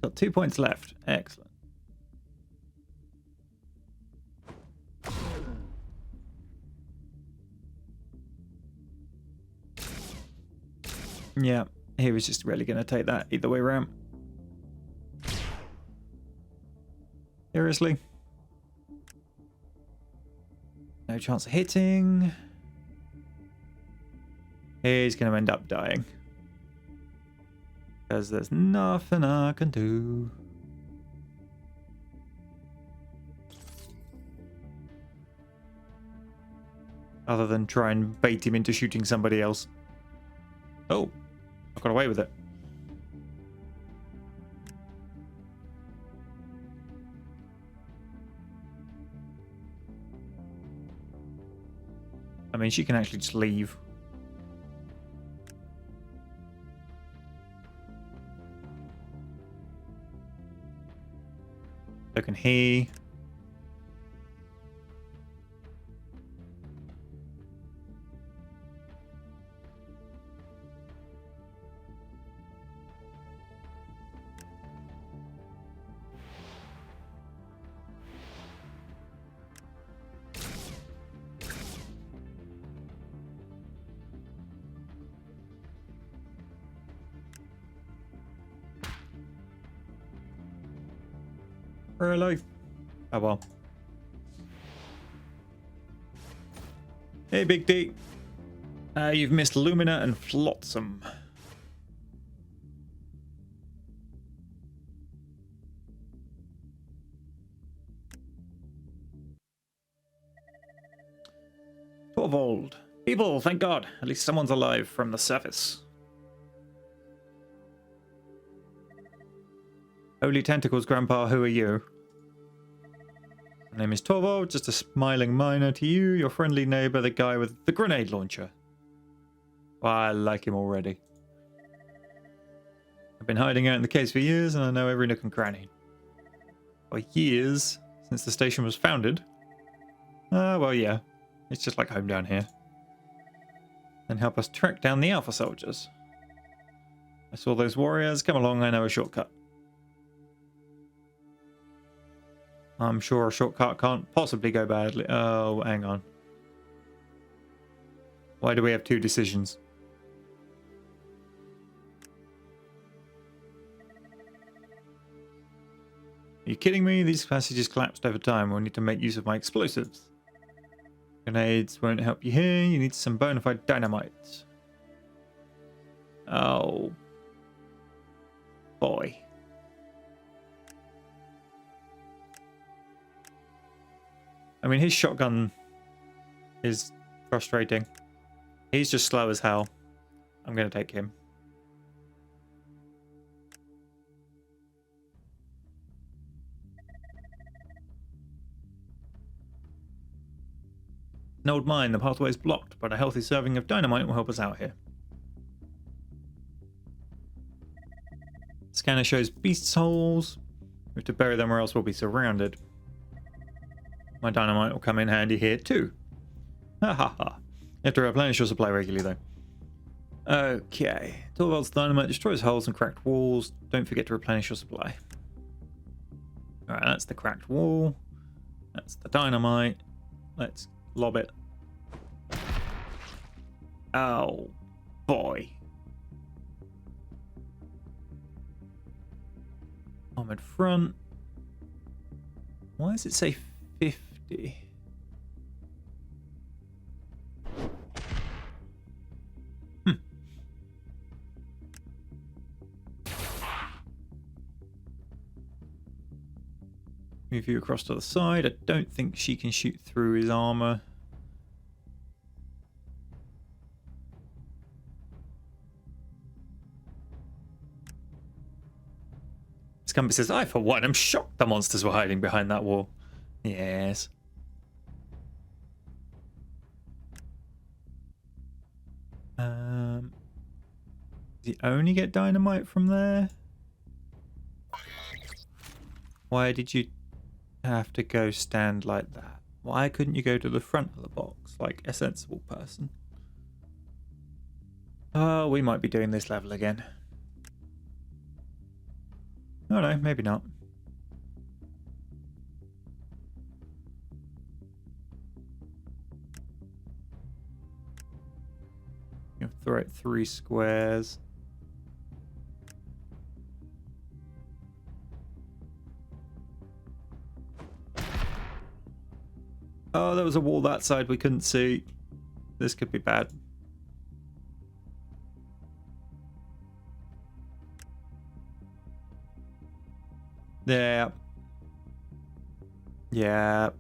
Got 2 points left. Excellent. Yeah, he was just really going to take that either way around. Seriously? No chance of hitting. He's going to end up dying. Because there's nothing I can do. Other than try and bait him into shooting somebody else. Oh, I got away with it. I mean, she can actually just leave. So can he. Really? Oh well. Hey, Big D. You've missed Lumina and Flotsam. Torvald. People, thank God. At least someone's alive from the surface. Holy Tentacles, Grandpa, who are you? My name is Torvald, just a smiling miner to you, your friendly neighbor, the guy with the grenade launcher. Well, I like him already. I've been hiding out in the caves for years, and I know every nook and cranny. For years, since the station was founded. Well, yeah. It's just like home down here. Then help us track down the Alpha soldiers. I saw those warriors. Come along, I know a shortcut. I'm sure a shortcut can't possibly go badly. Oh, hang on. Why do we have two decisions? Are you kidding me? These passages collapsed over time. We'll need to make use of my explosives. Grenades won't help you here. You need some bona fide dynamite. Oh. Boy. I mean, his shotgun is frustrating. He's just slow as hell. I'm going to take him. An old mine, the pathway is blocked, but a healthy serving of dynamite will help us out here. Scanner shows beast's holes. We have to bury them or else we'll be surrounded. My dynamite will come in handy here too. Ha ha ha. You have to replenish your supply regularly though. Okay. Torvald's dynamite destroys holes and cracked walls. Don't forget to replenish your supply. Alright, that's the cracked wall. That's the dynamite. Let's lob it. Oh, boy. Armored front. Why does it say 50? Move you across to the side. I don't think she can shoot through his armor. Scumby says, I, for one, am shocked the monsters were hiding behind that wall. Yes. Does he only get dynamite from there? Why did you have to go stand like that? Why couldn't you go to the front of the box like a sensible person? Oh, we might be doing this level again. Oh no, maybe not. You have to throw it 3 squares. Oh, there was a wall that side we couldn't see. This could be bad. Yeah. Yeah.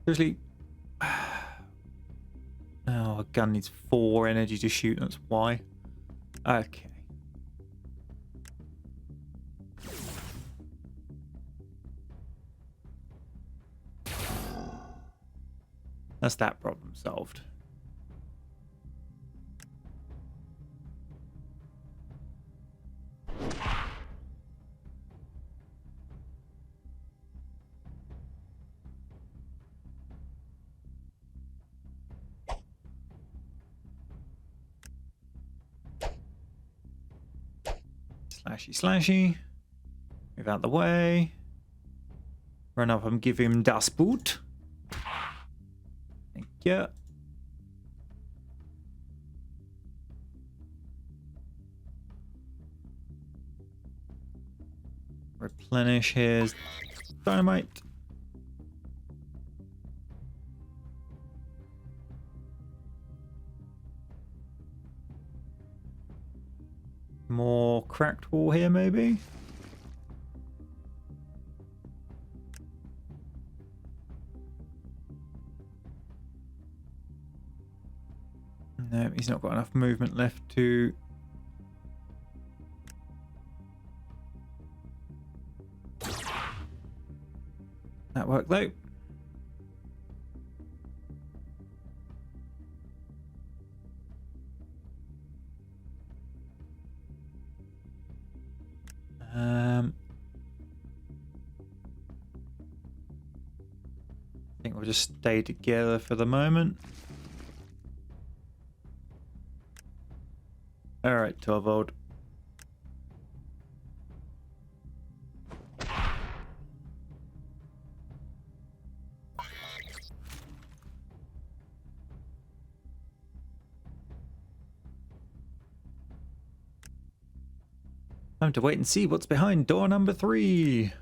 Seriously. Oh, a gun needs 4 energy to shoot, that's why. Okay. That's that problem solved. Slashy, slashy. Move out the way. Run up and give him das Boot. Thank you. Replenish his dynamite. More cracked wall here, maybe? No, he's not got enough movement left to... That worked though. I think we'll just stay together for the moment. Alright, 12-volt. Time to wait and see what's behind door number 3.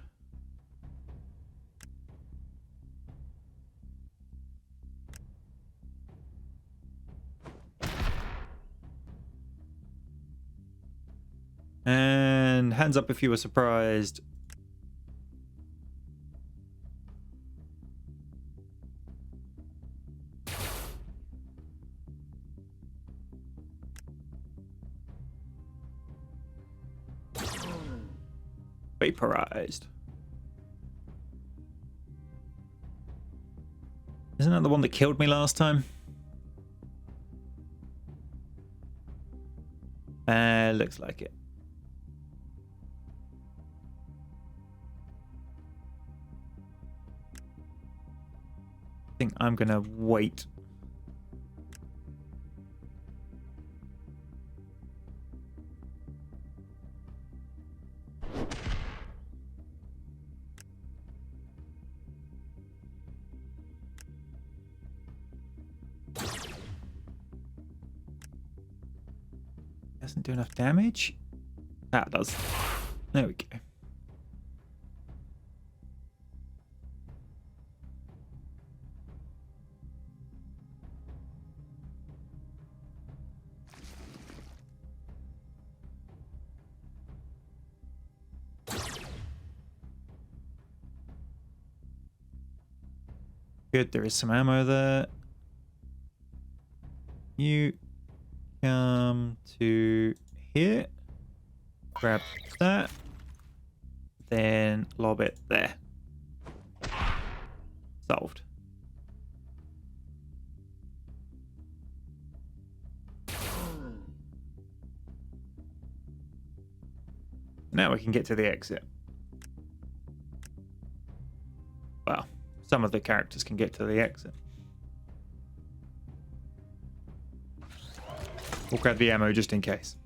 And hands up if you were surprised. Vaporized. Isn't that the one that killed me last time? Looks like it. I think I'm gonna wait. Doesn't do enough damage? Ah, it does. There we go. Good, there is some ammo there. You come to here. Grab that. Then lob it there. Solved. Now we can get to the exit. Well, some of the characters can get to the exit. We'll grab the ammo just in case.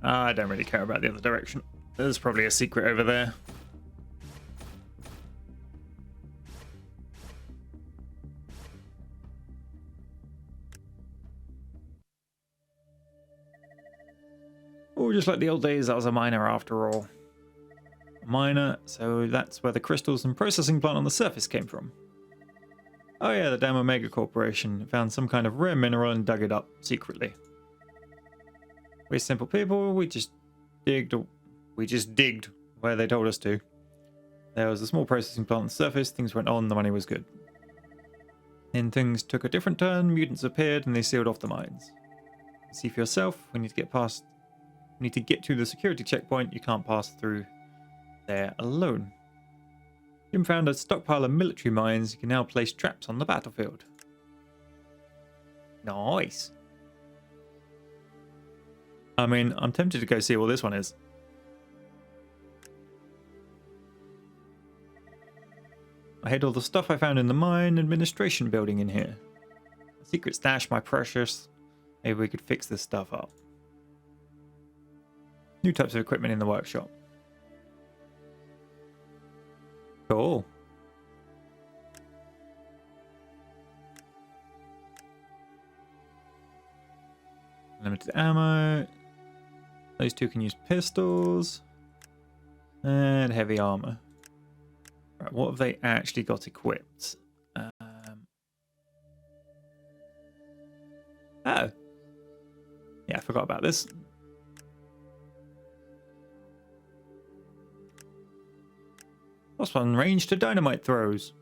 I don't really care about the other direction. There's probably a secret over there. Oh, just like the old days, I was a miner after all. A miner, so that's where the crystals and processing plant on the surface came from. Oh yeah, the damn Omega Corporation found some kind of rare mineral and dug it up secretly. We're simple people, we just digged where they told us to. There was a small processing plant on the surface, things went on, the money was good. Then things took a different turn, mutants appeared and they sealed off the mines. See for yourself, we need to get to the security checkpoint, you can't pass through there alone. Jim found a stockpile of military mines, you can now place traps on the battlefield. Nice. I mean, I'm tempted to go see what this one is. I hid all the stuff I found in the mine administration building in here. A secret stash, my precious. Maybe we could fix this stuff up. New types of equipment in the workshop. Cool. Limited ammo. Those two can use pistols. And heavy armor. Right, what have they actually got equipped? Oh. Yeah, I forgot about this. Plus one range to dynamite throws.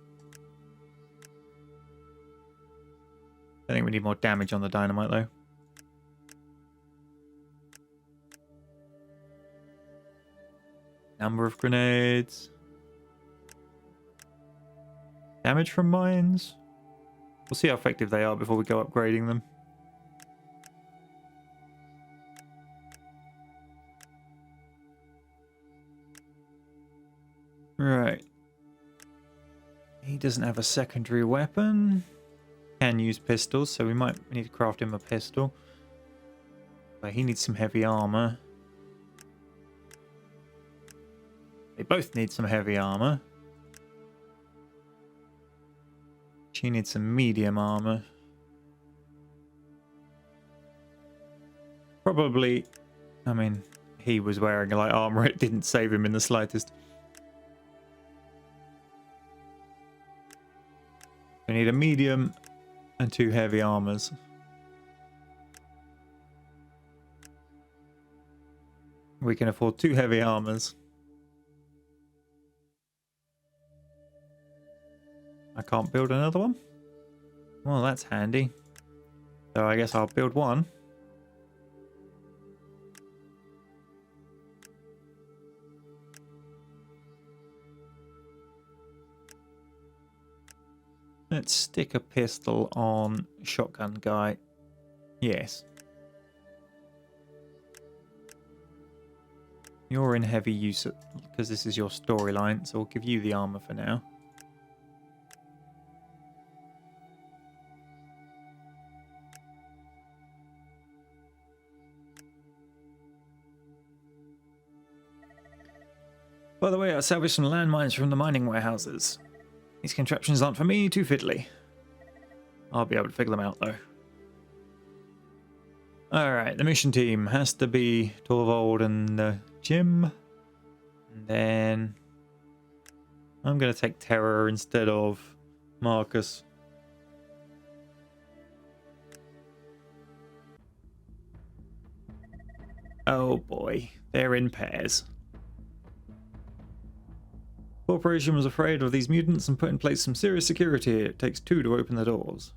I think we need more damage on the dynamite though. Number of grenades. Damage from mines. We'll see how effective they are before we go upgrading them. Right. He doesn't have a secondary weapon. Can use pistols, so we might need to craft him a pistol. But he needs some heavy armor. They both need some heavy armor. She needs some medium armor. Probably, I mean, he was wearing light armor. It didn't save him in the slightest. We need a medium and 2 heavy armors. We can afford 2 heavy armors. I can't build another one? Well, that's handy. So I guess I'll build one. Let's stick a pistol on shotgun guy. Yes. You're in heavy use because this is your storyline, so we'll give you the armor for now. By the way, I salvaged some landmines from the mining warehouses. These contraptions aren't for me, too fiddly. I'll be able to figure them out, though. Alright, the mission team has to be Torvald and Jim. And then I'm going to take Terror instead of Marcus. Oh boy, they're in pairs. Corporation was afraid of these mutants and put in place some serious security. It takes 2 to open the doors.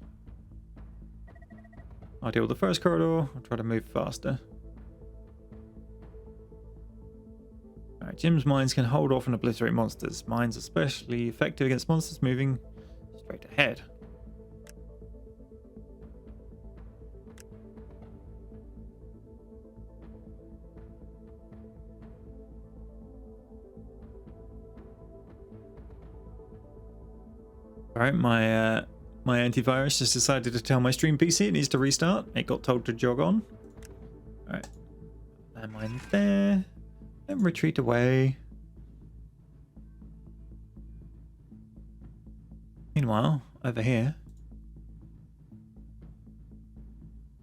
I'll deal with the first corridor. I'll try to move faster. Alright, Jim's mines can hold off and obliterate monsters. Mines are especially effective against monsters moving straight ahead. Alright, my antivirus just decided to tell my stream PC it needs to restart. It got told to jog on. Alright. Landmine there. And retreat away. Meanwhile, over here.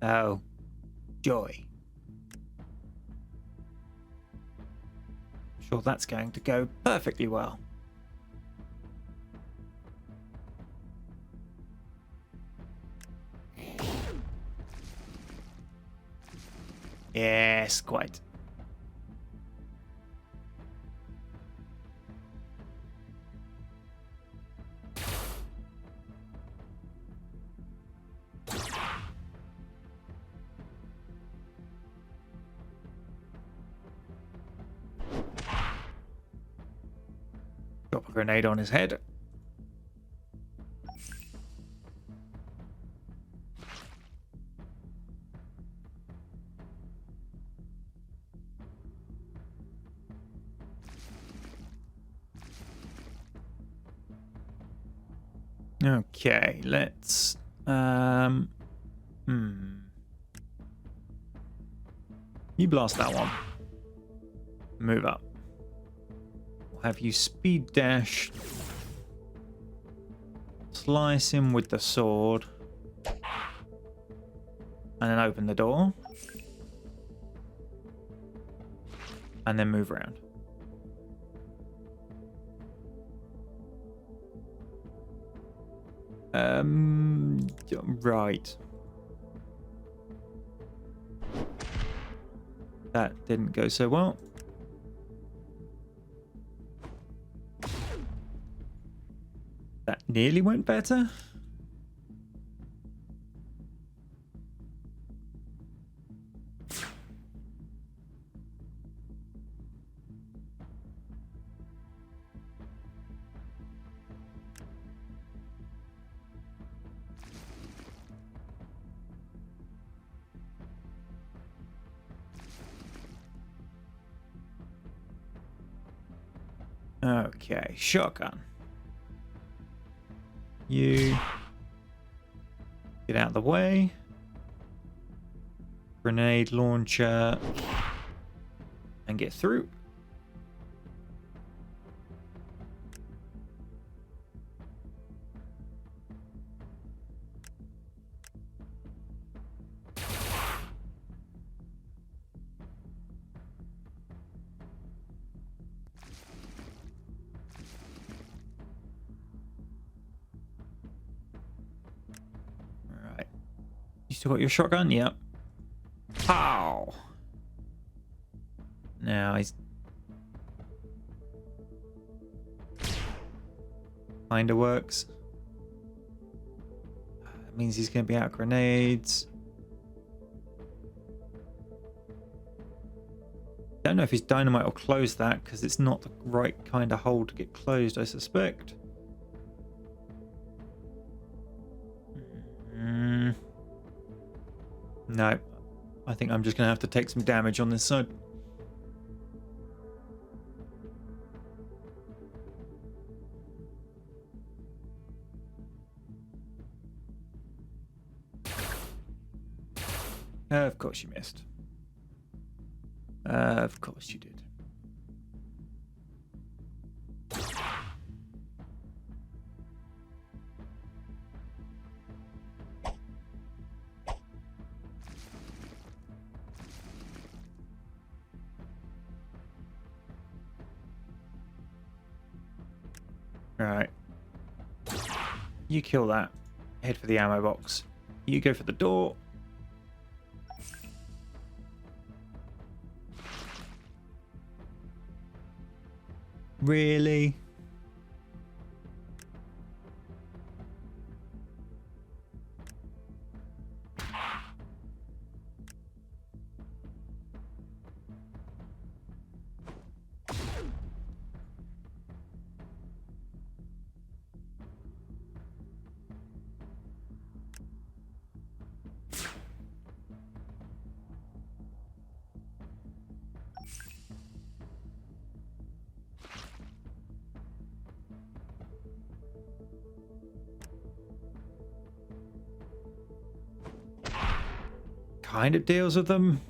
Oh. Joy. Sure that's going to go perfectly well. Yes, quite. Drop a grenade on his head. Okay, let's you blast that one. Move up. We'll have you speed dash. Slice him with the sword. And then open the door. And then move around. Right. That didn't go so well. That nearly went better. Okay, shotgun. You get out of the way. Grenade launcher. And get through. Still got your shotgun? Yep. Pow! Now he's kinda works. That means he's gonna be out of grenades. Don't know if his dynamite will close that because it's not the right kind of hole to get closed, I suspect. No, I think I'm just going to have to take some damage on this side. Of course you missed. Of course you did. Right. You kill that. Head for the ammo box. You go for the door. Really? Kind of deals with them.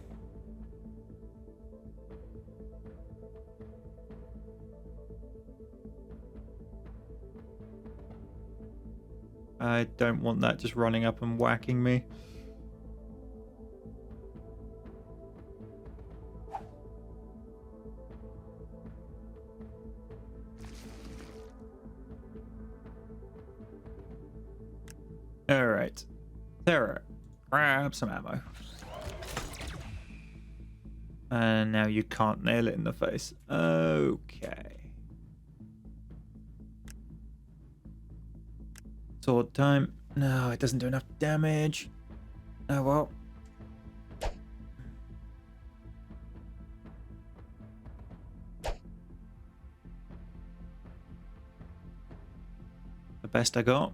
I don't want that just running up and whacking me. All right, Sarah, grab some ammo. And now you can't nail it in the face. Okay. Sword time. No, it doesn't do enough damage. Oh well. The best I got.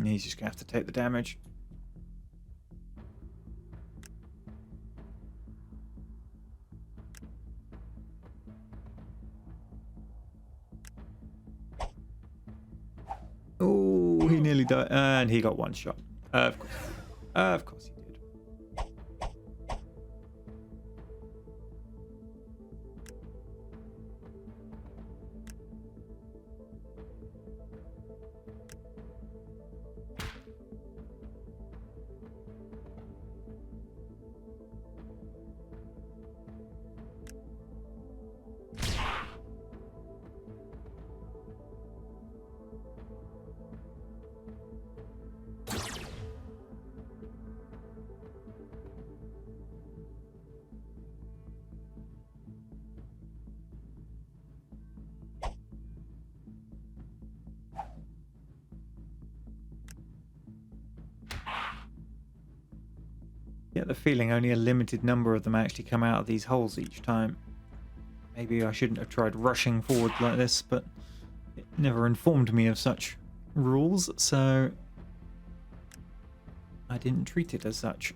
He's just gonna have to take the damage. Oh, he nearly died, and he got one shot. Of course he did. Get the feeling only a limited number of them actually come out of these holes each time. Maybe I shouldn't have tried rushing forward like this, but it never informed me of such rules, so I didn't treat it as such.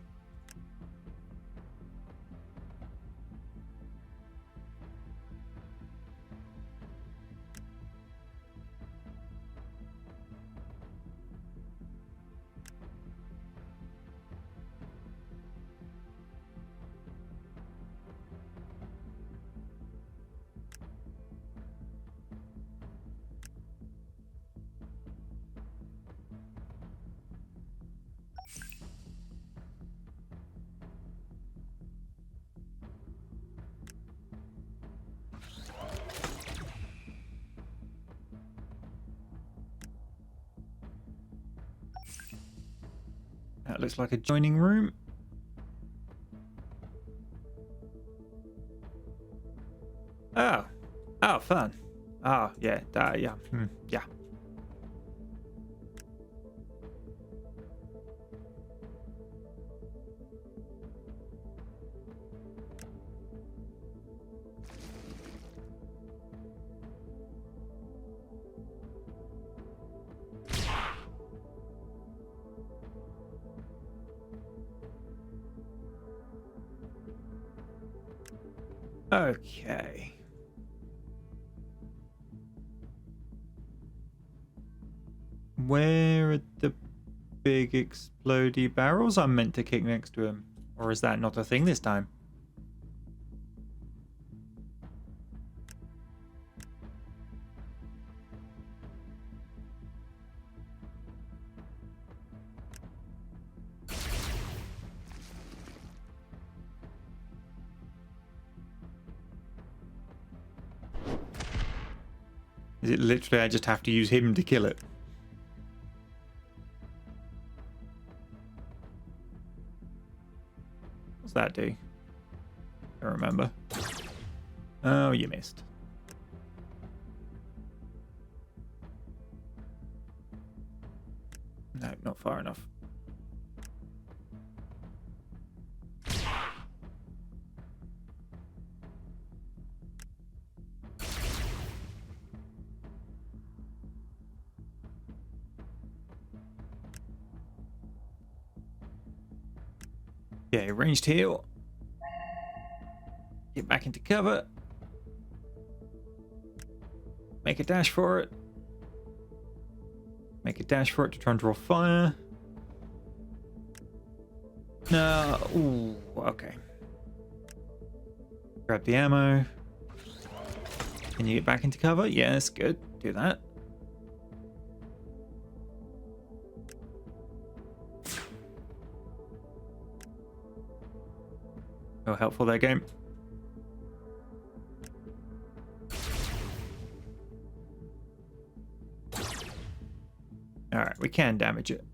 That looks like a joining room. Oh. Oh, fun. Oh, yeah. Yeah. Yeah. Okay. Where are the big explodey barrels I'm meant to kick next to him? Or is that not a thing this time? Literally, I just have to use him to kill it. What's that do? I don't remember. Oh, you missed. No, not far enough. Okay, ranged heal. Get back into cover. Make a dash for it. Make a dash for it to try and draw fire. No. Ooh, okay. Grab the ammo. Can you get back into cover? Yes, good. Do that. Oh, helpful there, game. Alright, we can damage it.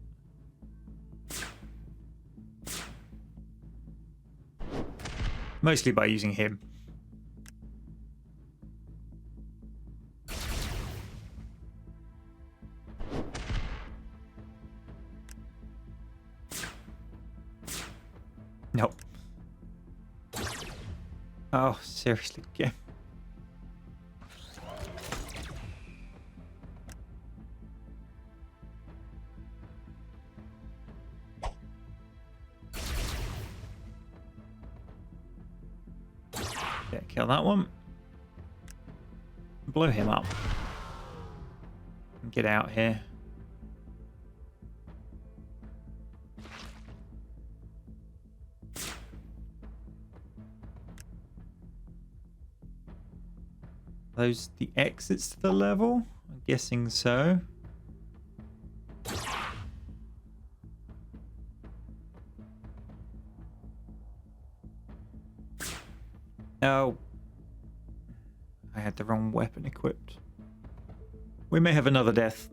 Mostly by using him. Nope. Oh, seriously, game. Yeah, kill that one. Blow him up. And get out here. Those the exits to the level? I'm guessing so. Oh. I had the wrong weapon equipped. We may have another death.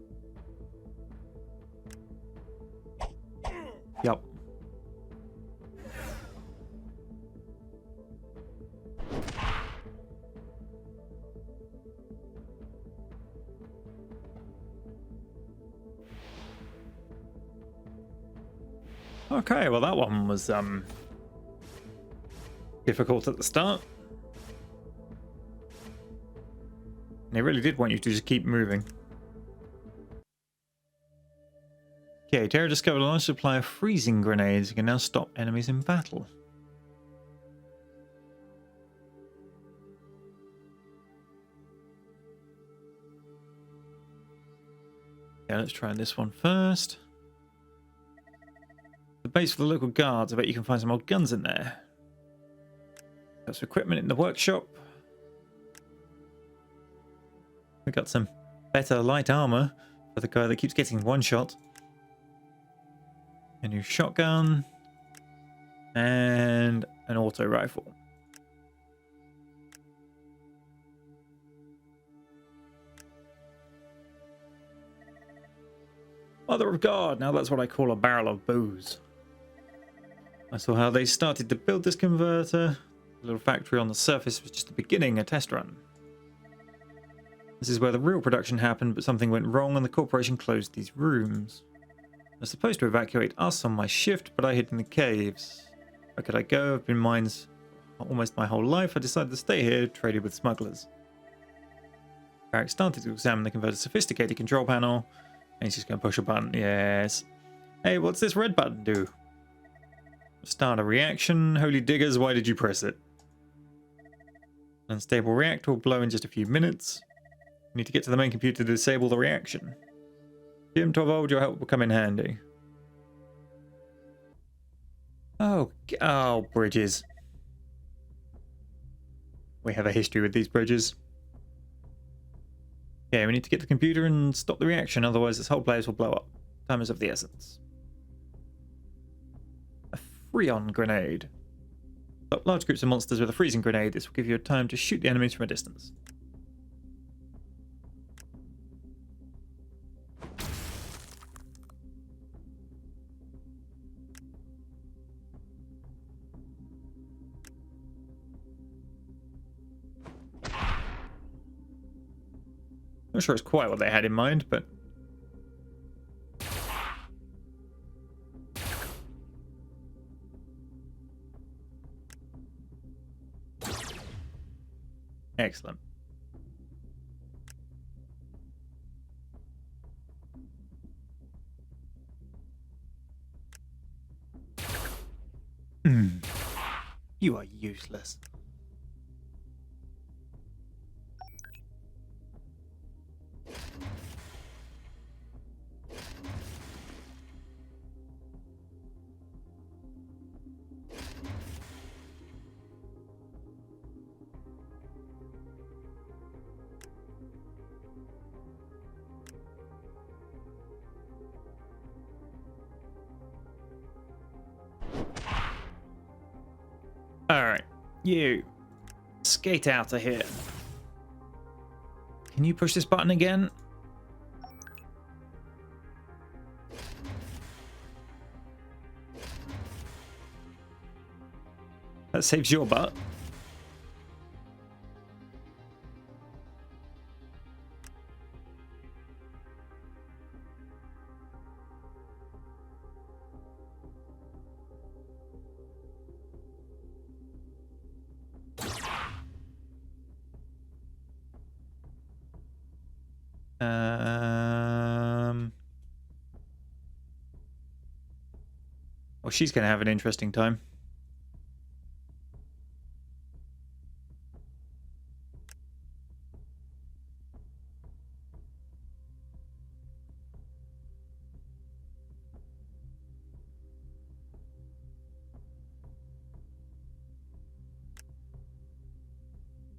Yup. Okay, well that one was difficult at the start. And it really did want you to just keep moving. Okay, Terra discovered a large supply of freezing grenades. You can now stop enemies in battle. Yeah, let's try this one first. The base for the local guards. I bet you can find some old guns in there. Got some equipment in the workshop. We got some better light armor for the guy that keeps getting one shot. A new shotgun. And an auto rifle. Mother of God, now that's what I call a barrel of booze. I saw how they started to build this converter. The little factory on the surface was just the beginning, a test run. This is where the real production happened, but something went wrong and the corporation closed these rooms. I was supposed to evacuate us on my shift, but I hid in the caves. Where could I go? I've been mines almost my whole life. I decided to stay here, traded with smugglers. Barrack started to examine the converter's sophisticated control panel, and he's just going to push a button. Yes. Hey, what's this red button do? Start a reaction. Holy diggers, why did you press it? Unstable reactor will blow in just a few minutes. You need to get to the main computer to disable the reaction. Jim Torvald, your help will come in handy. Oh, bridges. We have a history with these bridges. Okay, we need to get to the computer and stop the reaction, otherwise this whole place will blow up. Time is of the essence. A Freon grenade. Stop large groups of monsters with a freezing grenade. This will give you time to shoot the enemies from a distance. Not sure it's quite what they had in mind, but excellent. You are useless. Alright, you skate out of here. Can you push this button again? That saves your butt. Well, she's going to have an interesting time.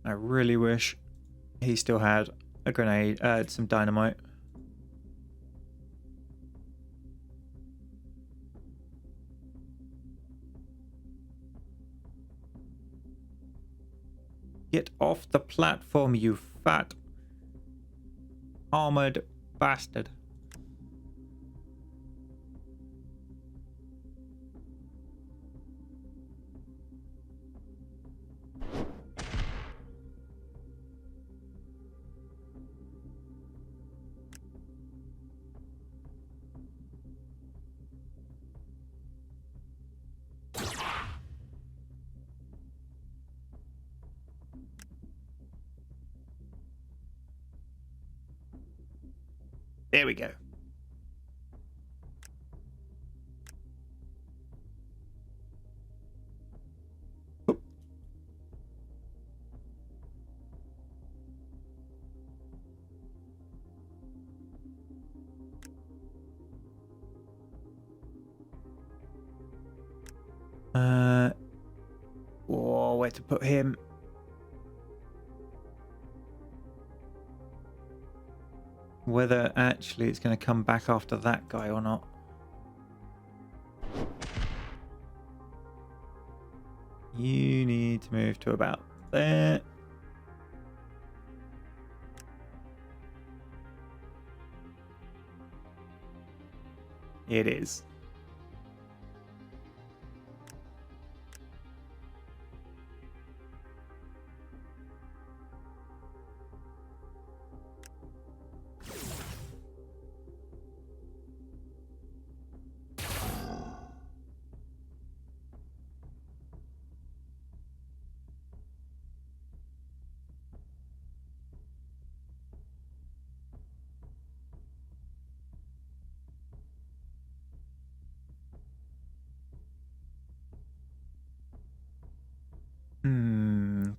I really wish he still had a grenade, some dynamite. Get off the platform, you fat armored bastard. There we go. Whoa, where to put him? Whether actually it's going to come back after that guy or not. You need to move to about there. It is.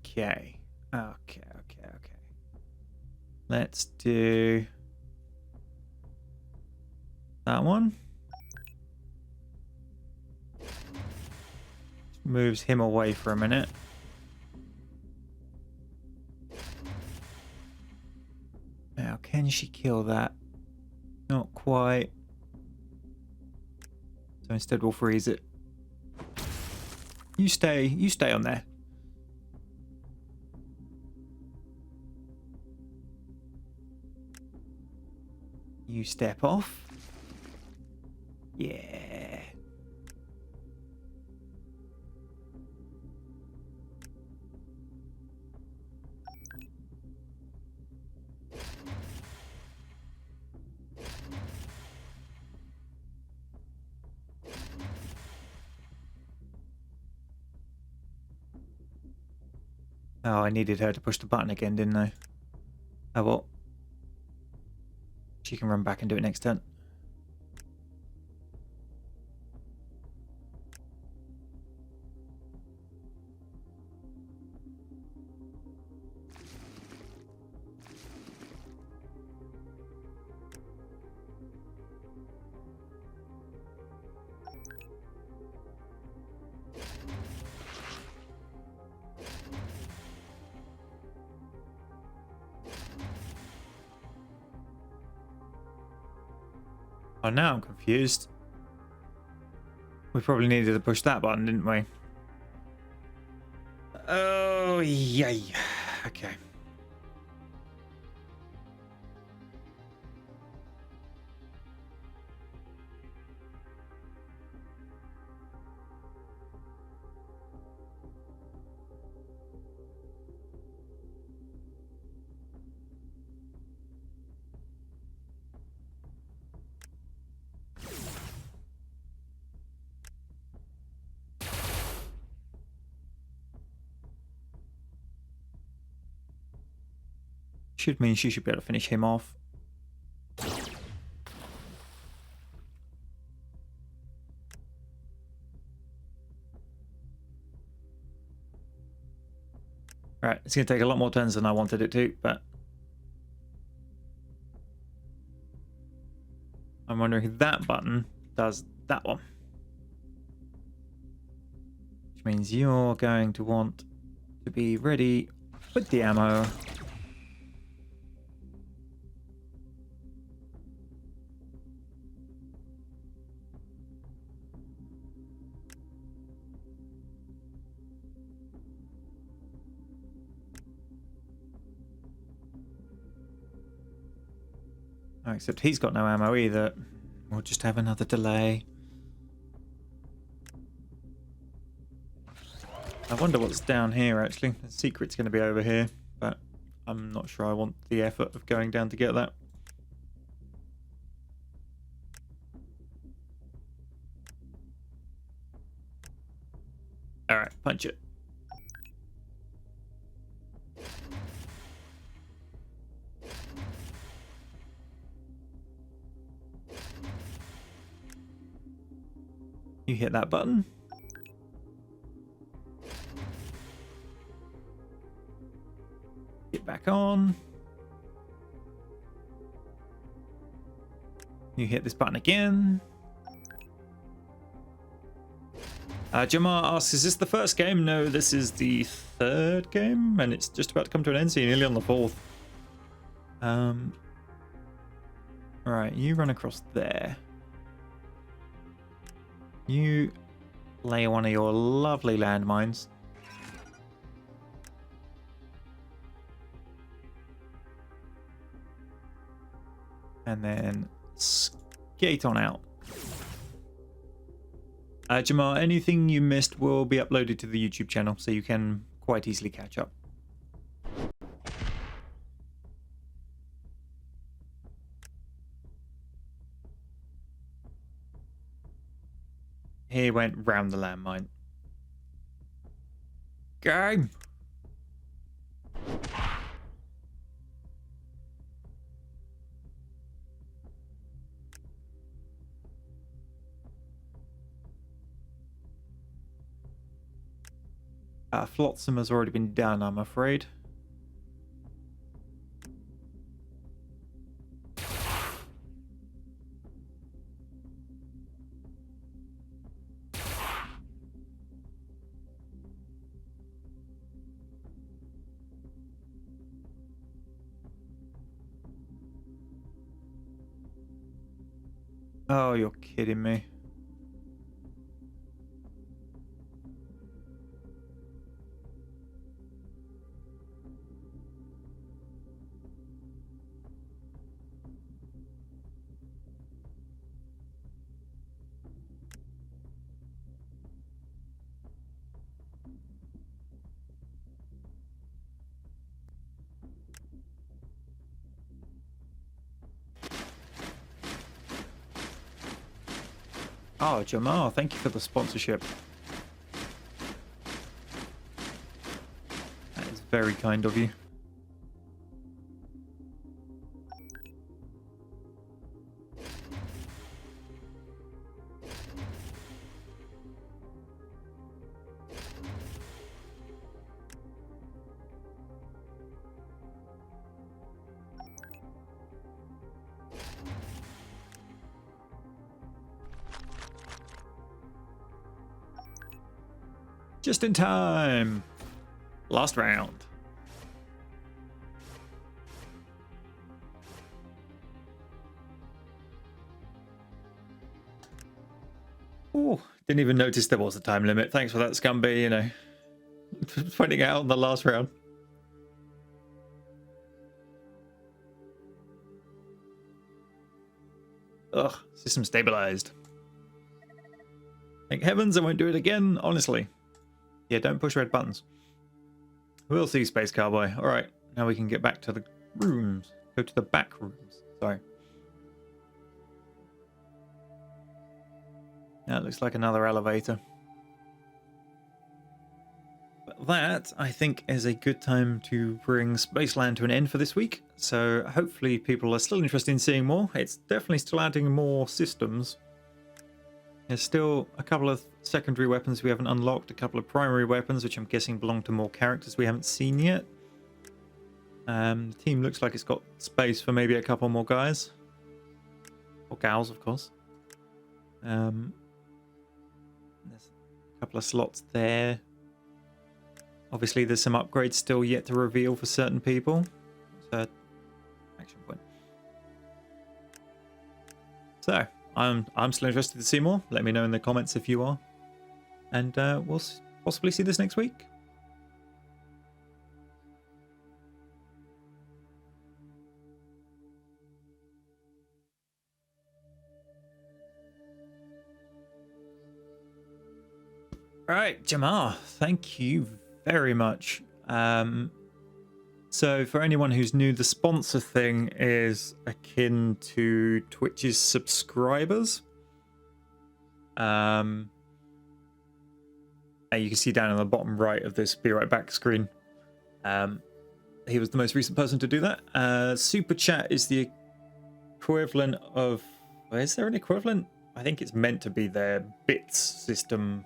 Okay. Okay. Let's do that one. Moves him away for a minute. Now, can she kill that? Not quite. So instead we'll freeze it. You stay on there. You step off. Yeah. Oh, I needed her to push the button again, didn't I? Oh well. She can run back and do it next turn. Oh, now I'm confused. We probably needed to push that button, didn't we? Oh, yay. Okay. Should mean she should be able to finish him off. Right, it's going to take a lot more turns than I wanted it to, but I'm wondering if that button does that one. Which means you're going to want to be ready with the ammo. Oh, except he's got no ammo either. We'll just have another delay. I wonder what's down here, actually. The secret's going to be over here, but I'm not sure I want the effort of going down to get that. Alright, punch it. You hit that button. Get back on. You hit this button again. Jamar asks, is this the first game? No, this is the third game, and it's just about to come to an end, so you're nearly on the fourth. Right, you run across there. You lay one of your lovely landmines. And then skate on out. Jamar, anything you missed will be uploaded to the YouTube channel, so you can quite easily catch up. He went round the landmine. Game! Flotsam has already been done, I'm afraid. Oh, you're kidding me. Oh, Jamal, thank you for the sponsorship. That is very kind of you. Just in time. Last round. Oh, didn't even notice there was a time limit. Thanks for that, Scumby, you know. Pointing out on the last round. Ugh, system stabilized. Thank heavens I won't do it again, honestly. Yeah, don't push red buttons. We'll see, Space Cowboy. Alright, now we can get back to the rooms. Go to the back rooms. Sorry. That looks like another elevator. But that, I think, is a good time to bring Spaceland to an end for this week. So hopefully people are still interested in seeing more. It's definitely still adding more systems. There's still a couple of secondary weapons we haven't unlocked, a couple of primary weapons, which I'm guessing belong to more characters we haven't seen yet. The team looks like it's got space for maybe a couple more guys. Or gals, of course. There's a couple of slots there. Obviously, there's some upgrades still yet to reveal for certain people. So, action point. So, I'm still interested to see more. Let me know in the comments if you are. And we'll possibly see this next week. All right, Jamar, thank you very much. So for anyone who's new, the sponsor thing is akin to Twitch's subscribers. And you can see down in the bottom right of this Be Right Back screen. He was the most recent person to do that. Super Chat is the equivalent of... Is there an equivalent? I think it's meant to be their bits system.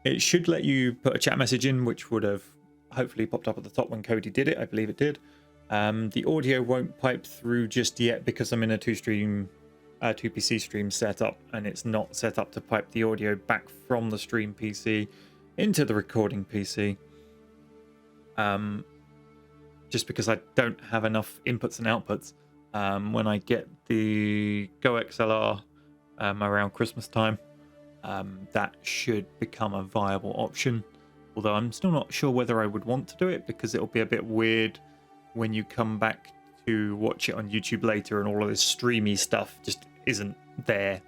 It should let you put a chat message in, which would have hopefully popped up at the top when Cody did it. I believe it did. The audio won't pipe through just yet because I'm in a two PC stream setup, and it's not set up to pipe the audio back from the stream PC into the recording PC. Just because I don't have enough inputs and outputs. When I get the Go XLR around Christmas time, that should become a viable option. Although I'm still not sure whether I would want to do it, because it'll be a bit weird when you come back to watch it on YouTube later and all of this streamy stuff just isn't there.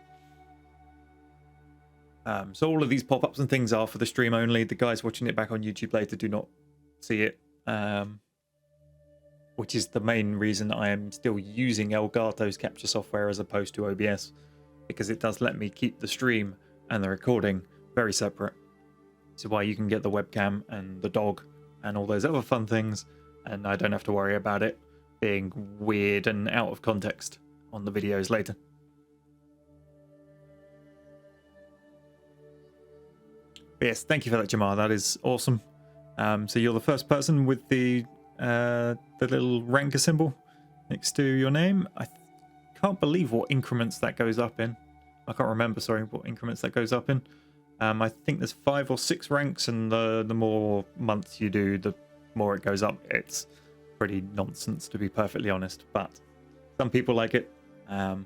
So all of these pop-ups and things are for the stream only. The guys watching it back on YouTube later do not see it. Which is the main reason I am still using Elgato's capture software as opposed to OBS. Because it does let me keep the stream and the recording very separate. This is why you can get the webcam and the dog and all those other fun things, and I don't have to worry about it being weird and out of context on the videos later. But yes, thank you for that, Jamar. That is awesome. So you're the first person with the little ranker symbol next to your name. I can't believe what increments that goes up in. I can't remember, sorry, what increments that goes up in. I think there's 5 or 6 ranks, and the more months you do, the more it goes up. It's pretty nonsense, to be perfectly honest, but some people like it, and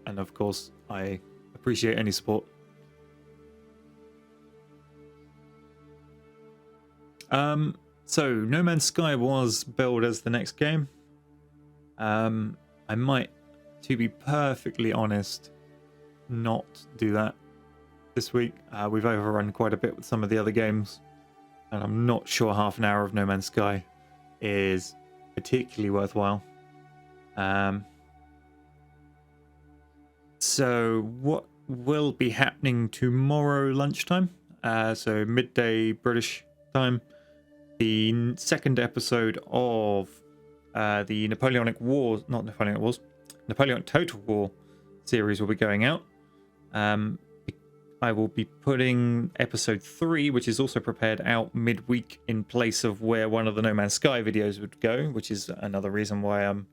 of course I appreciate any support. So No Man's Sky was billed as the next game. I might, to be perfectly honest, not do that this week. We've overrun quite a bit with some of the other games, and I'm not sure half an hour of No Man's Sky is particularly worthwhile. So what will be happening tomorrow lunchtime, so midday British time, the second episode of the Napoleonic Wars, not Napoleonic Wars, Napoleonic Total War series will be going out. I will be putting episode 3, which is also prepared, out midweek in place of where one of the No Man's Sky videos would go, which is another reason why I'm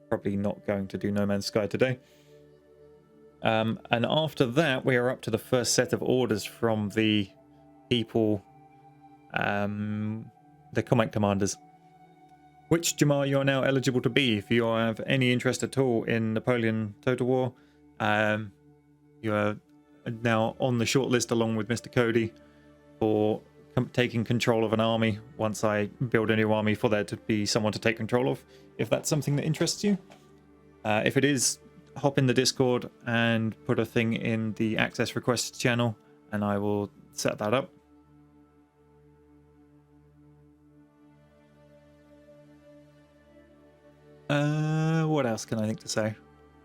probably not going to do No Man's Sky today. And after that, we are up to the first set of orders from the people, the comment commanders. Which, Jamar, you are now eligible to be. If you have any interest at all in Napoleon Total War, you are now on the short list along with Mr. Cody for taking control of an army once I build a new army for there to be someone to take control of, if that's something that interests you. If it is, hop in the Discord and put a thing in the access requests channel and I will set that up. What else can I think to say?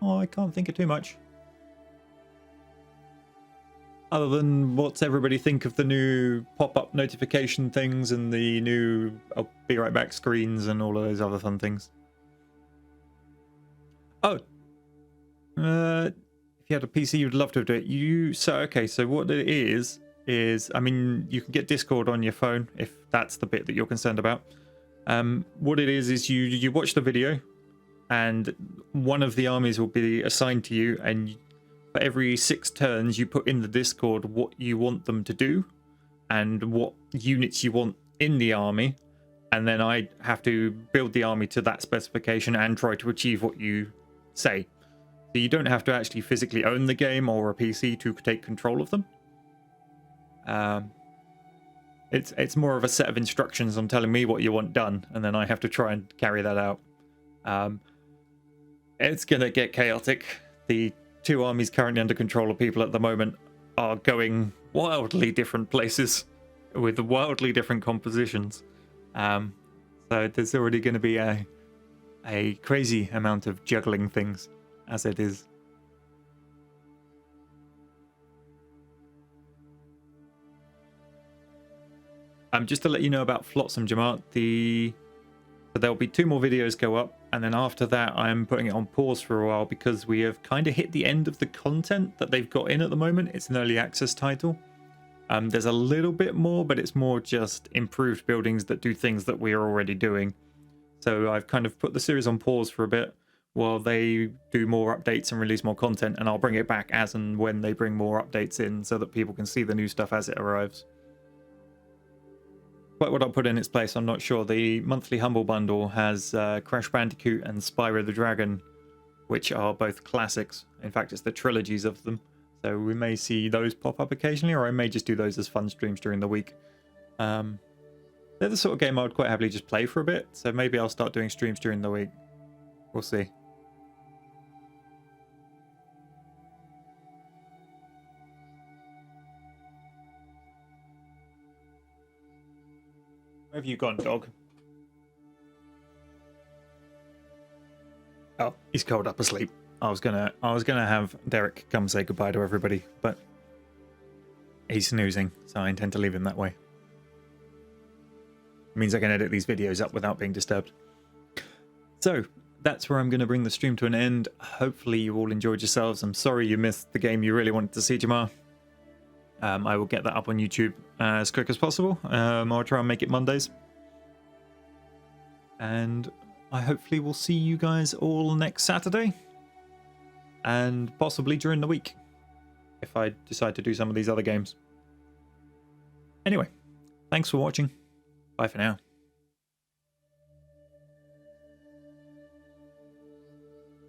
Oh, I can't think of too much. Other than what's everybody think of the new pop-up notification things and the new I'll be right back screens and all of those other fun things. Oh, if you had a PC, you'd love to do it. So what it is I mean, you can get Discord on your phone if that's the bit that you're concerned about. What it is you watch the video, and one of the armies will be assigned to you, and for every 6 turns you put in the Discord what you want them to do and what units you want in the army, and then I have to build the army to that specification and try to achieve what you say. So you don't have to actually physically own the game or a PC to take control of them. It's more of a set of instructions on telling me what you want done, and then I have to try and carry that out. It's gonna get chaotic. The 2 armies currently under control of people at the moment are going wildly different places with wildly different compositions. So there's already going to be a crazy amount of juggling things as it is. Just to let you know about Flotsam, Jamar, so there'll be 2 more videos go up, and then after that I'm putting it on pause for a while because we have kind of hit the end of the content that they've got in at the moment. It's an early access title. There's a little bit more, but it's more just improved buildings that do things that we are already doing. So I've kind of put the series on pause for a bit while they do more updates and release more content, and I'll bring it back as and when they bring more updates in so that people can see the new stuff as it arrives. Quite what I'll put in its place, I'm not sure. The monthly Humble Bundle has Crash Bandicoot and Spyro the Dragon, which are both classics. In fact, it's the trilogies of them. So we may see those pop up occasionally, or I may just do those as fun streams during the week. They're the sort of game I would quite happily just play for a bit, so maybe I'll start doing streams during the week. We'll see. Where have you gone, dog? Oh, he's curled up asleep. I was gonna have Derek come say goodbye to everybody, but he's snoozing, so I intend to leave him that way. It means I can edit these videos up without being disturbed. So that's where I'm going to bring the stream to an end. Hopefully you all enjoyed yourselves. I'm sorry you missed the game you really wanted to see, Jamar. I will get that up on YouTube as quick as possible. I'll try and make it Mondays. And I hopefully will see you guys all next Saturday. And possibly during the week, if I decide to do some of these other games. Anyway, thanks for watching. Bye for now.